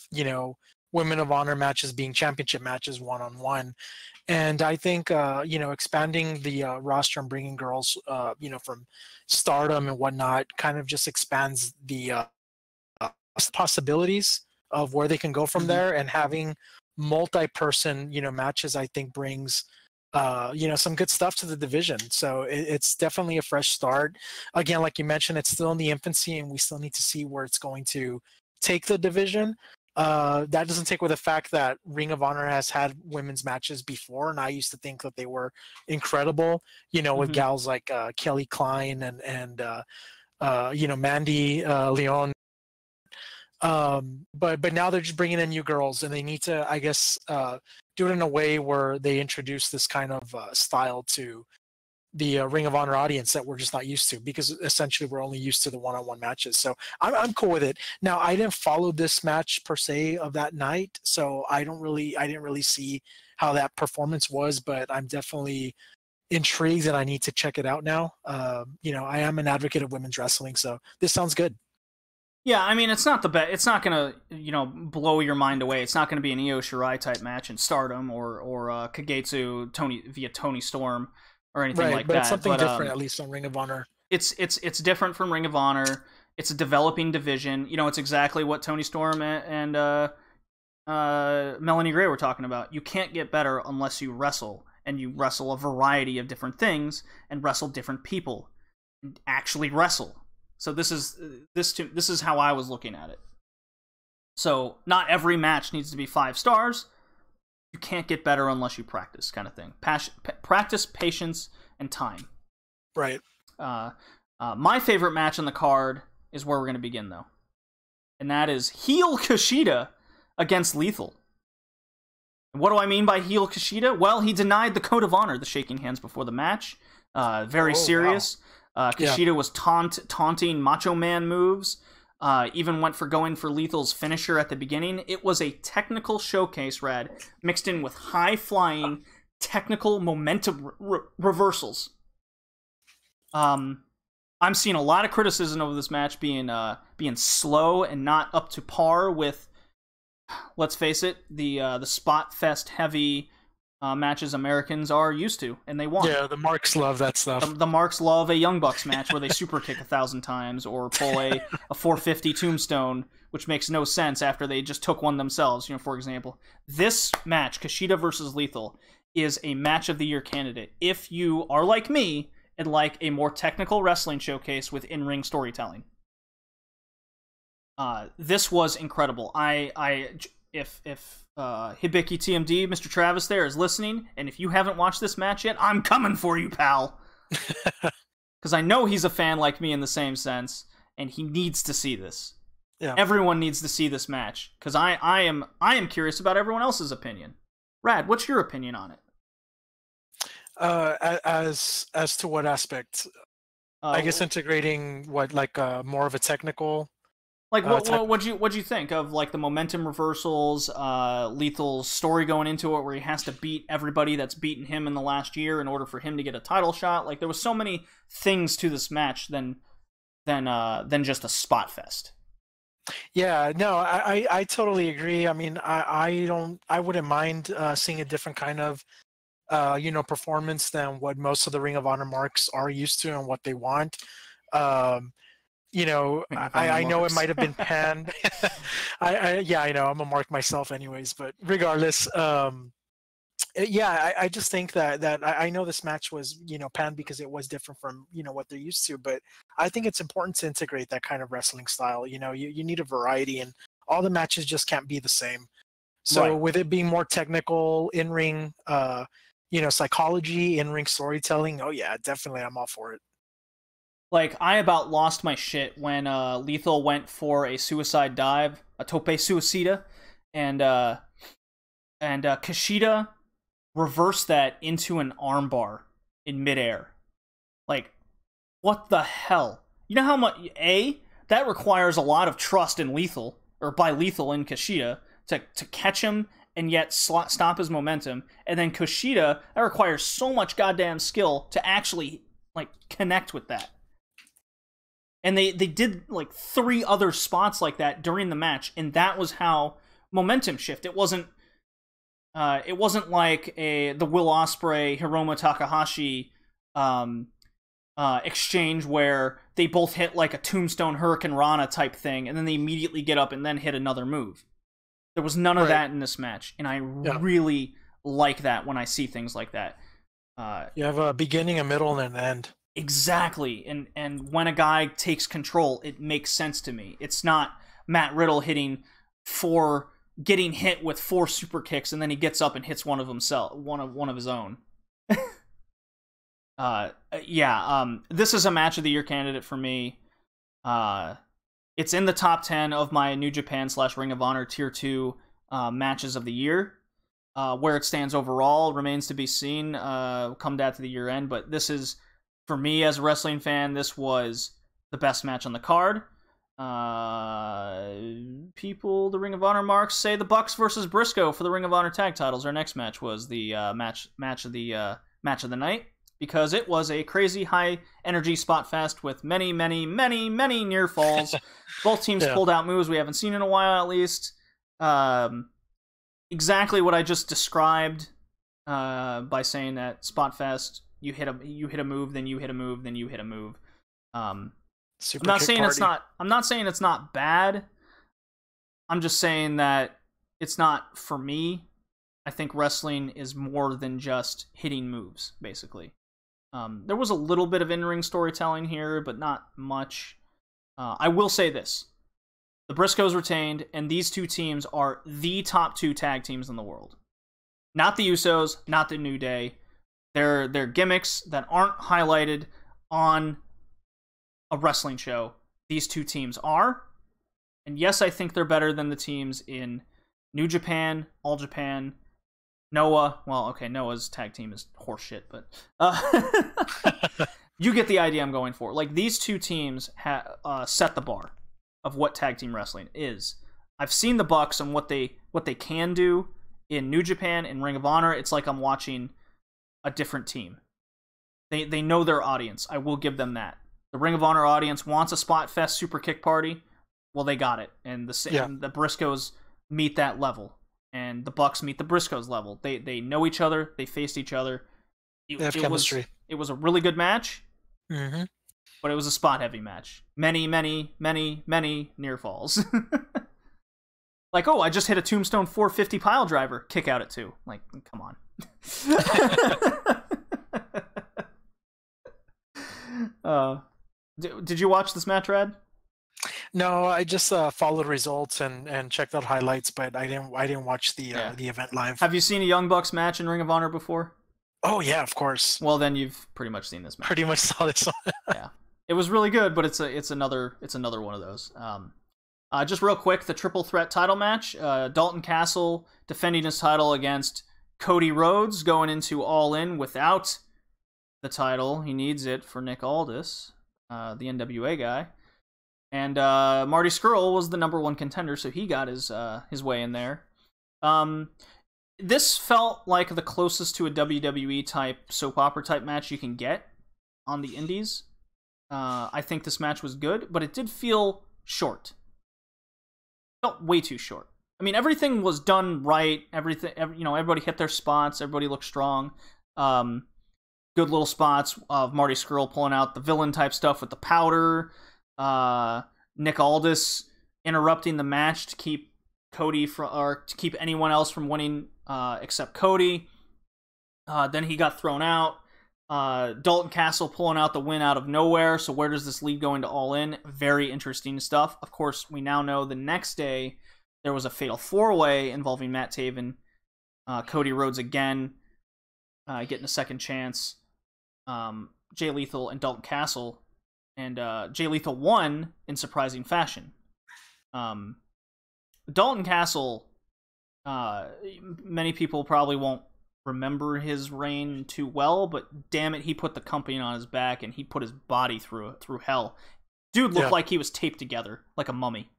Women of Honor matches being championship matches one-on-one. And I think, expanding the roster and bringing girls, from Stardom and whatnot kind of just expands the possibilities of where they can go from there, and having multi-person, matches, I think brings, some good stuff to the division. So it's definitely a fresh start. Again, like you mentioned, it's still in the infancy and we still need to see where it's going to take the division. That doesn't take away the fact that Ring of Honor has had women's matches before, and I used to think that they were incredible, with gals like Kelly Klein and Mandy Leon. But now they're just bringing in new girls, and they need to, I guess, do it in a way where they introduce this kind of style to the Ring of Honor audience that we're just not used to, because essentially we're only used to the one-on-one matches. So I'm cool with it. Now, I didn't follow this match per se of that night, so I didn't really see how that performance was, but I'm definitely intrigued and I need to check it out now. I am an advocate of women's wrestling, so this sounds good. Yeah, I mean, it's not the best. It's not gonna, blow your mind away. It's not gonna be an Io Shirai type match in Stardom or Kagetsu via Tony Storm or anything like but that. It's something different, at least on Ring of Honor. It's different from Ring of Honor. It's a developing division. It's exactly what Tony Storm and Melanie Gray were talking about. You can't get better unless you wrestle, and you wrestle a variety of different things and wrestle different people. And actually wrestle. So this is how I was looking at it. So not every match needs to be 5 stars. You can't get better unless you practice, kind of thing. Practice, patience, and time. Right. My favorite match on the card is where we're going to begin, though, and that is heel Kushida against Lethal. And what do I mean by heel Kushida? Well, he denied the code of honor, the shaking hands before the match. Very serious. Wow. Kushida was taunting Macho Man moves, even went for going for Lethal's finisher at the beginning. It was a technical showcase, Rad, mixed in with high-flying technical momentum reversals. I'm seeing a lot of criticism of this match being slow and not up to par with, let's face it, the spot fest heavy matches Americans are used to, and they want. Yeah, the Marks love that stuff. The Marks love a Young Bucks match where they super kick 1,000 times or pull a 450 tombstone, which makes no sense after they just took one themselves, for example. This match, Kushida versus Lethal, is a match of the year candidate. If you are like me and like a more technical wrestling showcase with in-ring storytelling. This was incredible. If Hibiki TMD, Mr. Travis there, is listening, and if you haven't watched this match yet, I'm coming for you, pal. Because I know he's a fan like me in the same sense, and he needs to see this. Yeah. Everyone needs to see this match, because I am curious about everyone else's opinion. Rad, what's your opinion on it? As to what aspect? I guess integrating more of a technical. Like, what'd you think of, like, the momentum reversals, Lethal's story going into it where he has to beat everybody that's beaten him in the last year in order for him to get a title shot? Like, there was so many things to this match than just a spot fest. Yeah, no, I totally agree. I mean, I wouldn't mind seeing a different kind of performance than what most of the Ring of Honor marks are used to and what they want. I know it might have been panned. I know I'm a mark myself anyways, but regardless, I just think that I know this match was, panned because it was different from, what they're used to, but I think it's important to integrate that kind of wrestling style. You need a variety, and all the matches just can't be the same. So right. With it being more technical, in-ring, psychology, in-ring storytelling, oh yeah, definitely I'm all for it. Like, I about lost my shit when Lethal went for a suicide dive, a tope suicida, and Kushida reversed that into an armbar in midair. Like, what the hell? You know how much that requires a lot of trust in Lethal, or by Lethal in Kushida, to catch him and yet stop his momentum, and then Kushida, that requires so much goddamn skill to actually connect with that. And they did 3 other spots like that during the match, and that was how momentum shift. It wasn't like the Will Ospreay Hiroma Takahashi exchange where they both hit like a Tombstone Hurricane Rana type thing, and then they immediately get up and then hit another move. There was none of that in this match, and I really like that when I see things like that. You have a beginning, a middle, and an end. Exactly, and when a guy takes control, it makes sense to me. It's not Matt Riddle getting hit with 4 super kicks, and then he gets up and hits one of his own. This is a match of the year candidate for me. It's in the top 10 of my New Japan / Ring of Honor Tier 2 matches of the year. Where it stands overall remains to be seen. Come down to the year end, but this is, for me as a wrestling fan, this was the best match on the card. The Ring of Honor marks say the Bucks versus Briscoe for the Ring of Honor tag titles. Our next match was the match of the night. because it was a crazy high energy spot fest with many near falls. Both teams pulled out moves we haven't seen in a while, at least. Exactly what I just described by saying that spot fest, you hit a move, then you hit a move, then you hit a move. I'm not saying it's not bad. I'm just saying that it's not for me. I think wrestling is more than just hitting moves, basically. There was a little bit of in-ring storytelling here, but not much. I will say this. The Briscoes retained, and these two teams are the top 2 tag teams in the world. Not the Usos, not the New Day. They're gimmicks that aren't highlighted on a wrestling show. These two teams are. And yes, I think they're better than the teams in New Japan, All Japan, Noah. Well, okay, Noah's tag team is horseshit, but you get the idea I'm going for. Like, these two teams set the bar of what tag team wrestling is. I've seen the Bucks and what they can do in New Japan and Ring of Honor. It's like I'm watching a different team. They know their audience. I will give them that. The Ring of Honor audience wants a spot fest super kick party. Well, they got it, and the Briscoes meet that level, and the Bucks meet the Briscoes level. They know each other. They faced each other. They have chemistry. It was a really good match, mm-hmm. but it was a spot heavy match. Many near falls. Like, oh, I just hit a Tombstone 450 pile driver. Kick out at 2. Like, come on. Did you watch this match, Rad? No, I just followed results and checked out highlights, but I didn't watch the event live. Have you seen a Young Bucks match in Ring of Honor before? Oh yeah, of course. Well, then you've pretty much seen this match. Pretty much saw this one. Yeah, it was really good, but it's another one of those. Just real quick, the triple threat title match: Dalton Castle defending his title against Cody Rhodes, going into All In without the title. He needs it for Nick Aldis, the NWA guy. And Marty Scurll was the number 1 contender, so he got his way in there. This felt like the closest to a WWE type soap opera type match you can get on the indies. I think this match was good, but it did feel short. It felt way too short. I mean, everything was done right. Everybody hit their spots. Everybody looked strong. Good little spots of Marty Scurll pulling out the villain type stuff with the powder. Nick Aldis interrupting the match to keep to keep anyone else from winning except Cody. Then he got thrown out. Dalton Castle pulling out the win out of nowhere. So where does this lead go into All In? Very interesting stuff. Of course, we now know the next day there was a fatal 4-way involving Matt Taven, Cody Rhodes again, getting a second chance, Jay Lethal and Dalton Castle. And Jay Lethal won in surprising fashion. Dalton Castle, many people probably won't remember his reign too well, but damn it, he put the company on his back and he put his body through hell. Dude looked like he was taped together, like a mummy.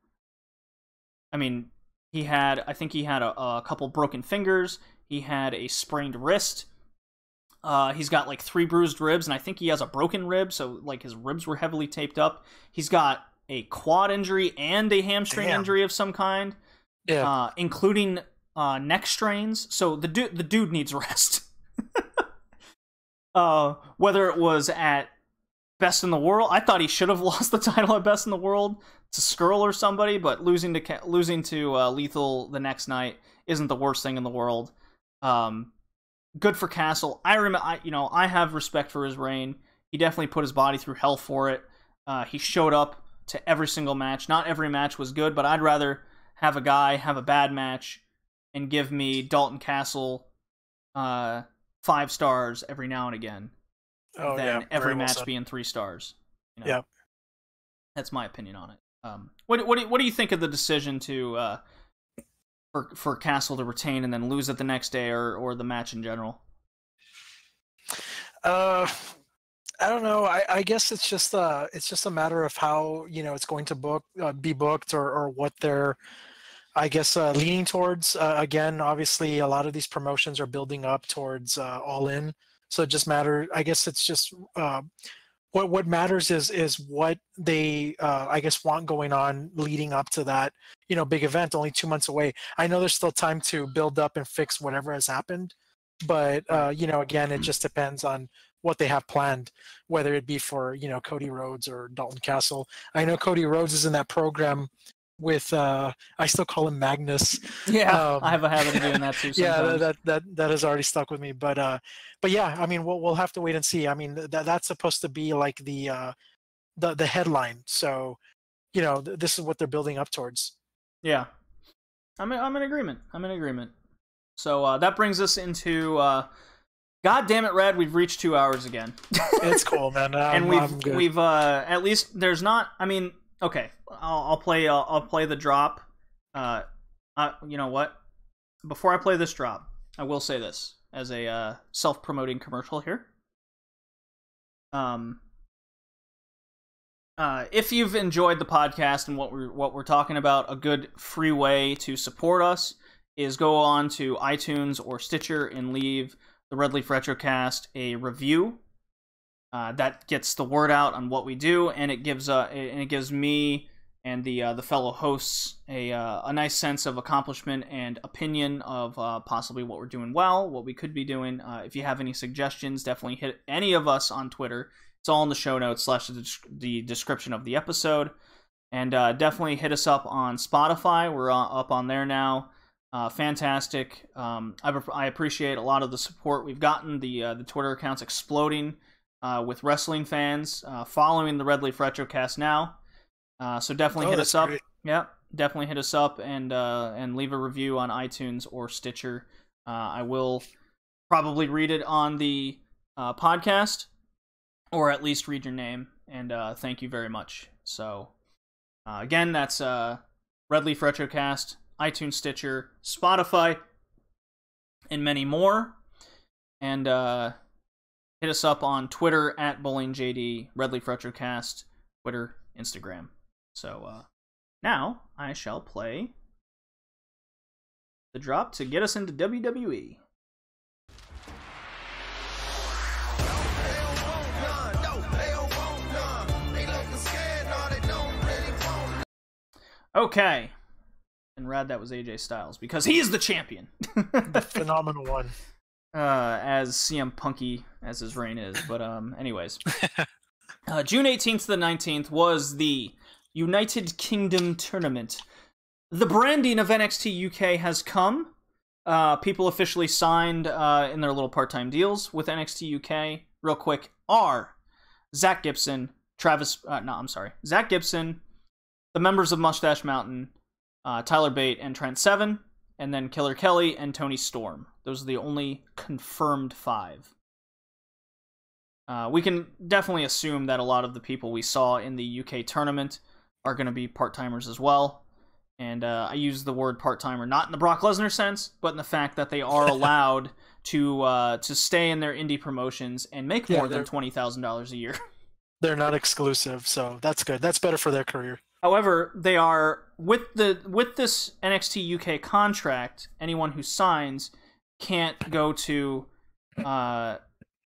I mean, I think he had a couple broken fingers. He had a sprained wrist. He's got like 3 bruised ribs, and I think he has a broken rib, so like his ribs were heavily taped up. He's got a quad injury and a hamstring injury of some kind, including neck strains. So the dude needs rest. Whether it was at Best in the World, I thought he should have lost the title at Best in the World to Scurll or somebody, but losing to Lethal the next night isn't the worst thing in the world. Good for Castle. I have respect for his reign. He definitely put his body through hell for it. He showed up to every single match. Not every match was good, but I'd rather have a guy have a bad match and give me Dalton Castle 5 stars every now and again than every match being 3 stars. Yeah, that's my opinion on it. What do you think of the decision to for Castle to retain and then lose it the next day, or the match in general? I don't know. I guess it's just a matter of how it's going to be booked or what they're, I guess, leaning towards. Again, obviously, a lot of these promotions are building up towards All In, So it just matters. I guess it's just what matters is what they I guess want going on leading up to that big event. Only 2 months away. I know there's still time to build up and fix whatever has happened, but again, it just depends on what they have planned, whether it be for Cody Rhodes or Dalton Castle. I know Cody Rhodes is in that program with I still call him Magnus. Yeah, I have a habit of doing that too sometimes. Yeah, that has already stuck with me. But yeah, I mean, we'll have to wait and see. I mean, that's supposed to be like the headline. So this is what they're building up towards. Yeah, I'm in agreement. So that brings us into God damn it, Red! We've reached 2 hours again. It's cool, man. And we've at least there's not. I mean, okay, I'll play the drop. You know what? Before I play this drop, I will say this as a self-promoting commercial here. If you've enjoyed the podcast and what we're talking about, a good free way to support us is go on to iTunes or Stitcher and leave the Red Leaf Retrocast a review. That gets the word out on what we do, and it gives me and the fellow hosts a nice sense of accomplishment and opinion of possibly what we're doing well, what we could be doing. If you have any suggestions, definitely hit any of us on Twitter. It's all in the show notes / the description of the episode. And definitely hit us up on Spotify. We're up on there now. Fantastic. I appreciate a lot of the support we've gotten. The Twitter account's exploding with wrestling fans following the Red Leaf Retrocast now. So definitely hit us up. Great. Yep, definitely hit us up and leave a review on iTunes or Stitcher. I will probably read it on the podcast, or at least read your name. And thank you very much. So again, that's Red Leaf Retrocast, iTunes, Stitcher, Spotify, and many more. And hit us up on Twitter at BowlingJD, Red Leaf Retrocast, Twitter, Instagram. So now I shall play the drop to get us into WWE. Okay. And Rad, that was AJ Styles, because he's the champion. The phenomenal one. As CM Punky as his reign is. But anyways. June 18th to the 19th was the United Kingdom tournament. The branding of NXT UK has come. People officially signed in their little part-time deals with NXT UK. Real quick, are Zach Gibson, Zach Gibson, the members of Mustache Mountain, Tyler Bate and Trent Seven, and then Killer Kelly and Tony Storm. Those are the only confirmed 5. We can definitely assume that a lot of the people we saw in the UK tournament are going to be part-timers as well. And I use the word part-timer not in the Brock Lesnar sense, but in the fact that they are allowed to stay in their indie promotions and make more than $20,000 a year. They're not exclusive, so that's good. That's better for their career. However, they are with this NXT UK contract. Anyone who signs can't go to,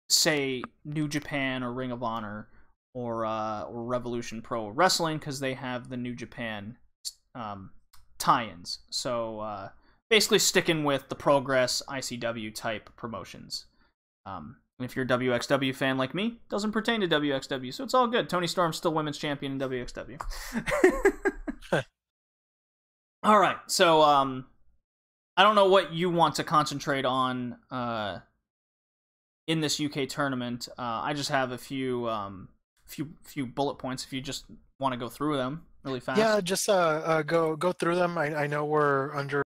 say, New Japan or Ring of Honor or Revolution Pro Wrestling, because they have the New Japan tie-ins. So basically, sticking with the Progress ICW type promotions. If you're a WXW fan like me, doesn't pertain to WXW, so it's all good. Tony Storm's still women's champion in WXW. All right, so I don't know what you want to concentrate on in this UK tournament. I just have a few bullet points if you just want to go through them really fast. Yeah, just go through them. I know we're under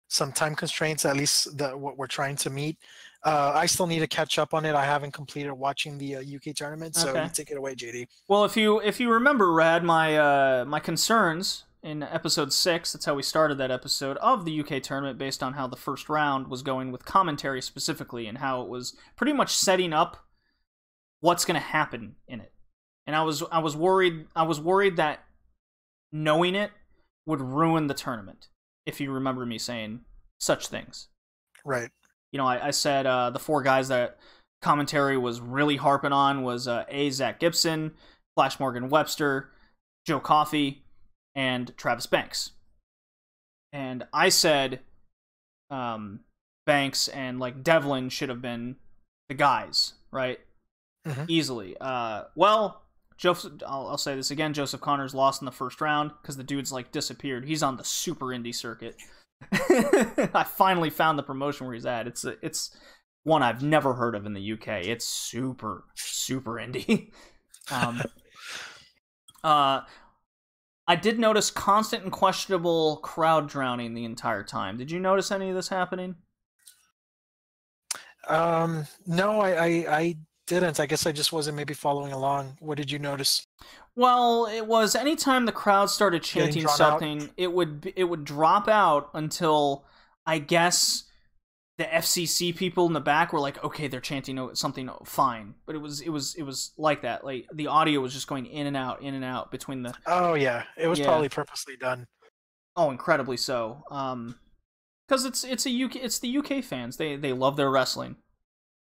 some time constraints, at least what we're trying to meet. I still need to catch up on it. I haven't completed watching the UK tournament, so you take it away, JD. Well, if you remember, Rad, my concerns in episode 6, that's how we started that episode of the UK tournament, based on how the first round was going with commentary specifically, and how it was pretty much setting up what's going to happen in it. And I was worried that knowing it would ruin the tournament, if you remember me saying such things. Right. You know, I said the 4 guys that commentary was really harping on was Zach Gibson, Flash Morgan Webster, Joe Coffey, and Travis Banks. And I said Banks and like Devlin should have been the guys, right? Mm-hmm. Easily. Well, I'll say this again. Joseph Connors lost in the first round because the dude's like disappeared. He's on the super indie circuit. I finally found the promotion where he's at. It's one I've never heard of in the UK. It's super indie. I did notice constant and questionable crowd drowning the entire time. Did you notice any of this happening? No, I didn't. I guess I just wasn't maybe following along. What did you notice? Well, it was anytime the crowd started chanting something, it would drop out until I guess the FCC people in the back were like, okay, they're chanting something fine, but it was like that. Like the audio was just going in and out between the. Oh yeah, it was probably purposely done. Oh, incredibly so. Because it's the UK fans. They love their wrestling.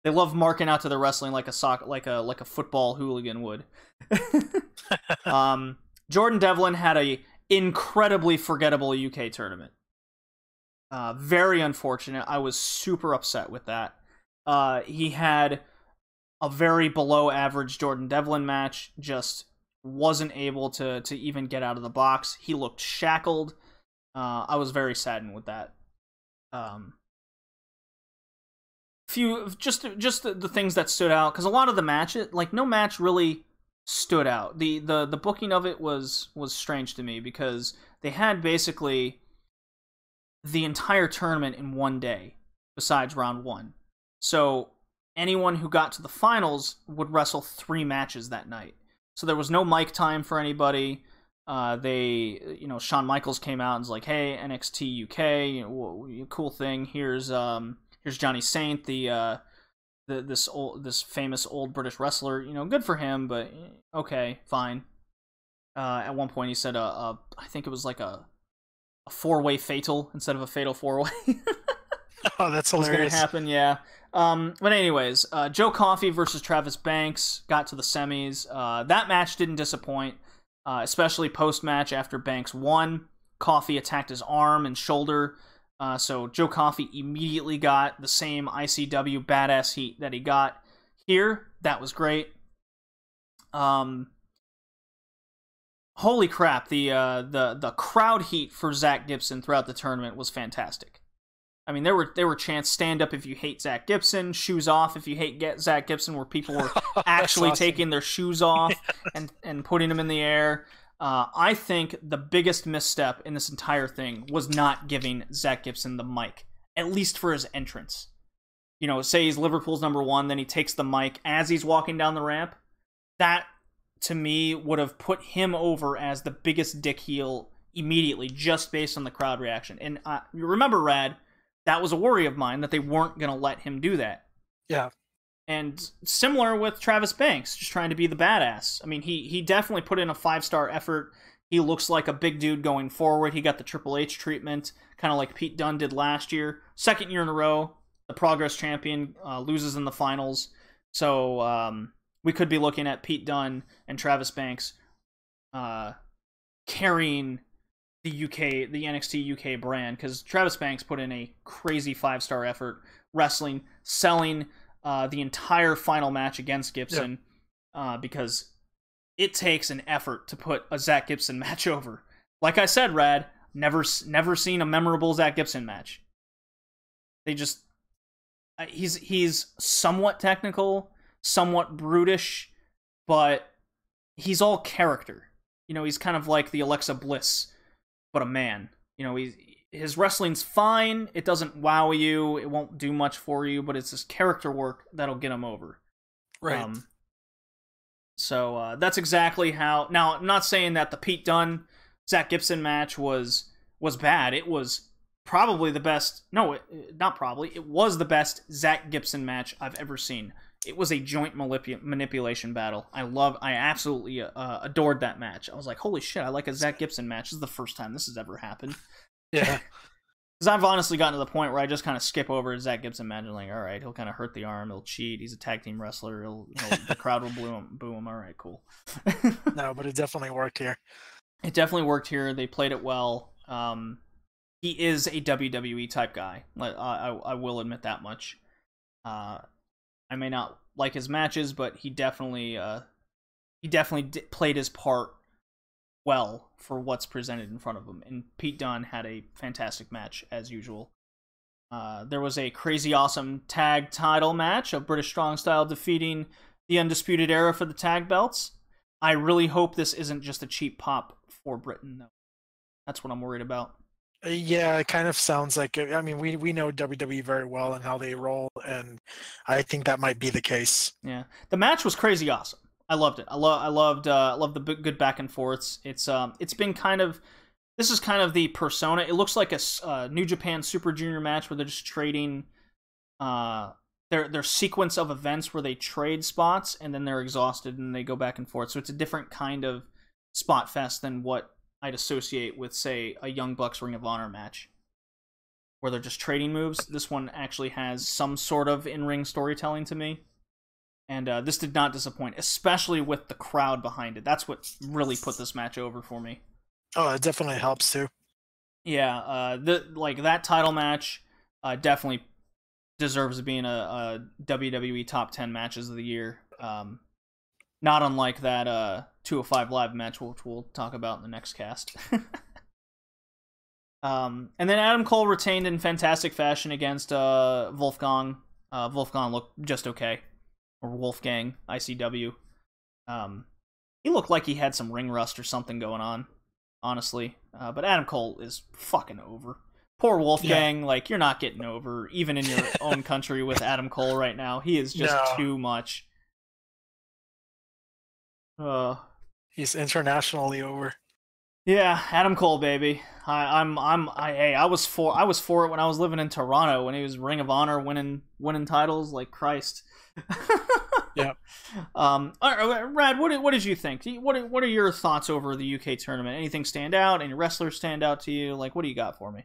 They love marking out to their wrestling like a football hooligan would. Jordan Devlin had a incredibly forgettable UK tournament. Very unfortunate. I was super upset with that. He had a very below average Jordan Devlin match. Just wasn't able to even get out of the box. He looked shackled. I was very saddened with that. Just the things that stood out, because a lot of the matches, like no match really stood out. The booking of it was strange to me because they had basically the entire tournament in one day besides round one. So anyone who got to the finals would wrestle 3 matches that night. So there was no mic time for anybody. Shawn Michaels came out and was like, "Hey, NXT UK, cool thing. Here's Johnny Saint, this famous old British wrestler. Good for him, but okay, fine." At one point, he said, "I think it was like a 4-way fatal instead of a fatal 4-way." Oh, that's hilarious. It's gonna happen, yeah. But anyways, Joe Coffey versus Travis Banks got to the semis. That match didn't disappoint. Especially post-match after Banks won. Coffey attacked his arm and shoulder, so Joe Coffey immediately got the same ICW badass heat that he got here. That was great. Holy crap, the crowd heat for Zach Gibson throughout the tournament was fantastic. I mean, there were chants, stand up if you hate Zach Gibson, shoes off if you hate Zach Gibson, where people were actually awesome. taking their shoes off and putting them in the air. I think the biggest misstep in this entire thing was not giving Zach Gibson the mic, at least for his entrance. Say he's Liverpool's #1, then he takes the mic as he's walking down the ramp. That, to me, would have put him over as the biggest dick heel immediately, just based on the crowd reaction. And you remember, Rad, that was a worry of mine, that they weren't going to let him do that. Yeah. And similar with Travis Banks, just trying to be the badass. I mean, he definitely put in a 5-star effort. He looks like a big dude going forward. He got the Triple H treatment, kind of like Pete Dunne did last year. 2nd year in a row, the Progress champion loses in the finals. So we could be looking at Pete Dunne and Travis Banks carrying the NXT UK brand, because Travis Banks put in a crazy 5-star effort, wrestling, selling the entire final match against Gibson, because it takes an effort to put a Zach Gibson match over. Like I said, Rad, never seen a memorable Zach Gibson match. They just he's somewhat technical, somewhat brutish, but he's all character. He's kind of like the Alexa Bliss, but a man. His wrestling's fine. It doesn't wow you. It won't do much for you, but it's his character work that'll get him over. Right. So that's exactly how. Now, I'm not saying that the Pete Dunne Zach Gibson match was bad. It was probably the best. No, not probably. It was the best Zach Gibson match I've ever seen. It was a joint manipulation battle. I absolutely adored that match. I was like, holy shit, I like a Zach Gibson match. This is the first time this has ever happened. Yeah. Because I've honestly gotten to the point where I just kind of skip over Zach Gibson match and like, all right, he'll kind of hurt the arm, he'll cheat, he's a tag team wrestler, the crowd will boo him. All right, cool. No, but it definitely worked here. It definitely worked here. They played it well. He is a WWE type guy. I will admit that much. I may not like his matches, but he definitely played his part well for what's presented in front of him. And Pete Dunne had a fantastic match as usual. There was a crazy awesome tag title match of British Strong Style defeating the Undisputed Era for the tag belts. I really hope this isn't just a cheap pop for Britain, though. That's what I'm worried about. Yeah, it kind of sounds like. I mean, we know WWE very well and how they roll, and I think that might be the case. Yeah, the match was crazy awesome. I loved it. I loved the good back and forths. It's been kind of, this is kind of the persona. It looks like a New Japan Super Junior match where they're just trading their sequence of events where they trade spots and then they're exhausted and they go back and forth. So it's a different kind of spot fest than what I'd associate with, say, a Young Bucks Ring of Honor match where they're just trading moves. This one actually has some sort of in-ring storytelling to me. And this did not disappoint, especially with the crowd behind it. That's what really put this match over for me. Oh, it definitely helps too. Yeah, that title match definitely deserves being a WWE top 10 matches of the year. Not unlike that 205 Live match, which we'll talk about in the next cast. And then Adam Cole retained in fantastic fashion against Wolfgang. Wolfgang looked just okay. Or Wolfgang, ICW. He looked like he had some ring rust or something going on, honestly. But Adam Cole is fucking over. Poor Wolfgang, like, you're not getting over, even in your own country with Adam Cole right now. He is just too much. He's internationally over. Yeah, Adam Cole, baby. I was for it when I was living in Toronto when he was Ring of Honor winning titles like Christ. Yeah. All right, Rad, what did you think? What are your thoughts over the UK tournament? Anything stand out? Any wrestlers stand out to you? Like, what do you got for me?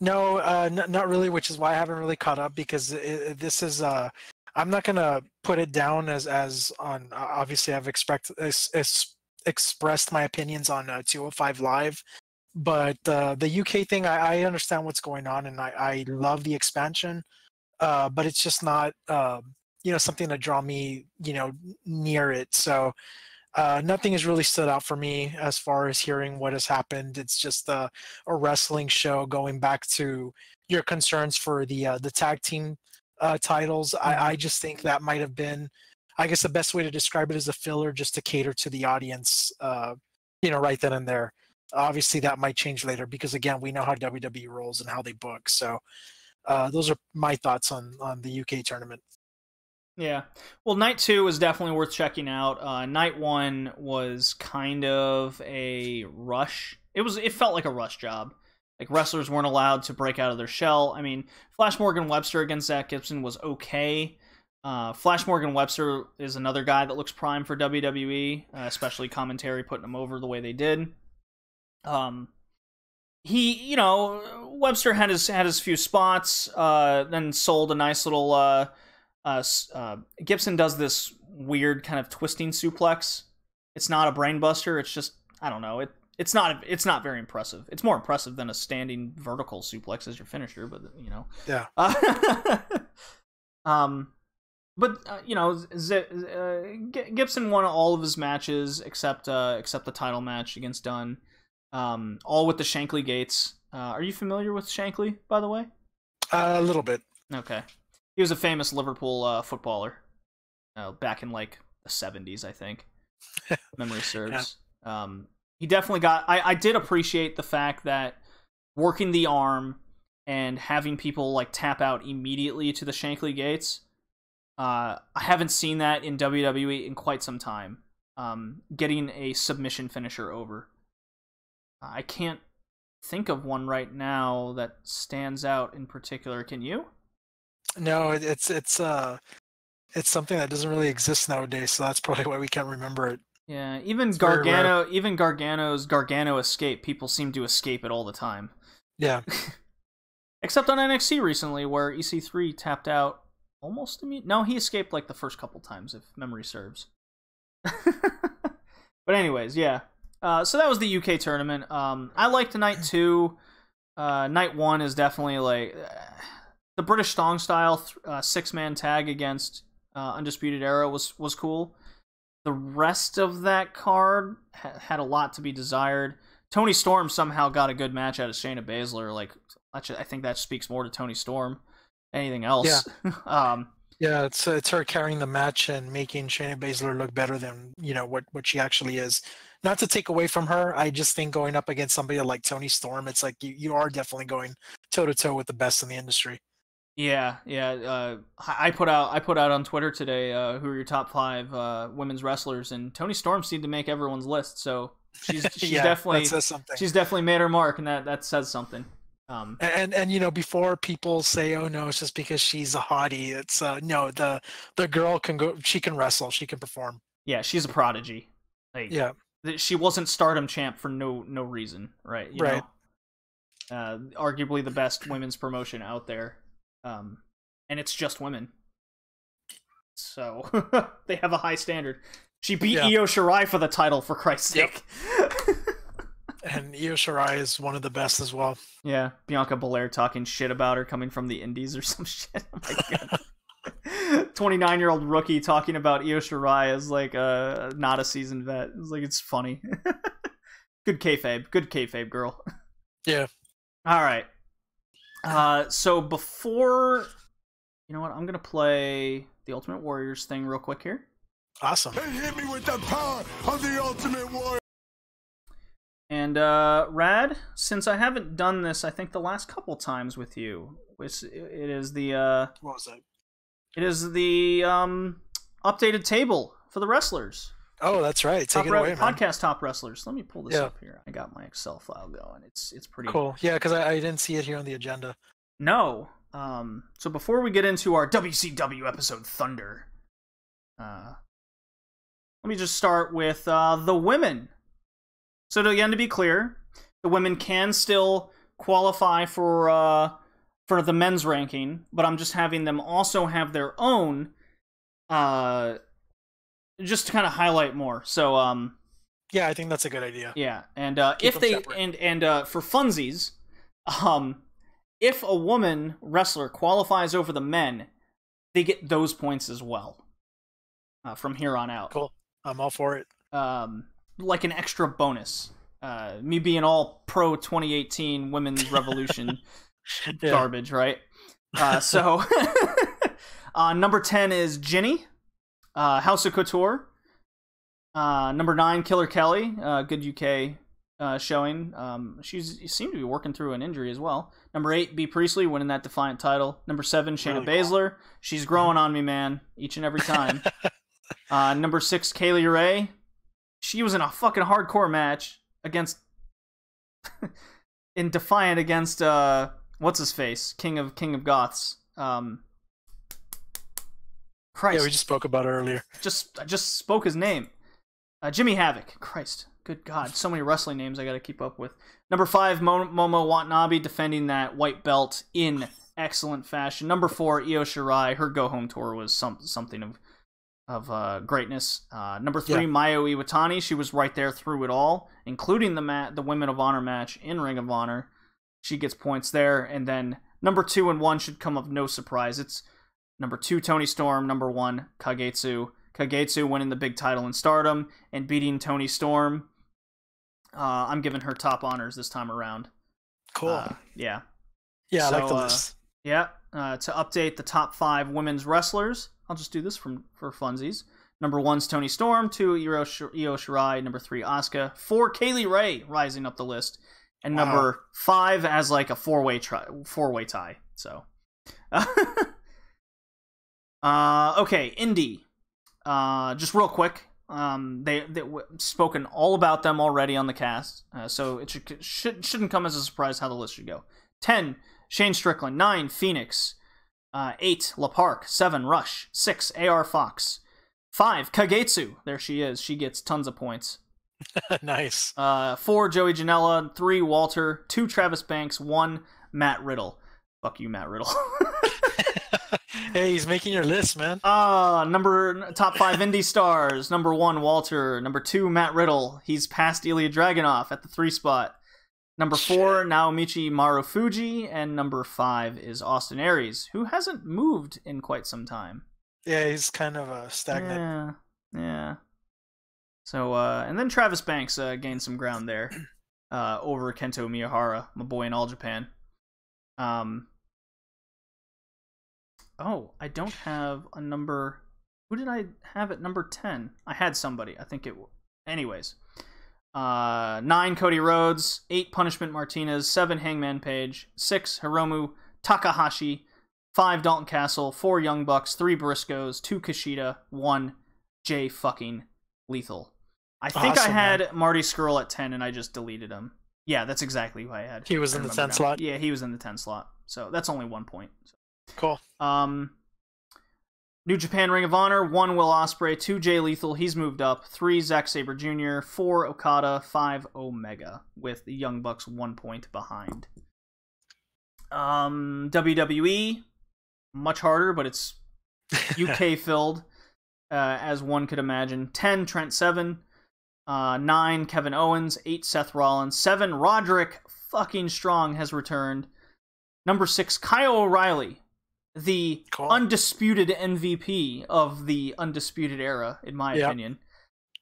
No, not really, which is why I haven't really caught up, because this is I'm not gonna put it down as on. Obviously, I've expressed my opinions on 205 Live, but the UK thing, I understand what's going on, and I love the expansion, but it's just not something to draw me near it. So nothing has really stood out for me as far as hearing what has happened. It's just a wrestling show. Going back to your concerns for the tag team titles, I just think that might have been, I guess the best way to describe it is a filler just to cater to the audience, right then and there. Obviously that might change later because, again, we know how WWE rolls and how they book. So those are my thoughts on the UK tournament. Yeah. Well, night 2 is definitely worth checking out. Night 1 was kind of a rush. It felt like a rush job. Like, wrestlers weren't allowed to break out of their shell. I mean, Flash Morgan Webster against Zach Gibson was okay. Flash Morgan Webster is another guy that looks prime for WWE, especially commentary putting him over the way they did. Webster had his few spots, then sold a nice little. Gibson does this weird kind of twisting suplex. It's not a brainbuster. It's just, I don't know. It's not very impressive. It's more impressive than a standing vertical suplex as your finisher, but Yeah. Gibson won all of his matches except the title match against Dunn. All with the Shankly Gates. Are you familiar with Shankly, by the way? A little bit. Okay. He was a famous Liverpool footballer back in like the 70s, I think. Memory serves. Yeah. He definitely got... I did appreciate the fact that working the arm and having people like tap out immediately to the Shankly Gates. I haven't seen that in WWE in quite some time. Getting a submission finisher over. I can't think of one right now that stands out in particular. Can you? No, it's something that doesn't really exist nowadays, so that's probably why we can't remember it. Yeah, even Gargano's Gargano escape, people seem to escape it all the time. Yeah. Except on NXT recently, where EC3 tapped out almost immediately. No, he escaped like the first couple times, if memory serves. But anyways, yeah. So that was the UK tournament. I liked night 2. Night 1 is definitely like the British Strong Style 6-man tag against Undisputed Era was cool. The rest of that card had a lot to be desired. Toni Storm somehow got a good match out of Shayna Baszler. Like, I think that speaks more to Toni Storm than anything else. Yeah. Yeah, it's her carrying the match and making Shayna Baszler look better than what she actually is. Not to take away from her, I just think going up against somebody like Toni Storm, it's like you are definitely going toe to toe with the best in the industry. Yeah. I put out on Twitter today who are your top 5 women's wrestlers, and Toni Storm seemed to make everyone's list. So she's yeah, definitely that says something. She's definitely made her mark, and that says something. And before people say, oh no, it's just because she's a hottie, it's no, the girl can go, she can wrestle, she can perform. Yeah, she's a prodigy. Like, yeah, she wasn't Stardom champ for no reason, right? You know? Arguably the best women's promotion out there, and it's just women, so they have a high standard. She beat Io Shirai for the title, for Christ's sake. And Io Shirai is one of the best as well. Yeah, Bianca Belair talking shit about her coming from the Indies or some shit. Oh my god. 29-year-old rookie talking about Io Shirai as like not a seasoned vet. It's like, it's funny. Good kayfabe, girl. Yeah. All right. So before, you know what, I'm gonna play the Ultimate Warriors thing real quick here. Awesome. They hit me with the power of the Ultimate Warrior. And Rad, since I haven't done this, I think the last couple times with you, it is the what was that? It is the updated table for the wrestlers. Oh, that's right. Take it away, man. Podcast top wrestlers. Let me pull this up here. I got my Excel file going. It's pretty cool. Yeah, because I didn't see it here on the agenda. No. So before we get into our WCW episode Thunder, let me just start with the women. So again, to be clear, the women can still qualify for the men's ranking, but I'm just having them also have their own, just to kind of highlight more. So yeah, I think that's a good idea. Yeah, and if they separate. and for funsies, if a woman wrestler qualifies over the men, they get those points as well from here on out. Cool, I'm all for it. Like an extra bonus. Me being all pro 2018 Women's Revolution garbage, right? So number 10 is Ginny, House of Couture. Number 9, Killer Kelly, good UK showing. She seemed to be working through an injury as well. Number 8, Bea Priestley, winning that Defiant title. Number 7, Shayna Baszler. She's growing on me, man, each and every time. Number 6, Kaylee Ray. She was in a fucking hardcore match against in Defiant against what's his face, King of Goths. Christ. Yeah, we just spoke about it earlier. I just spoke his name. Jimmy Havoc. Christ, good God, so many wrestling names I got to keep up with. Number 5, Momo Watanabe, defending that white belt in excellent fashion. Number 4, Io Shirai. Her go home tour was something of greatness. Number 3, Mayu Iwatani. She was right there through it all, including the Women of Honor match in Ring of Honor. She gets points there. And then number 2 and 1 should come of no surprise. It's number 2, Toni Storm. Number 1, Kagetsu. Kagetsu winning the big title in Stardom and beating Toni Storm. I'm giving her top honors this time around. Cool. Yeah. Yeah, I like the list. Yeah. To update the top 5 women's wrestlers, I'll just do this for funsies. Number 1's Toni Storm, 2, Io Shirai, number 3, Asuka, 4, Kaylee Ray rising up the list, and number 5 as like a four-way tie. So, okay, Indy. Just real quick, they spoken all about them already on the cast, so it shouldn't come as a surprise how the list should go. 10, Shane Strickland. 9, Phoenix. 8, La Park. 7, Rush. 6, AR Fox. 5, Kagetsu. There she is. She gets tons of points. Nice. 4, Joey Janela. 3, Walter. 2, Travis Banks. 1, Matt Riddle. Fuck you, Matt Riddle. Hey, he's making your list, man. Top 5 indie stars. Number 1, Walter. Number 2, Matt Riddle. He's past Ilya Dragunov at the 3 spot. Number 4, Naomichi Marufuji. And number 5 is Austin Aries, who hasn't moved in quite some time. Yeah, he's kind of stagnant. Yeah. So, and then Travis Banks gained some ground there over Kento Miyahara, my boy in All Japan. Oh, I don't have a number. Who did I have at number 10? I had somebody. I think it... Anyways. 9, Cody Rhodes. 8, Punishment Martinez. 7, Hangman Page. 6, Hiromu Takahashi. 5, Dalton Castle. 4, Young Bucks. 3, Briscoes. 2, Kushida. 1, Jay fucking Lethal. I think I had Marty Scurll at 10 and I just deleted him. Yeah, that's exactly who I had. He was in the 10 slot? Yeah, he was in the 10 slot. So that's only 1 point. Cool. New Japan Ring of Honor, 1, Will Ospreay, 2, Jay Lethal, he's moved up, 3, Zack Sabre Jr., 4, Okada, 5, Omega, with the Young Bucks 1 point behind. WWE, much harder, but it's UK filled, as one could imagine. 10, Trent Seven, 9, Kevin Owens, 8, Seth Rollins, 7, Roderick fucking Strong has returned. Number 6, Kyle O'Reilly, the undisputed MVP of the Undisputed Era, in my opinion.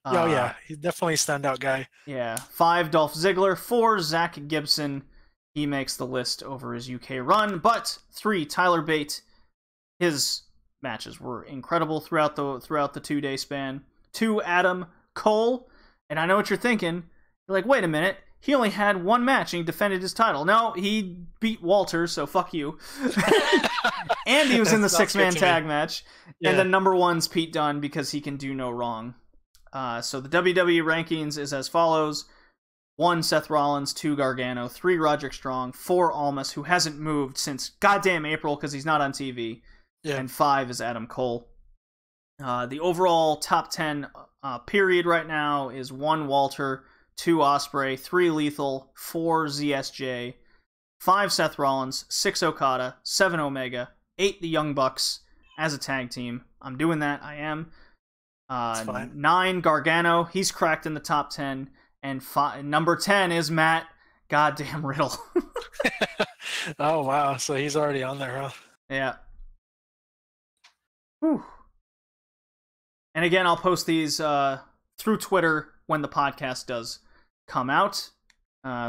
Oh, yeah. He's definitely a standout guy. Yeah. 5, Dolph Ziggler. 4, Zach Gibson. He makes the list over his UK run. But 3, Tyler Bate. His matches were incredible throughout the 2-day span. 2, Adam Cole. And I know what you're thinking. You're like, wait a minute. He only had 1 match and he defended his title. No, he beat Walter, so fuck you. And he was in the 6-man tag match. Yeah. And then number 1's Pete Dunne because he can do no wrong. So the WWE rankings is as follows. 1, Seth Rollins. 2, Gargano. 3, Roderick Strong. 4, Almas, who hasn't moved since goddamn April because he's not on TV. Yeah. And 5 is Adam Cole. The overall top 10 period right now is 1, Walter. 2, Ospreay, 3, Lethal, 4, ZSJ, 5, Seth Rollins, 6, Okada, 7, Omega, 8, the Young Bucks as a tag team. I'm doing that. I am. 9, Gargano. He's cracked in the top 10. And number 10 is Matt goddamn Riddle. Oh, wow. So he's already on there, huh? Yeah. Whew. And again, I'll post these through Twitter when the podcast does come out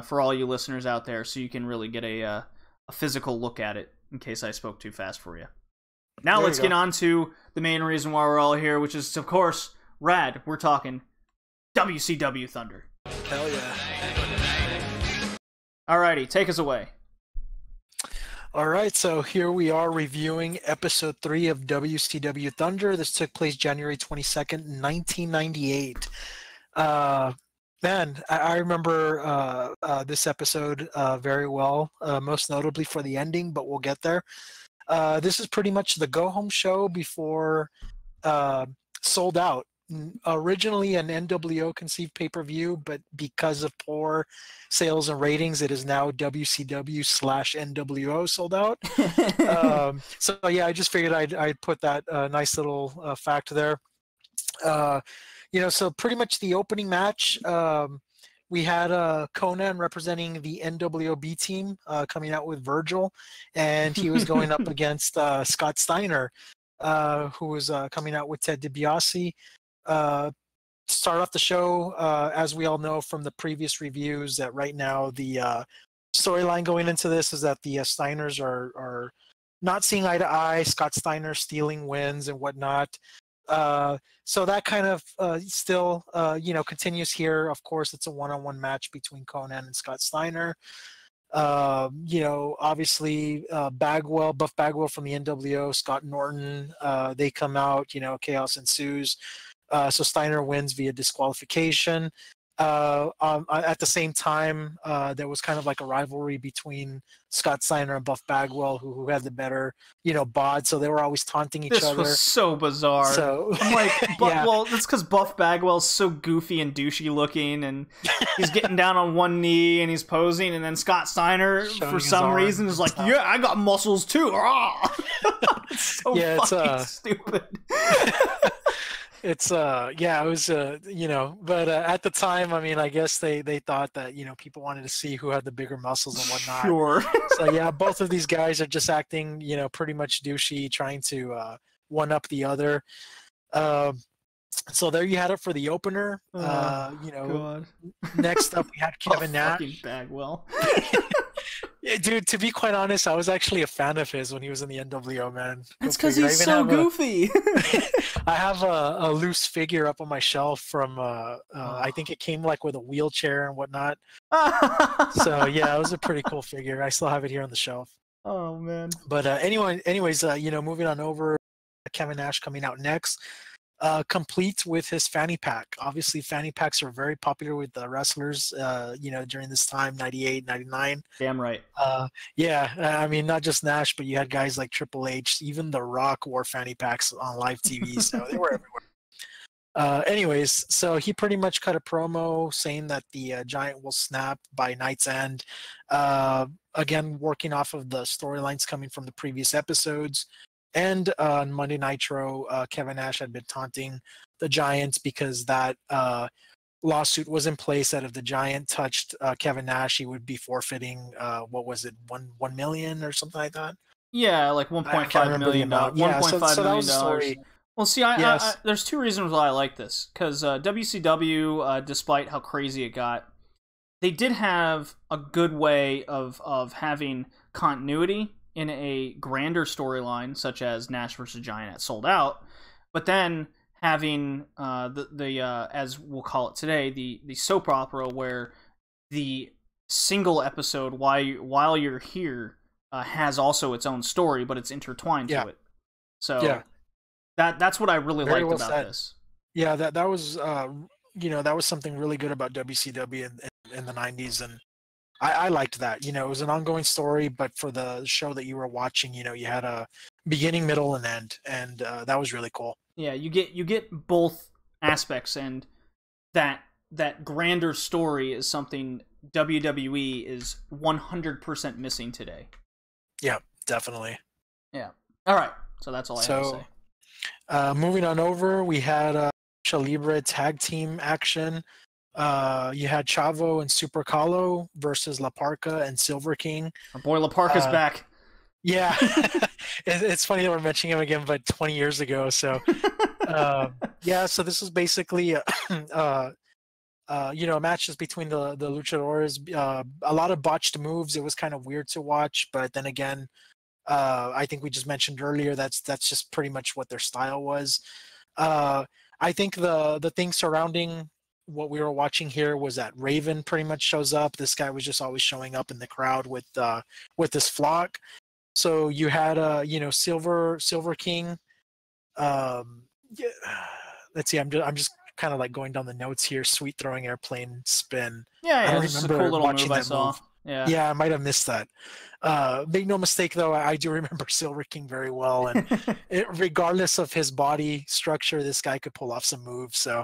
for all you listeners out there, so you can really get a physical look at it in case I spoke too fast for you. Now let's get on to the main reason why we're all here, which is, of course, rad. We're talking WCW Thunder. Hell yeah. Alrighty, take us away. Alright, so here we are reviewing episode 3 of WCW Thunder. This took place January 22nd, 1998. Man, I remember this episode very well, most notably for the ending, but we'll get there. This is pretty much the go-home show before Sold Out. Originally an NWO conceived pay-per-view, but because of poor sales and ratings, it is now WCW/NWO Sold Out. So yeah, I just figured I'd put that nice little fact there. So pretty much the opening match, we had Conan representing the NWO team coming out with Virgil, and he was going up against Scott Steiner, who was coming out with Ted DiBiase. Start off the show, as we all know from the previous reviews, that right now the storyline going into this is that the Steiners are not seeing eye to eye. Scott Steiner stealing wins and whatnot. So that kind of still continues here. Of course, it's a one-on-one match between Conan and Scott Steiner. Obviously Buff Bagwell from the NWO, Scott Norton, they come out, chaos ensues. So Steiner wins via disqualification. At the same time, there was kind of like a rivalry between Scott Steiner and Buff Bagwell, who had the better, bod. So they were always taunting each other. This was so bizarre. So I'm like, yeah. well, that's because Buff Bagwell's so goofy and douchey looking, and he's getting down on one knee and he's posing, and then Scott Steiner, for some reason, is like, yeah, I got muscles too. It's so fucking stupid. It's it was but at the time, I mean, I guess they thought that people wanted to see who had the bigger muscles and whatnot. Sure. So yeah, both of these guys are just acting pretty much douchey, trying to one up the other. So there you had it for the opener. God. Next up we had Kevin Nash. Fucking Bagwell. Yeah, dude, to be quite honest, I was actually a fan of his when he was in the NWO, man. That's because he's so goofy. I have a loose figure up on my shelf from, I think it came like with a wheelchair and whatnot. So yeah, it was a pretty cool figure. I still have it here on the shelf. Oh, man. But anyways, moving on over, Kevin Nash coming out next. Complete with his fanny pack. Obviously, fanny packs are very popular with the wrestlers, during this time, 98, 99. Damn right. Yeah, I mean, not just Nash, but you had guys like Triple H, even The Rock wore fanny packs on live TV, so they were everywhere. Anyways, so he pretty much cut a promo saying that the Giant will snap by night's end. Again, working off of the storylines coming from the previous episodes. And on Monday Nitro, Kevin Nash had been taunting the Giant because that lawsuit was in place that if the Giant touched Kevin Nash, he would be forfeiting, what was it, $1 million or something like that? Yeah, like $1.5 million. $1.5 million. Well, see, I there's two reasons why I like this. Because WCW, despite how crazy it got, they did have a good way of having continuity in a grander storyline, such as Nash versus Giant at Sold Out, but then having the as we'll call it today, the soap opera where the single episode while you're here has also its own story, but it's intertwined to it. So that's what I really liked about this. Yeah, that was that was something really good about WCW in the 90s, and I liked that. It was an ongoing story, but for the show that you were watching, you had a beginning, middle, and end, and that was really cool. Yeah, you get both aspects, and that grander story is something WWE is 100% missing today. Yeah, definitely. Yeah. All right. So that's all I have to say. Moving on over, we had Lucha Libre tag team action. You had Chavo and Super Calo versus La Parka and Silver King. Our boy La Parka's back. Yeah. It's funny that we're mentioning him again, but 20 years ago. So, so this is basically, matches between the luchadores. A lot of botched moves. It was kind of weird to watch, but then again, I think we just mentioned earlier that's just pretty much what their style was. I think the thing surrounding what we were watching here was that Raven pretty much shows up. This guy was just always showing up in the crowd with this flock. So you had Silver King. Let's see. I'm just kind of like going down the notes here. Sweet throwing airplane spin. Yeah, this is a cool little move I saw. Yeah, I might have missed that. Make no mistake, though, I do remember Silver King very well, and regardless of his body structure, this guy could pull off some moves. So.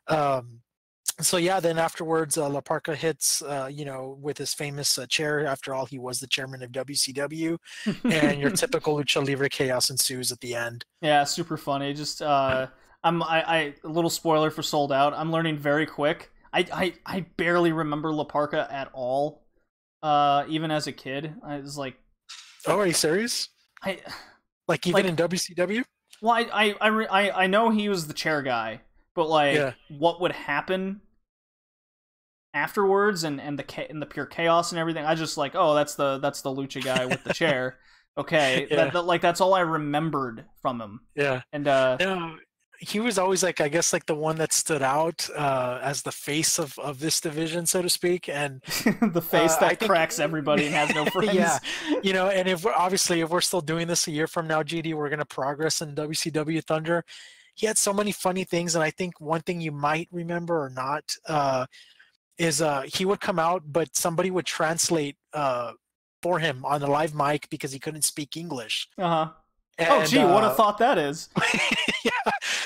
Then afterwards, La Parka hits, with his famous chair. After all, he was the chairman of WCW, and your typical Lucha Libre chaos ensues at the end. Yeah, super funny. Just, a little spoiler for Sold Out. I'm learning very quick. I barely remember La Parka at all. Even as a kid, I was like, "Oh, are you serious?" In WCW? Well, I know he was the chair guy. But what would happen afterwards, and the pure chaos and everything? I just that's the lucha guy with the chair. Okay, that's all I remembered from him. Yeah, and he was always I guess the one that stood out as the face of this division, so to speak, and the face that cracks everybody and has no friends. Yeah, and if we're still doing this a year from now, GD, we're gonna progress in WCW Thunder. he had so many funny things. And I think one thing you might remember or not is he would come out, but somebody would translate for him on the live mic because he couldn't speak English. Uh-huh. And, oh, gee, what a thought that is. yeah.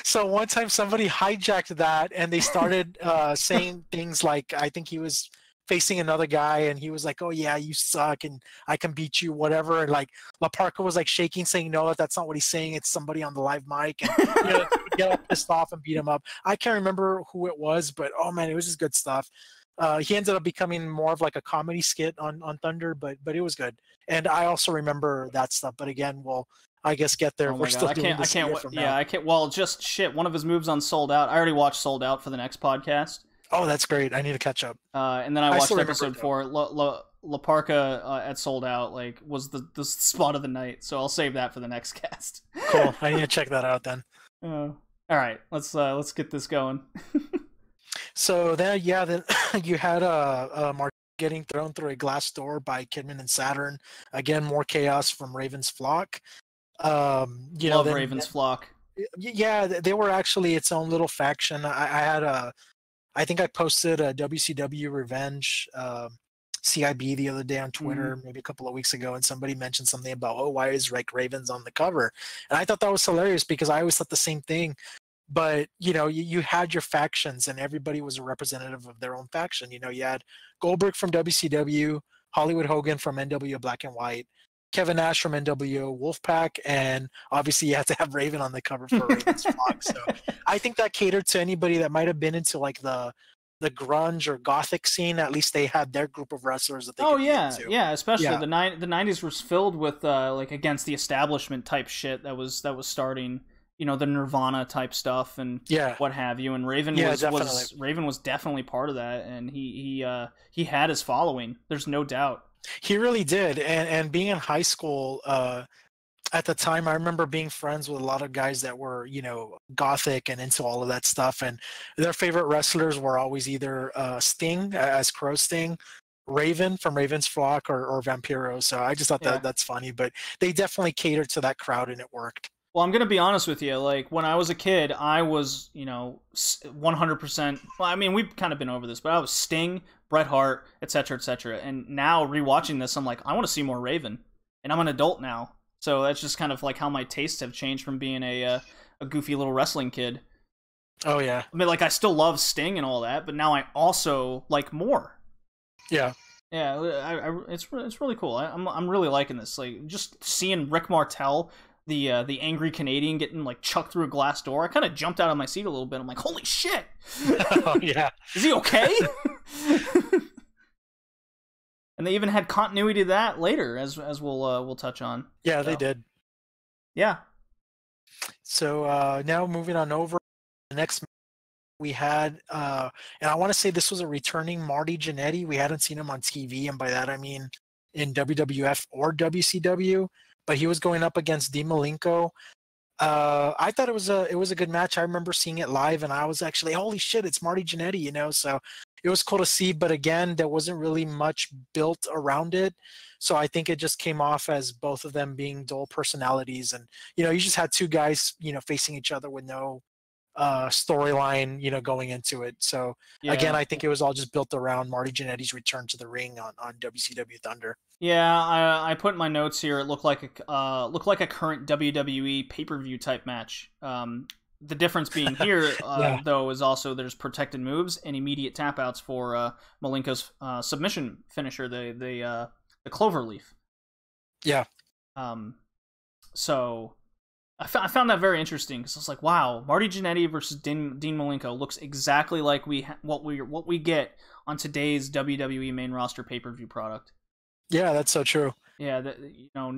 So one time somebody hijacked that and they started saying things like, I think he was facing another guy and he was like, oh yeah, you suck and I can beat you, whatever. And like La Parka was like shaking, saying, no, that's not what he's saying. It's somebody on the live mic. And you know, get all pissed off and beat him up. I can't remember who it was, but oh man, it was just good stuff. He ended up becoming more of like a comedy skit on Thunder, but it was good. And I also remember that stuff. But again, we'll, I guess, get there. We're still doing this a year from now. Yeah, I can't. Well, just shit. One of his moves on Sold Out. I already watched Sold Out for the next podcast. Oh, that's great. I need to catch up. And then I watched episode 4. La Parka at Sold Out like was the spot of the night. So I'll save that for the next cast. Cool. I need to check that out then. All right, let's get this going. So then, yeah, then you had Mark getting thrown through a glass door by Kidman and Saturn. Again, more chaos from Raven's Flock. You know, Raven's Flock. Yeah, they were actually its own little faction. I think I posted a WCW Revenge CIB the other day on Twitter, maybe a couple of weeks ago, and somebody mentioned something about, oh, why is Rick Ravens on the cover? And I thought that was hilarious because I always thought the same thing. But, you know, you had your factions and everybody was a representative of their own faction. You know, you had Goldberg from WCW, Hollywood Hogan from NWO Black and White, Kevin Nash from NWO Wolfpack, and obviously you had to have Raven on the cover for Raven's Flock. So I think that catered to anybody that might have been into like the grunge or gothic scene. At least they had their group of wrestlers that they could get into. Yeah, especially the 90s was filled with like against the establishment type shit that was starting. You know, the Nirvana type stuff and what have you. And Raven was definitely part of that, and he had his following. There's no doubt. He really did. And being in high school, at the time, I remember being friends with a lot of guys that were, you know, gothic and into all of that stuff. And their favorite wrestlers were always either Sting as Crow Sting, Raven from Raven's Flock, or Vampiro. So I just thought that's funny. But they definitely catered to that crowd, and it worked. Well, I'm going to be honest with you. Like, when I was a kid, I was, you know, 100%... Well, I mean, we've kind of been over this, but I was Sting, Bret Hart, etc., etc. And now, rewatching this, I'm like, I want to see more Raven. And I'm an adult now. So that's just kind of like how my tastes have changed from being a goofy little wrestling kid. Oh, yeah. I mean, like, I still love Sting and all that, but now I also like more. Yeah. Yeah, it's really cool. I'm really liking this. Like, just seeing Rick Martel... The angry Canadian getting like chucked through a glass door. I kind of jumped out of my seat a little bit. I'm like, holy shit! Oh, yeah, is he okay? And they even had continuity to that later, as we'll touch on. Yeah, they did. Yeah. So now moving on over, the next we had, and I want to say this was a returning Marty Jannetty. We hadn't seen him on TV, and by that I mean in WWF or WCW. But he was going up against Dean Malenko. I thought it was a good match. I remember seeing it live, and I was actually, holy shit, it's Marty Jannetty, you know. So it was cool to see. But again, there wasn't really much built around it. So I think it just came off as both of them being dual personalities, and you know, you just had two guys, you know, facing each other with no storyline, you know, going into it. So again, I think it was all just built around Marty Jannetty's return to the ring on WCW Thunder. Yeah, I put in my notes here. It looked like a current WWE pay-per-view type match. The difference being here, though, is also there's protected moves and immediate tap outs for Malenko's submission finisher, the Cloverleaf. Yeah. So I found that very interesting because I was like, wow, Marty Jannetty versus Dean Malenko looks exactly like what we get on today's WWE main roster pay-per-view product. Yeah, that's so true. Yeah,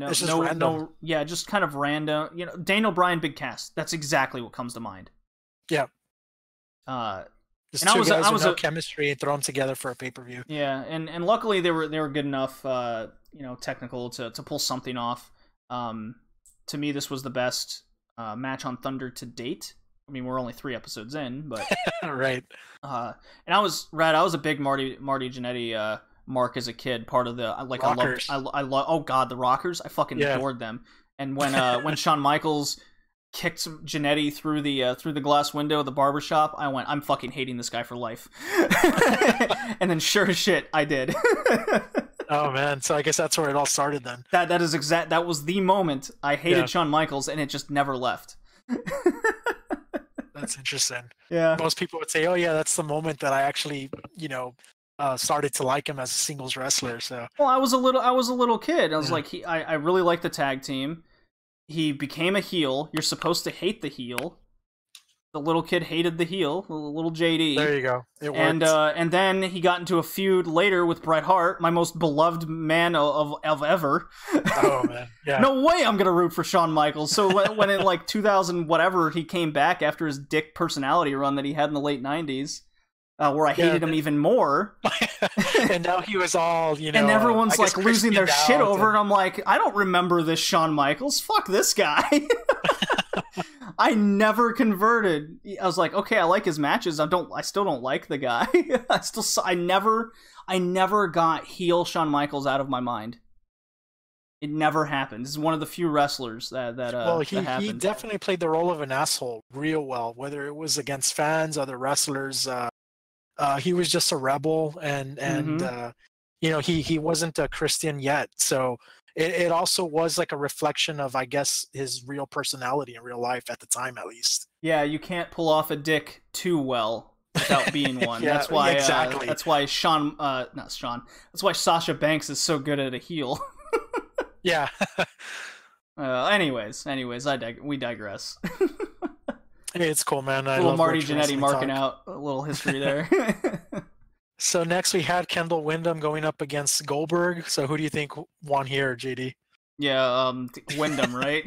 just kind of random. You know, Daniel Bryan big cast. That's exactly what comes to mind. Yeah. Just two guys with no chemistry throw them together for a pay-per-view. Yeah, and luckily they were good enough, you know, technical to pull something off. To me, this was the best match on Thunder to date. I mean, we're only 3 episodes in, but right. And I was a big Marty Jannetty mark as a kid. Part of the Rockers. I love. Oh God, the Rockers! I fucking adored them. And when Shawn Michaels kicked Jannetty through the glass window of the barbershop, I went, I'm fucking hating this guy for life. And then sure as shit, I did. Oh man, so I guess that's where it all started then. That was the moment I hated Shawn Michaels, and it just never left. That's interesting. Yeah. Most people would say, "Oh yeah, that's the moment that I actually, started to like him as a singles wrestler." So. Well, I was a little kid. I was like, I really liked the tag team. He became a heel. You're supposed to hate the heel. The little kid hated the heel, the little JD. There you go. It worked. And then he got into a feud later with Bret Hart, my most beloved man of ever. Oh man, yeah. No way I'm gonna root for Shawn Michaels. So when in like 2000 whatever he came back after his dick personality run that he had in the late 90s, where I hated him even more. And now he was all, and everyone's like losing their shit over it. I'm like, I don't remember this Shawn Michaels. Fuck this guy. I never converted. I was like, okay, I like his matches. I still don't like the guy. I never got heel Shawn Michaels out of my mind. It never happened. This is one of the few wrestlers that happened. He definitely played the role of an asshole real well, whether it was against fans, other wrestlers. He was just a rebel, and he wasn't a Christian yet, so it also was like a reflection of, I guess, his real personality in real life at the time, at least. Yeah, you can't pull off a dick too well without being one. Yeah, that's why exactly. That's why That's why Sasha Banks is so good at a heel. Yeah. Anyways, we digress. Hey, it's cool, man. I little love Marty Retro Jannetty Wrestling marking Talk. out a little history there. So next we had Kendall Windham going up against Goldberg. So who do you think won here, JD? Yeah, Windham, right?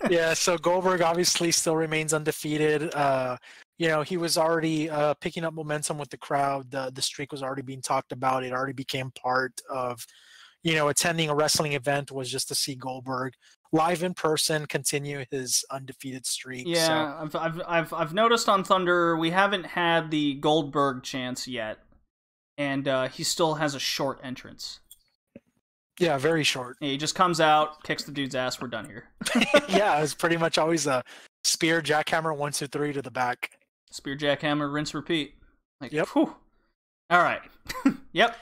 Yeah, so Goldberg obviously still remains undefeated. He was already picking up momentum with the crowd. The streak was already being talked about. It already became part of, attending a wrestling event was just to see Goldberg live in person continue his undefeated streak. Yeah, so. I've noticed on Thunder we haven't had the Goldberg chance yet, and he still has a short entrance. Yeah, very short. He just comes out, kicks the dude's ass. We're done here. Yeah, it's pretty much always a spear, jackhammer, 1, 2, 3 to the back. Spear, jackhammer, rinse, repeat. Like, yep. Whew. All right. Yep.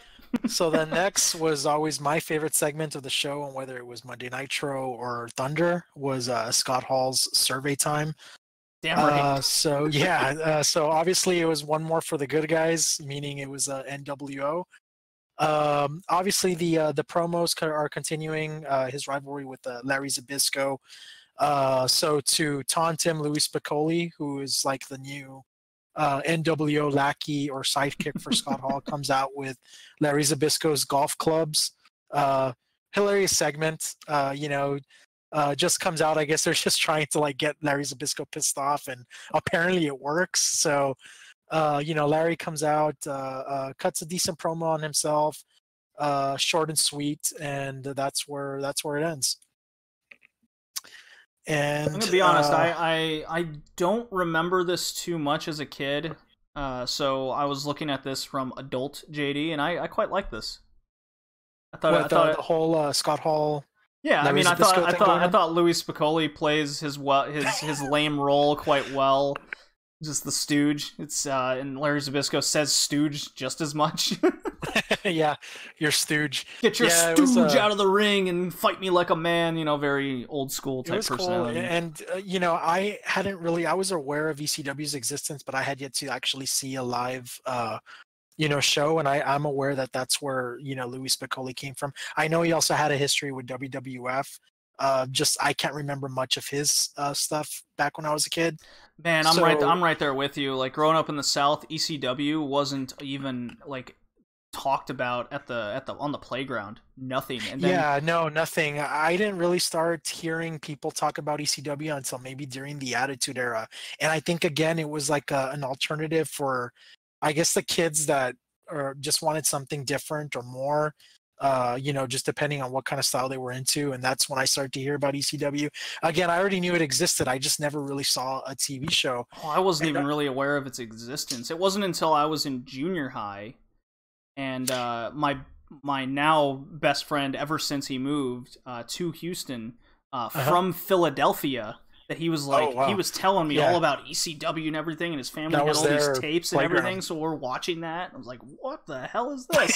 So then next was always my favorite segment of the show, and whether it was Monday Nitro or Thunder, was Scott Hall's survey time. Damn right. So obviously it was one more for the good guys, meaning it was NWO. Obviously the promos are continuing his rivalry with Larry Zbyszko. So to taunt him, Louis Spicolli, who is like the new NWO lackey or sidekick for Scott Hall, comes out with Larry Zbyszko's golf clubs. Hilarious segment. Just comes out. I guess they're just trying to like get Larry Zbyszko pissed off, and apparently it works. So, Larry comes out, cuts a decent promo on himself, short and sweet, and that's where it ends. And I'm gonna be honest, I don't remember this too much as a kid, so I was looking at this from adult JD, and I quite like this. I thought the whole Scott Hall. Yeah, Larry I Zbyszko thought Louis Spicolli plays his lame role quite well. Just the stooge. It's and Larry Zbyszko says stooge just as much. Yeah, your stooge. Get your stooge out of the ring and fight me like a man. very old school type personality. Cool. And I was aware of ECW's existence, but I had yet to actually see a live show, and I'm aware that that's where Louis Spicolli came from. I know he also had a history with WWF. I can't remember much of his stuff back when I was a kid. Man, I'm right there with you. Like growing up in the South, ECW wasn't even like talked about on the playground. Nothing. And then, nothing. I didn't really start hearing people talk about ECW until maybe during the Attitude Era, and I think again it was like an alternative for, I guess, the kids that just wanted something different or more. Just depending on what kind of style they were into. And that's when I started to hear about ECW. Again, I already knew it existed. I just never really saw a TV show. Oh, I wasn't even really aware of its existence. It wasn't until I was in junior high, and my now best friend ever since he moved to Houston from Philadelphia that he was like, Oh, wow. he was telling me Yeah. all about ECW and everything, and his family That had was all these their tapes and playground. everything, so we're watching that. I was like, what the hell is this?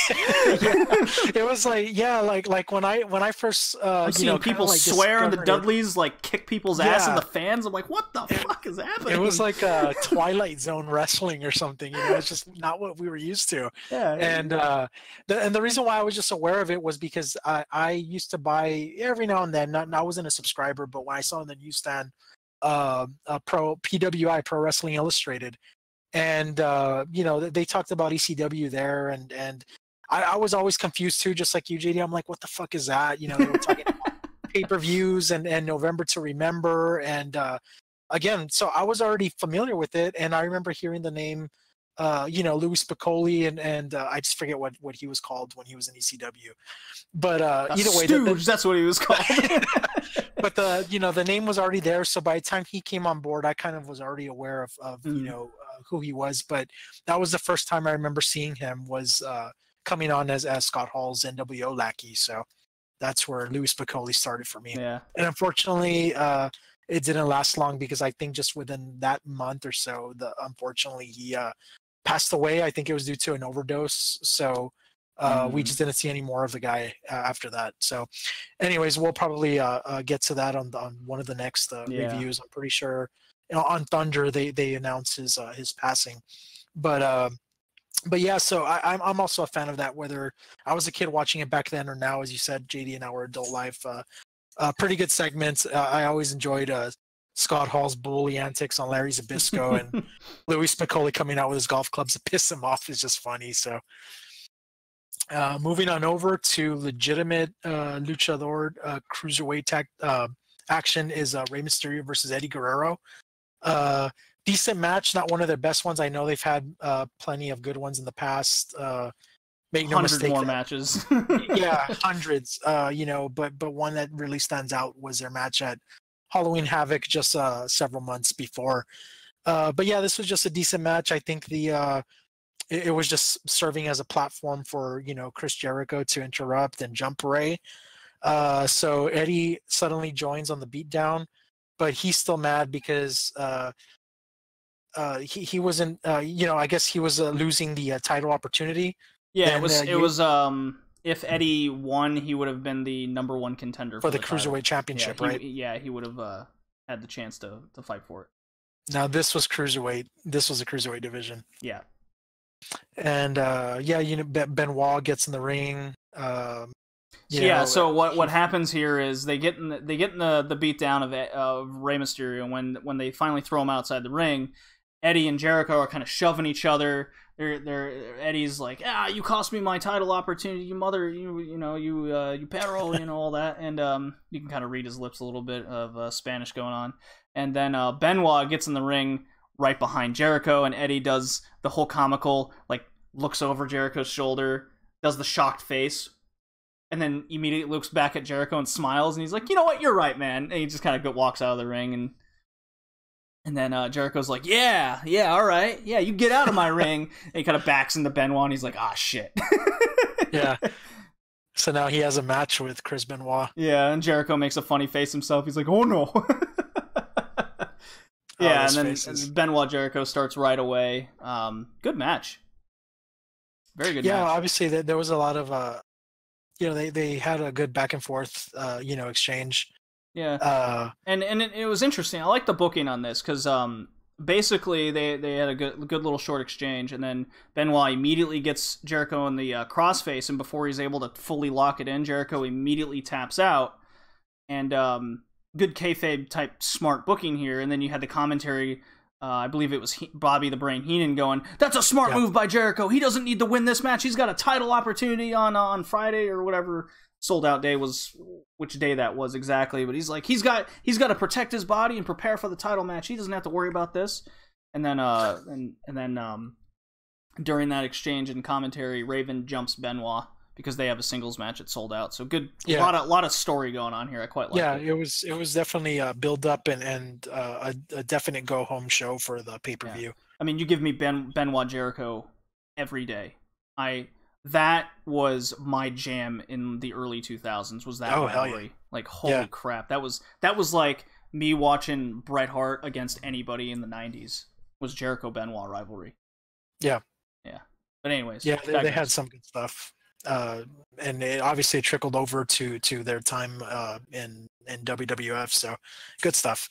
It was like when I first I'm seeing people swear and the Dudleys like kick people's ass in Yeah. the fans. I'm like, what the fuck is happening? It was like Twilight Zone wrestling or something. It's just not what we were used to. yeah. And the reason why I was just aware of it was because I used to buy every now and then. I wasn't a subscriber, but when I saw in the newsstand, PWI Pro Wrestling Illustrated, and they talked about ECW there, and I was always confused too, just like you, JD. I'm like, what the fuck is that? They were talking about pay-per-views and November to Remember, and again, so I was already familiar with it, and I remember hearing the name, Louis Piccoli, and I just forget what he was called when he was in ECW, but either way, Stooge, that's what he was called. but the name was already there, so by the time he came on board, I kind of was already aware of who he was. But that was the first time I remember seeing him was coming on as Scott Hall's NWO lackey. So that's where Louis Piccoli started for me. Yeah. And unfortunately, it didn't last long because I think just within that month or so, unfortunately he passed away. I think it was due to an overdose. So we just didn't see any more of the guy after that. So anyways, we'll probably get to that on one of the next reviews. I'm pretty sure on Thunder they announce his passing. But yeah, so I'm also a fan of that, whether I was a kid watching it back then or now, as you said, JD and our adult life. Pretty good segments. I always enjoyed Scott Hall's bully antics on Larry Zbyszko and Louis Piccoli coming out with his golf clubs to piss him off is just funny. So moving on over to legitimate luchador cruiserweight action is Rey Mysterio versus Eddie Guerrero. Decent match, not one of their best ones. I know they've had plenty of good ones in the past. Make no mistake, more matches. Yeah, hundreds. But one that really stands out was their match at Halloween Havoc just several months before. But yeah, this was just a decent match. I think it was just serving as a platform for Chris Jericho to interrupt and jump Rey. So Eddie suddenly joins on the beatdown, but he's still mad because he wasn't. I guess he was losing the title opportunity. Yeah, it was. If Eddie won, he would have been the number one contender for the title. Cruiserweight Championship, right? Yeah, he would have had the chance to fight for it. Now this was Cruiserweight. This was a Cruiserweight division. Yeah. And Benoit gets in the ring. So what happens here is they get in the beatdown of Rey Mysterio. When they finally throw him outside the ring, Eddie and Jericho are kind of shoving each other. Eddie's like, you cost me my title opportunity, you mother, you perro, all that, and you can kind of read his lips a little bit of Spanish going on, and then Benoit gets in the ring right behind Jericho, and Eddie does the whole comical, like, looks over Jericho's shoulder, does the shocked face, and then immediately looks back at Jericho and smiles, and he's like, you know what, you're right, man, and he just kind of walks out of the ring, and then Jericho's like, yeah, all right. Yeah, you get out of my ring. And he kind of backs into Benoit, and he's like, shit. Yeah. So now he has a match with Chris Benoit. Yeah, and Jericho makes a funny face himself. He's like, oh, no. Yeah, and then Benoit Jericho starts right away. Good match. Very good match. Yeah, obviously there was a lot of, they had a good back and forth, exchange. Yeah, and it was interesting. I like the booking on this because basically they had a good little short exchange, and then Benoit immediately gets Jericho in the crossface, and before he's able to fully lock it in, Jericho immediately taps out, and good kayfabe type smart booking here. And then you had the commentary. I believe it was Bobby the Brain Heenan going, "That's a smart move by Jericho. He doesn't need to win this match. He's got a title opportunity on Friday or whatever." Sold out day was which day that was exactly, but he's like he's got to protect his body and prepare for the title match. He doesn't have to worry about this. And then during that exchange and commentary, Raven jumps Benoit because they have a singles match at Sold Out. So good, a lot of story going on here. I quite like it. Yeah, it was definitely a build up and a definite go home show for the pay-per-view. Yeah. I mean, you give me Benoit Jericho every day. That was my jam in the early 2000s. Was that rivalry? Yeah. Like, holy crap! That was like me watching Bret Hart against anybody in the 90s was Jericho-Benoit rivalry. Yeah. Yeah. But anyways. Yeah, they had some good stuff. And it obviously trickled over to their time in WWF, so good stuff.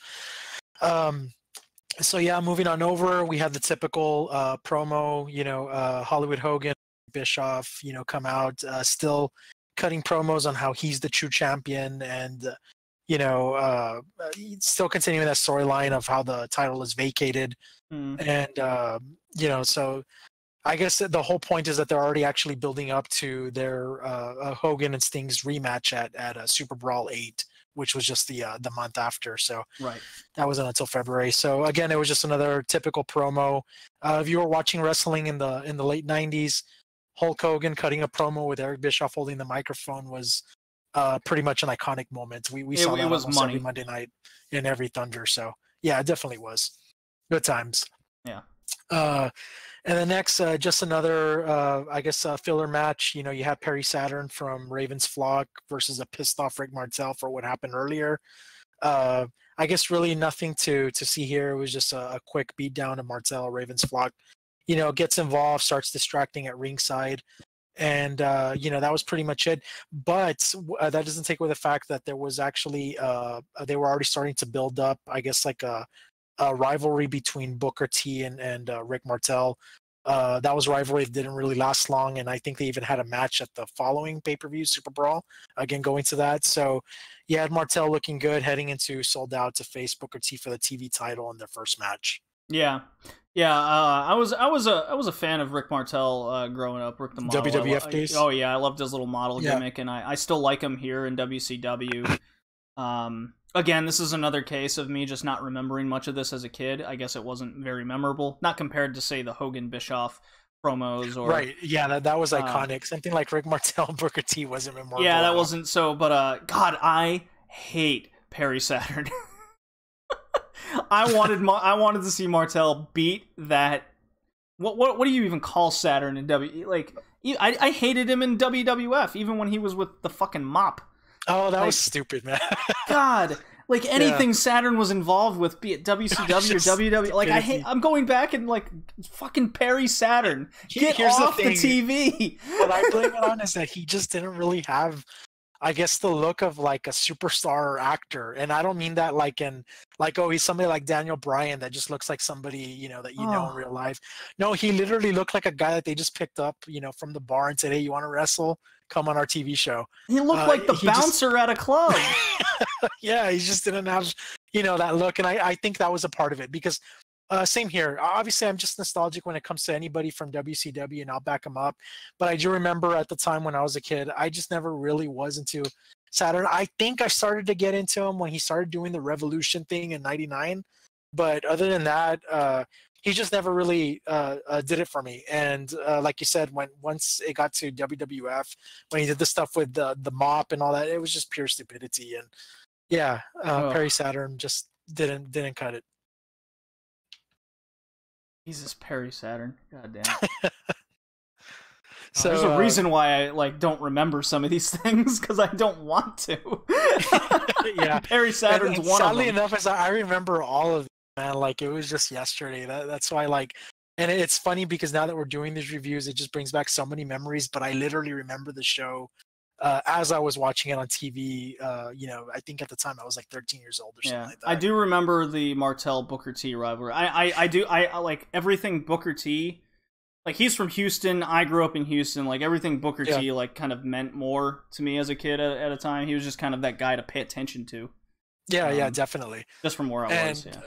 So yeah, moving on over, we had the typical promo, Hollywood Hogan, Bischoff, come out, still cutting promos on how he's the true champion, and still continuing that storyline of how the title is vacated. And so I guess the whole point is that they're already actually building up to their Hogan and Sting's rematch at Super Brawl 8, which was just the month after. So right, that wasn't until February. So again, it was just another typical promo. If you were watching wrestling in the late 90s, Hulk Hogan cutting a promo with Eric Bischoff holding the microphone was pretty much an iconic moment. We saw that almost every Monday night in every Thunder. So yeah, it definitely was. Good times. Yeah. And the next, just another, filler match. You had Perry Saturn from Raven's Flock versus a pissed off Rick Martel for what happened earlier. I guess really nothing to see here. It was just a quick beatdown of Martel. Raven's Flock, gets involved, starts distracting at ringside. And, that was pretty much it. But that doesn't take away the fact that there was actually, they were already starting to build up, I guess, like a rivalry between Booker T and Rick Martel. That was a rivalry that didn't really last long, and I think they even had a match at the following pay-per-view, Super Brawl, again going to that. So you had Martel looking good heading into Sold Out to face Booker T for the TV title in their first match. Yeah. I was a fan of Rick Martel growing up. Rick the Model. WWF days. Oh yeah, I loved his little model gimmick, and I still like him here in WCW. Again, this is another case of me just not remembering much of this as a kid. I guess it wasn't very memorable, not compared to, say, the Hogan Bischoff promos. Or right, yeah, that was iconic. Something like Rick Martel and Booker T wasn't memorable. Yeah, that wasn't so. But God, I hate Perry Saturn. I wanted to see Martel beat that. What do you even call Saturn in I hated him in WWF even when he was with the fucking mop. Oh, that was stupid, man. God, anything Saturn was involved with, be it WCW or WW, I'm going back and fucking Perry Saturn. Get off the TV. What I blame it on is that he just didn't really have, I guess, the look of like a superstar actor, and I don't mean that he's somebody like Daniel Bryan that just looks like somebody that you know in real life. No, he literally looked like a guy that they just picked up from the bar and said, "Hey, you want to wrestle? Come on our TV show." He looked like the bouncer at a club. Yeah, he just didn't have that look, and I think that was a part of it because. Same here. Obviously, I'm just nostalgic when it comes to anybody from WCW, and I'll back them up. But I do remember at the time when I was a kid, I just never really was into Saturn. I think I started to get into him when he started doing the Revolution thing in '99. But other than that, he just never really did it for me. And like you said, once it got to WWF, when he did the stuff with the mop and all that, it was just pure stupidity. And yeah, Perry Saturn just didn't cut it. Jesus, Perry Saturn. God damn. So there's a reason why I don't remember some of these things because I don't want to. Yeah, Perry Saturn's one of them. Sadly enough, as I remember all of it, man. It was just yesterday. That's why and it's funny because now that we're doing these reviews, it just brings back so many memories. But I literally remember the show as I was watching it on TV. I think at the time I was 13 years old or something like that. I do remember the Martel Booker T rivalry. I like everything Booker T. He's from Houston. I grew up in Houston. Everything Booker T kind of meant more to me as a kid at a time. He was just kind of that guy to pay attention to. Yeah, definitely. Just from where I was. Yeah.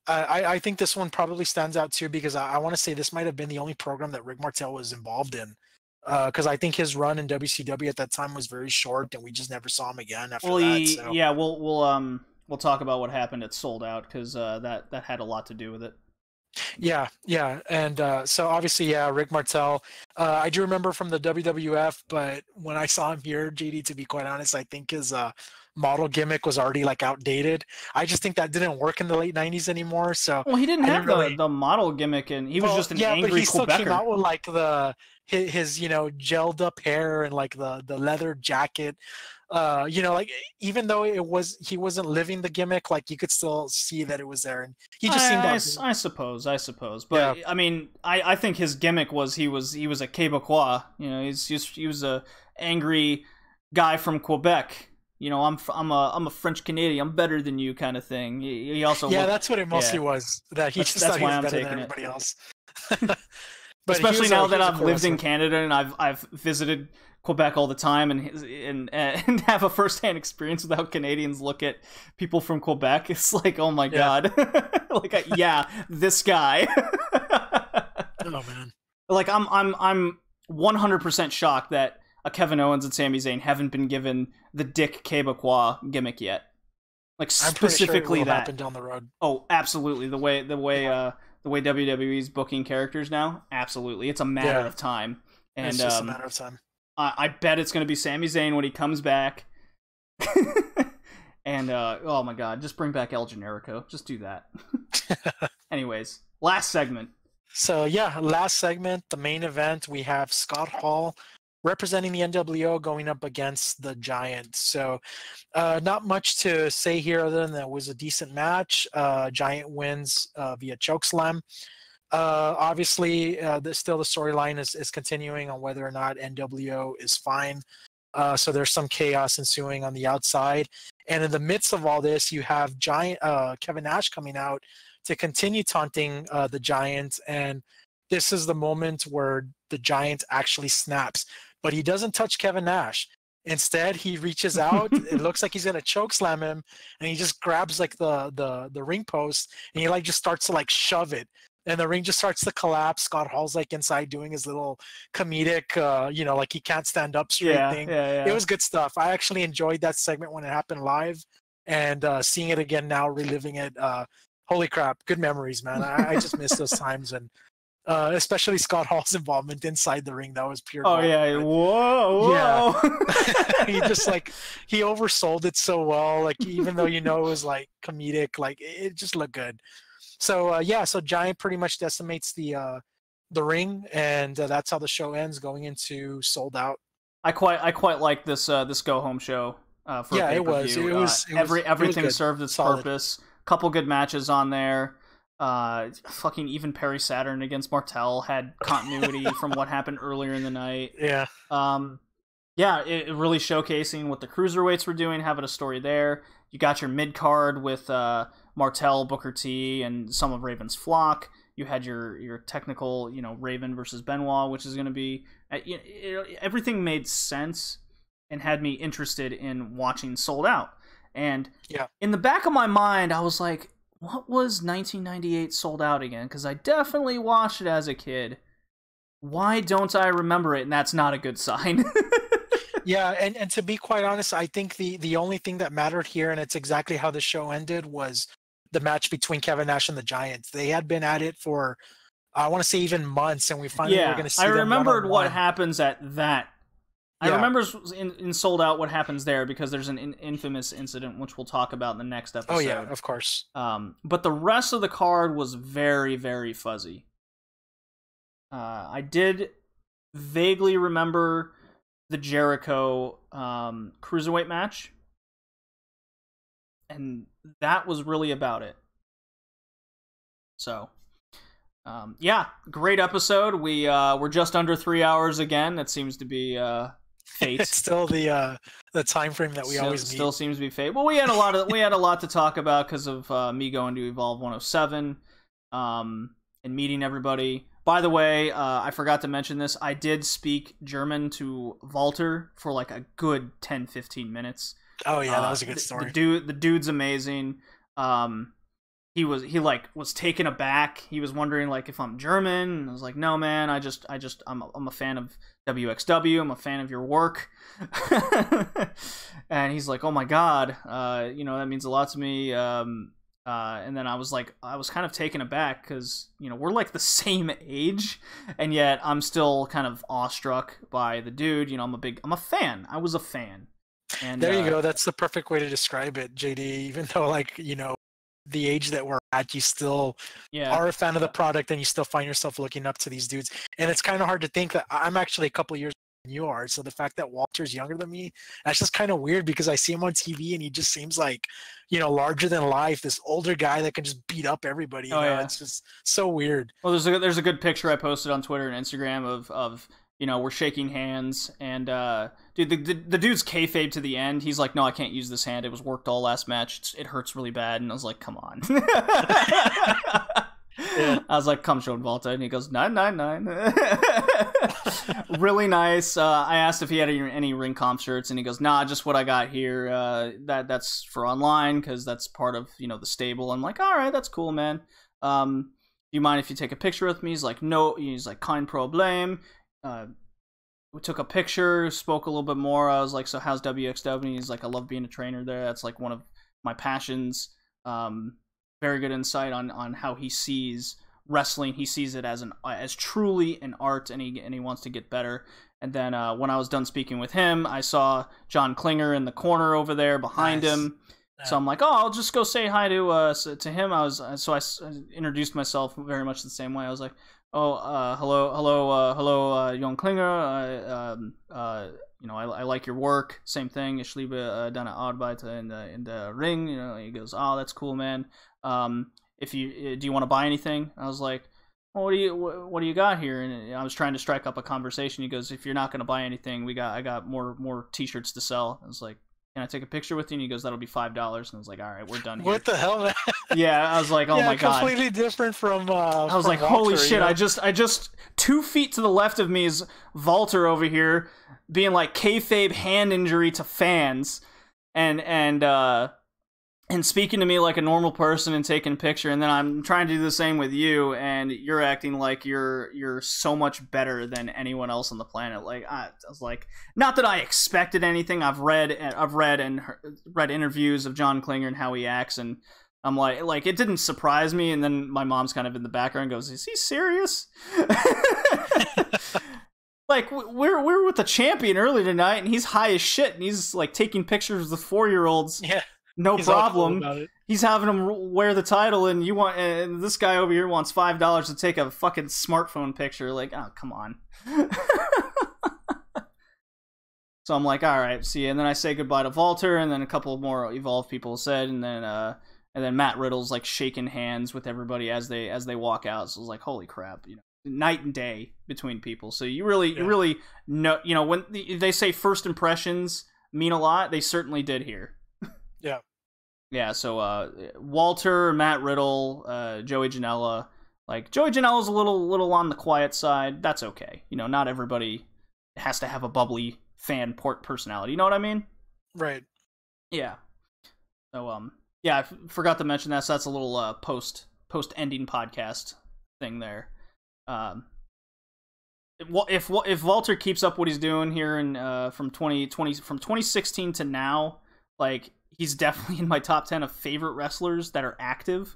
I think this one probably stands out too because I want to say this might have been the only program that Rick Martel was involved in. Because I think his run in WCW at that time was very short, and we just never saw him again after that. So. Yeah, we'll talk about what happened at Sold Out because that had a lot to do with it. Yeah, and so obviously, Rick Martel. I do remember from the WWF, but when I saw him here, JD, to be quite honest, I think his model gimmick was already outdated. I just think that didn't work in the late '90s anymore. So he didn't have the model gimmick, and he was just an angry but he still Quebecer. Came out with his gelled up hair and the leather jacket. You know, like even though he wasn't living the gimmick, like you could still see that it was there, and he just seemed. I suppose, but yeah. I mean, I think his gimmick was he was a Quebecois. You know, he was a angry guy from Quebec. You know, I'm a French Canadian. I'm better than you, kind of thing. He also that's what it mostly was. That he just thought he was better than everybody else. But especially now that I've lived in Canada and I've visited Quebec all the time and have a first-hand experience with how Canadians look at people from Quebec. It's like, oh my god, like this guy. Oh man, like I'm 100% shocked that Kevin Owens and Sami Zayn haven't been given the Dick Quebecois gimmick yet. Like specifically that happen down the road. Oh, absolutely. The way WWE's booking characters now, absolutely. It's a matter of time. And it's just a matter of time. I bet it's going to be Sami Zayn when he comes back. And oh my god, just bring back El Generico. Just do that. Anyways, last segment. So yeah, last segment, the main event. We have Scott Hall representing the NWO going up against the Giant. So not much to say here other than that it was a decent match. Giant wins via chokeslam. Obviously, still the storyline is continuing on whether or not NWO is fine. So there's some chaos ensuing on the outside. And in the midst of all this, you have Kevin Nash coming out to continue taunting the Giant. And this is the moment where the Giant actually snaps. But he doesn't touch Kevin Nash. Instead, he reaches out. It looks like he's gonna choke slam him, and he just grabs like the ring post, and he like just starts to like shove it, and the ring just starts to collapse. Scott Hall's like inside doing his little comedic, like he can't stand up straight thing. It was good stuff. I actually enjoyed that segment when it happened live, and seeing it again now, reliving it. Holy crap, good memories, man. I just miss those times and. Especially Scott Hall's involvement inside the ring, that was pure. Oh yeah, whoa. Yeah. He just he oversold it so well. Like even though it was like comedic, like it just looked good. So so Giant pretty much decimates the ring, and that's how the show ends, going into Sold Out. I quite like this go home show. For it was. Everything served its purpose. Couple good matches on there. Fucking even Perry Saturn against Martel had continuity from what happened earlier in the night. Yeah. It really showcasing what the cruiserweights were doing, having a story there. You got your mid card with Martel, Booker T, and some of Raven's flock. You had your technical, Raven versus Benoit, which is going to be everything made sense and had me interested in watching Sold Out. And in the back of my mind, I was like, what was 1998 Sold Out again? Because I definitely watched it as a kid. Why don't I remember it? And that's not a good sign. Yeah, and to be quite honest, I think the only thing that mattered here, and it's exactly how the show ended, was the match between Kevin Nash and the Giants. They had been at it for, I want to say, even months, and we finally were going to see them remembered one-on-one. What happens at that. I remember in Sold Out what happens there, because there's an infamous incident which we'll talk about in the next episode. Oh yeah, of course. But the rest of the card was very, very fuzzy. I did vaguely remember the Jericho cruiserweight match, and that was really about it. So, great episode. We're just under 3 hours again. That seems to be fate. It's still the time frame that we always meet. Still seems to be fate. Well, we had a lot to talk about because of me going to Evolve 107 and meeting everybody. By the way, I forgot to mention this. I did speak German to Walter for like a good 10-15 minutes. Oh yeah, that was a good story. The dude's amazing. He was taken aback. He was wondering like if I'm German. And I was like, no man, I'm a fan of WXW. I'm a fan of your work. And he's like, oh my god, that means a lot to me. And then I was kind of taken aback because we're like the same age, and yet I'm still kind of awestruck by the dude. I'm a fan. I was a fan. And there you go. That's the perfect way to describe it, JD. Even though the age that we're at, you still are a fan of the product, and you still find yourself looking up to these dudes. And it's kind of hard to think that I'm actually a couple of years you are. So the fact that Walter's younger than me, that's just kind of weird because I see him on TV and he just seems like, larger than life, this older guy that can just beat up everybody. Yeah. It's just so weird. Well, there's a good picture I posted on Twitter and Instagram of we're shaking hands, and dude, the dude's kayfabe to the end. He's like, no, I can't use this hand. It was worked all last match. It hurts really bad. And I was like, come on. Yeah. I was like, come, Sean Volta. And he goes, 999. Really nice. I asked if he had any ring comp shirts, and he goes, nah, just what I got here. That's for online, because that's part of, the stable. I'm like, all right, that's cool, man. Do you mind if you take a picture with me? He's like, no. He's like, kein Problem. We took a picture, spoke a little bit more. I was like, so how's WXW? And he's like, I love being a trainer there. That's like one of my passions. Very good insight on how he sees wrestling. He sees it as truly an art, and he wants to get better. And then when I was done speaking with him, I saw John Klinger in the corner over there behind him. So I'm like, oh, I'll just go say hi to him. I introduced myself very much the same way. I was like, hello, Jon Klinger. I like your work. Same thing. Ich liebe deine Arbeit in the ring. He goes, oh, that's cool, man. Do you want to buy anything? I was like, well, what do you got here? And I was trying to strike up a conversation. He goes, if you're not going to buy anything, I got more t-shirts to sell. I was like, can I take a picture with you? And he goes, that'll be $5. And I was like, all right, we're done here. What the hell, man? Yeah, I was like, oh my god. Completely different from I was like, Walter, holy shit, I just 2 feet to the left of me is Walter over here being like kayfabe hand injury to fans and speaking to me like a normal person and taking a picture, and then I'm trying to do the same with you, and you're acting like you're so much better than anyone else on the planet. Like I was like, not that I expected anything. I've read interviews of John Klinger and how he acts, and I'm like it didn't surprise me. And then my mom's kind of in the background goes, is he serious? Like we're with the champion earlier tonight, and he's high as shit, and he's like taking pictures with 4-year-olds. Yeah. No problem. Cool, he's having him wear the title, and and this guy over here wants $5 to take a fucking smartphone picture. Like, oh, come on. So I'm like, all right, see. And then I say goodbye to Walter, and then a couple more Evolve people said, and then Matt Riddle's like shaking hands with everybody as they walk out. So I was like, holy crap, night and day between people. So you really know, when they say first impressions mean a lot, they certainly did here. Yeah. Yeah, so Walter, Matt Riddle, Joey Janela. Like, Joey Janela's a little on the quiet side. That's okay. Not everybody has to have a bubbly fan personality. You know what I mean? Right. Yeah. So, yeah, I forgot to mention that. So that's a little post-ending podcast thing there. If Walter keeps up what he's doing here from 2016 to now, like, he's definitely in my top 10 of favorite wrestlers that are active,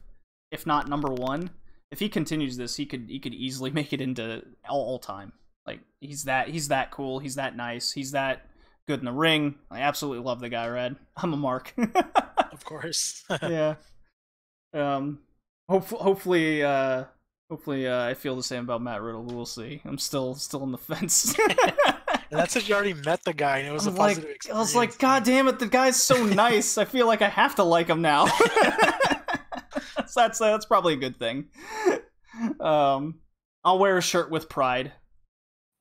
if not number one. If he continues this, he could easily make it into all time. Like, he's that cool, he's that nice, he's that good in the ring. I absolutely love the guy, Red. I'm a mark. Of course. Yeah. Hopefully I feel the same about Matt Riddle, but we'll see. I'm still on the fence. And that's if you already met the guy, and it was a positive experience. I was like, God damn it, the guy's so nice. I feel like I have to like him now. So that's probably a good thing. I'll wear a shirt with pride.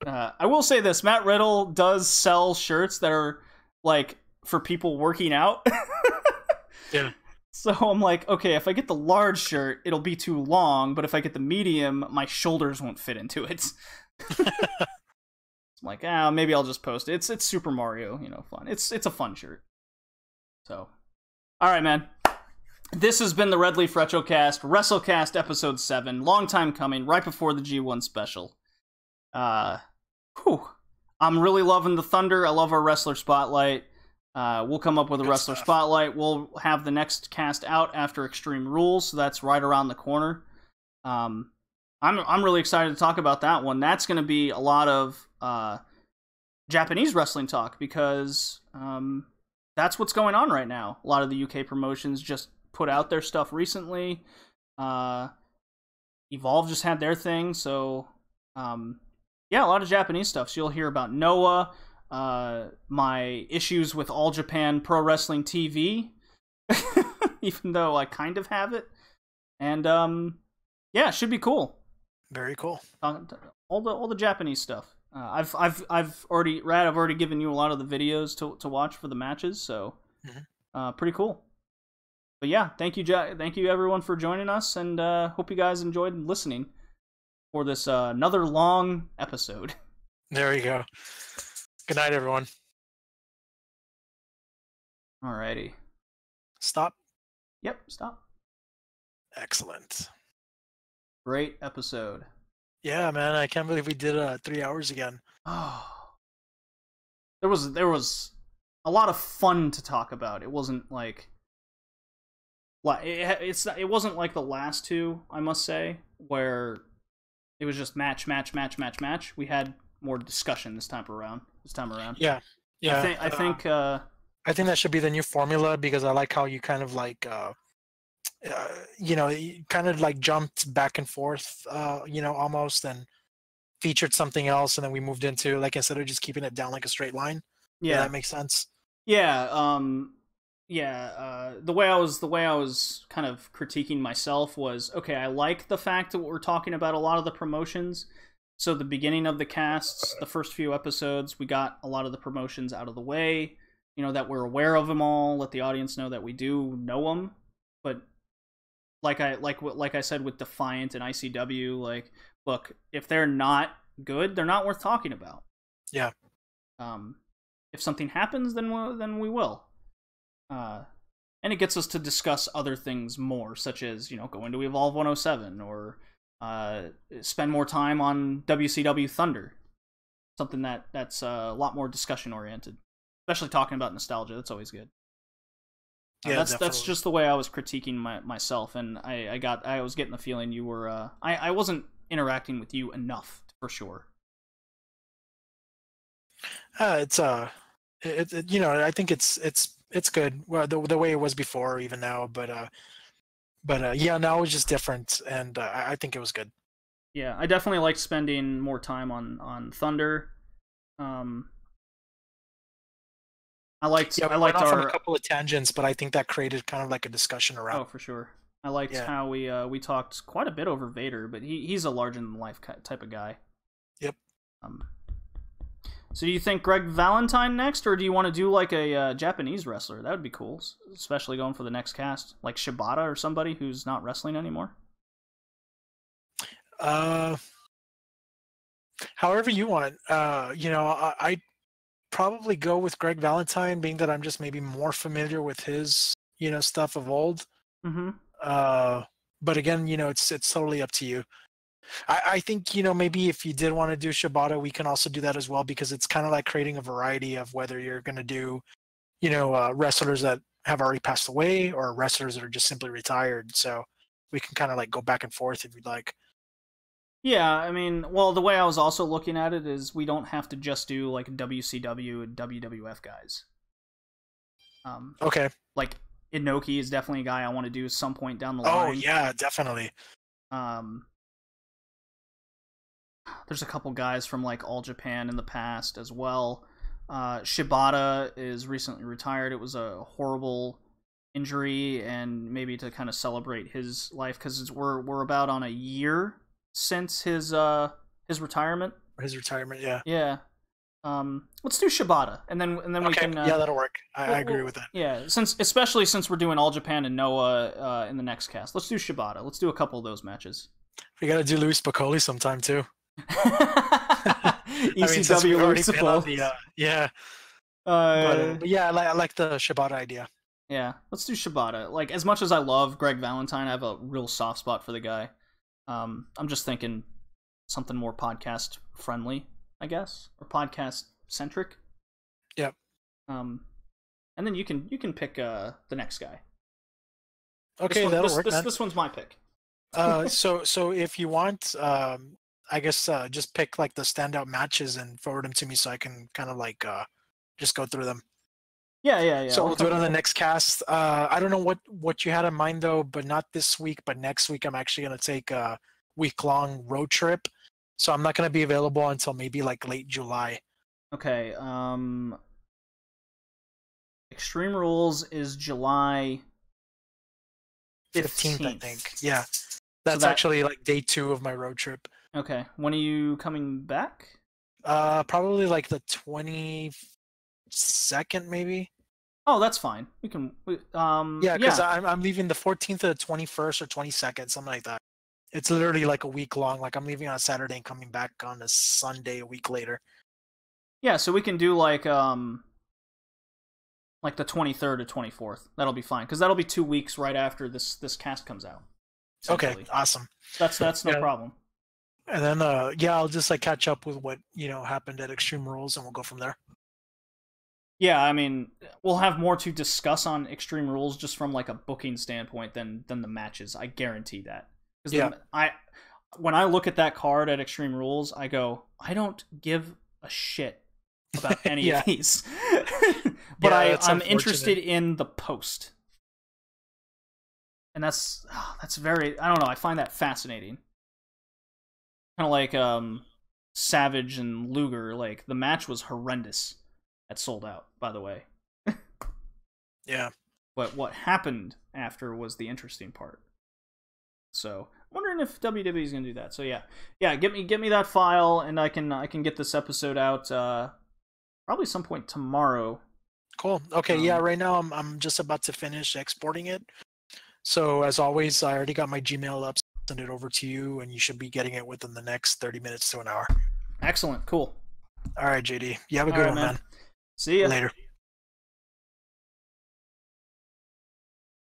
I will say this: Matt Riddle does sell shirts that are like for people working out. Yeah. So I'm like, okay, if I get the large shirt, it'll be too long, but if I get the medium, my shoulders won't fit into it. I'm like, maybe I'll just post it. It's Super Mario, fun. It's a fun shirt. So, all right, man. This has been the Red Leaf Retrocast, Wrestlecast episode 7. Long time coming, right before the G1 special. I'm really loving the Thunder. I love our wrestler spotlight. We'll come up with a Good wrestler stuff. spotlight. We'll have the next cast out after Extreme Rules, so that's right around the corner. I'm really excited to talk about that one. That's going to be a lot of Japanese wrestling talk, because that's what's going on right now. A lot of the UK promotions just put out their stuff recently. Evolve just had their thing, so Yeah, a lot of Japanese stuff. So you'll hear about Noah, my issues with All Japan Pro Wrestling TV, even though I kind of have it. And yeah, it should be cool. Very cool. All the Japanese stuff. I've already given you a lot of the videos to watch for the matches, so pretty cool. But yeah, thank you everyone for joining us, and hope you guys enjoyed listening for this another long episode. There you go. Good night, everyone. Alrighty. Stop. Yep, stop. Excellent. Great episode. Yeah, man, I can't believe we did 3 hours again. Oh, there was a lot of fun to talk about. It wasn't like it wasn't like the last two, I must say, where it was just match. We had more discussion this time around. Yeah. I think that should be the new formula, because I like how you kind of like you kind of like jumped back and forth, almost, and featured something else, and then we moved into, like, instead of just keeping it down like a straight line. Yeah, that makes sense. Yeah, the way I was kind of critiquing myself was, okay, I like the fact that we're talking about a lot of the promotions. So the beginning of the casts, the first few episodes, we got a lot of the promotions out of the way, that we're aware of them all, let the audience know that we do know them. But like I said with Defiant and ICW, like, look, if they're not good, they're not worth talking about. Yeah. If something happens, then we will. And it gets us to discuss other things more, such as, go into Evolve 107, or spend more time on WCW Thunder. Something that's a lot more discussion oriented. Especially talking about nostalgia, that's always good. Yeah, that's just the way I was critiquing myself, and I was getting the feeling you were I wasn't interacting with you enough, for sure. I think it's good. Well, the way it was before, or even now, but yeah, now it was just different, and I think it was good. Yeah, I definitely liked spending more time on Thunder. I liked off on a couple of tangents, but I think that created kind of like a discussion around. Oh, for sure. I liked how we talked quite a bit over Vader, but he's a larger than life type of guy. Yep. So do you think Greg Valentine next, or do you want to do like a Japanese wrestler? That would be cool, especially going for the next cast, like Shibata or somebody who's not wrestling anymore. However you want. I probably go with Greg Valentine, being that I'm just maybe more familiar with his, stuff of old. Mm-hmm. But again, it's totally up to you. I think, maybe if you did want to do Shibata, we can also do that as well, because it's kind of like creating a variety of whether you're going to do, wrestlers that have already passed away, or wrestlers that are just simply retired. So we can kind of like go back and forth if you'd like. Yeah, I mean, well, the way I was also looking at it is we don't have to just do like WCW and WWF guys. Okay. Like Inoki is definitely a guy I want to do at some point down the line. Oh yeah, definitely. There's a couple guys from like All Japan in the past as well. Shibata is recently retired. It was a horrible injury, and maybe to kind of celebrate his life, because we're about on a year since his retirement. His retirement, yeah. Yeah. Let's do Shibata, and then we can. Yeah, that'll work. I agree with that. Yeah, especially since we're doing All Japan and Noah in the next cast, let's do Shibata. Let's do a couple of those matches. We gotta do Luis Piccoli sometime too. ECW Luis Piccoli. Yeah. But yeah, I like the Shibata idea. Yeah, let's do Shibata. Like, as much as I love Greg Valentine, I have a real soft spot for the guy. I'm just thinking something more podcast friendly, I guess, or podcast centric. Yep. And then you can pick the next guy. Okay, that'll work. This one's my pick. So if you want, I guess just pick like the standout matches and forward them to me so I can kind of like just go through them. Yeah. So we'll do it on the next cast. I don't know what you had in mind though, but not this week, but next week I'm actually gonna take a week-long road trip. So I'm not going to be available until maybe like late July. Okay. Extreme Rules is July 15th, I think. Yeah. That's that- actually like day 2 of my road trip. Okay. When are you coming back? Probably like the 22nd, maybe. Oh, that's fine. We can. Yeah, because I'm leaving the 14th to the 21st or 22nd, something like that. It's literally like a week long. Like I'm leaving on a Saturday and coming back on a Sunday a week later. Yeah, so we can do like the 23rd or 24th. That'll be fine because that'll be 2 weeks right after this cast comes out. Okay, awesome. That's no problem. And then I'll just like catch up with what happened at Extreme Rules, and we'll go from there. Yeah, I mean, we'll have more to discuss on Extreme Rules just from like a booking standpoint than the matches. I guarantee that. Yeah. When I look at that card at Extreme Rules, I go, I don't give a shit about any of these. But I'm interested in the post. And that's very, I don't know, I find that fascinating. Kind of like Savage and Luger, like the match was horrendous at Sold Out, by the way. Yeah. But what happened after was the interesting part. So, I'm wondering if WWE is going to do that. So yeah, get me that file, and I can get this episode out probably some point tomorrow. Cool. Okay. Yeah. Right now I'm just about to finish exporting it. So as always, I already got my Gmail up. Send it over to you, and you should be getting it within the next 30 minutes to an hour. Excellent. Cool. All right, JD. You have a good one, man. See ya. Later.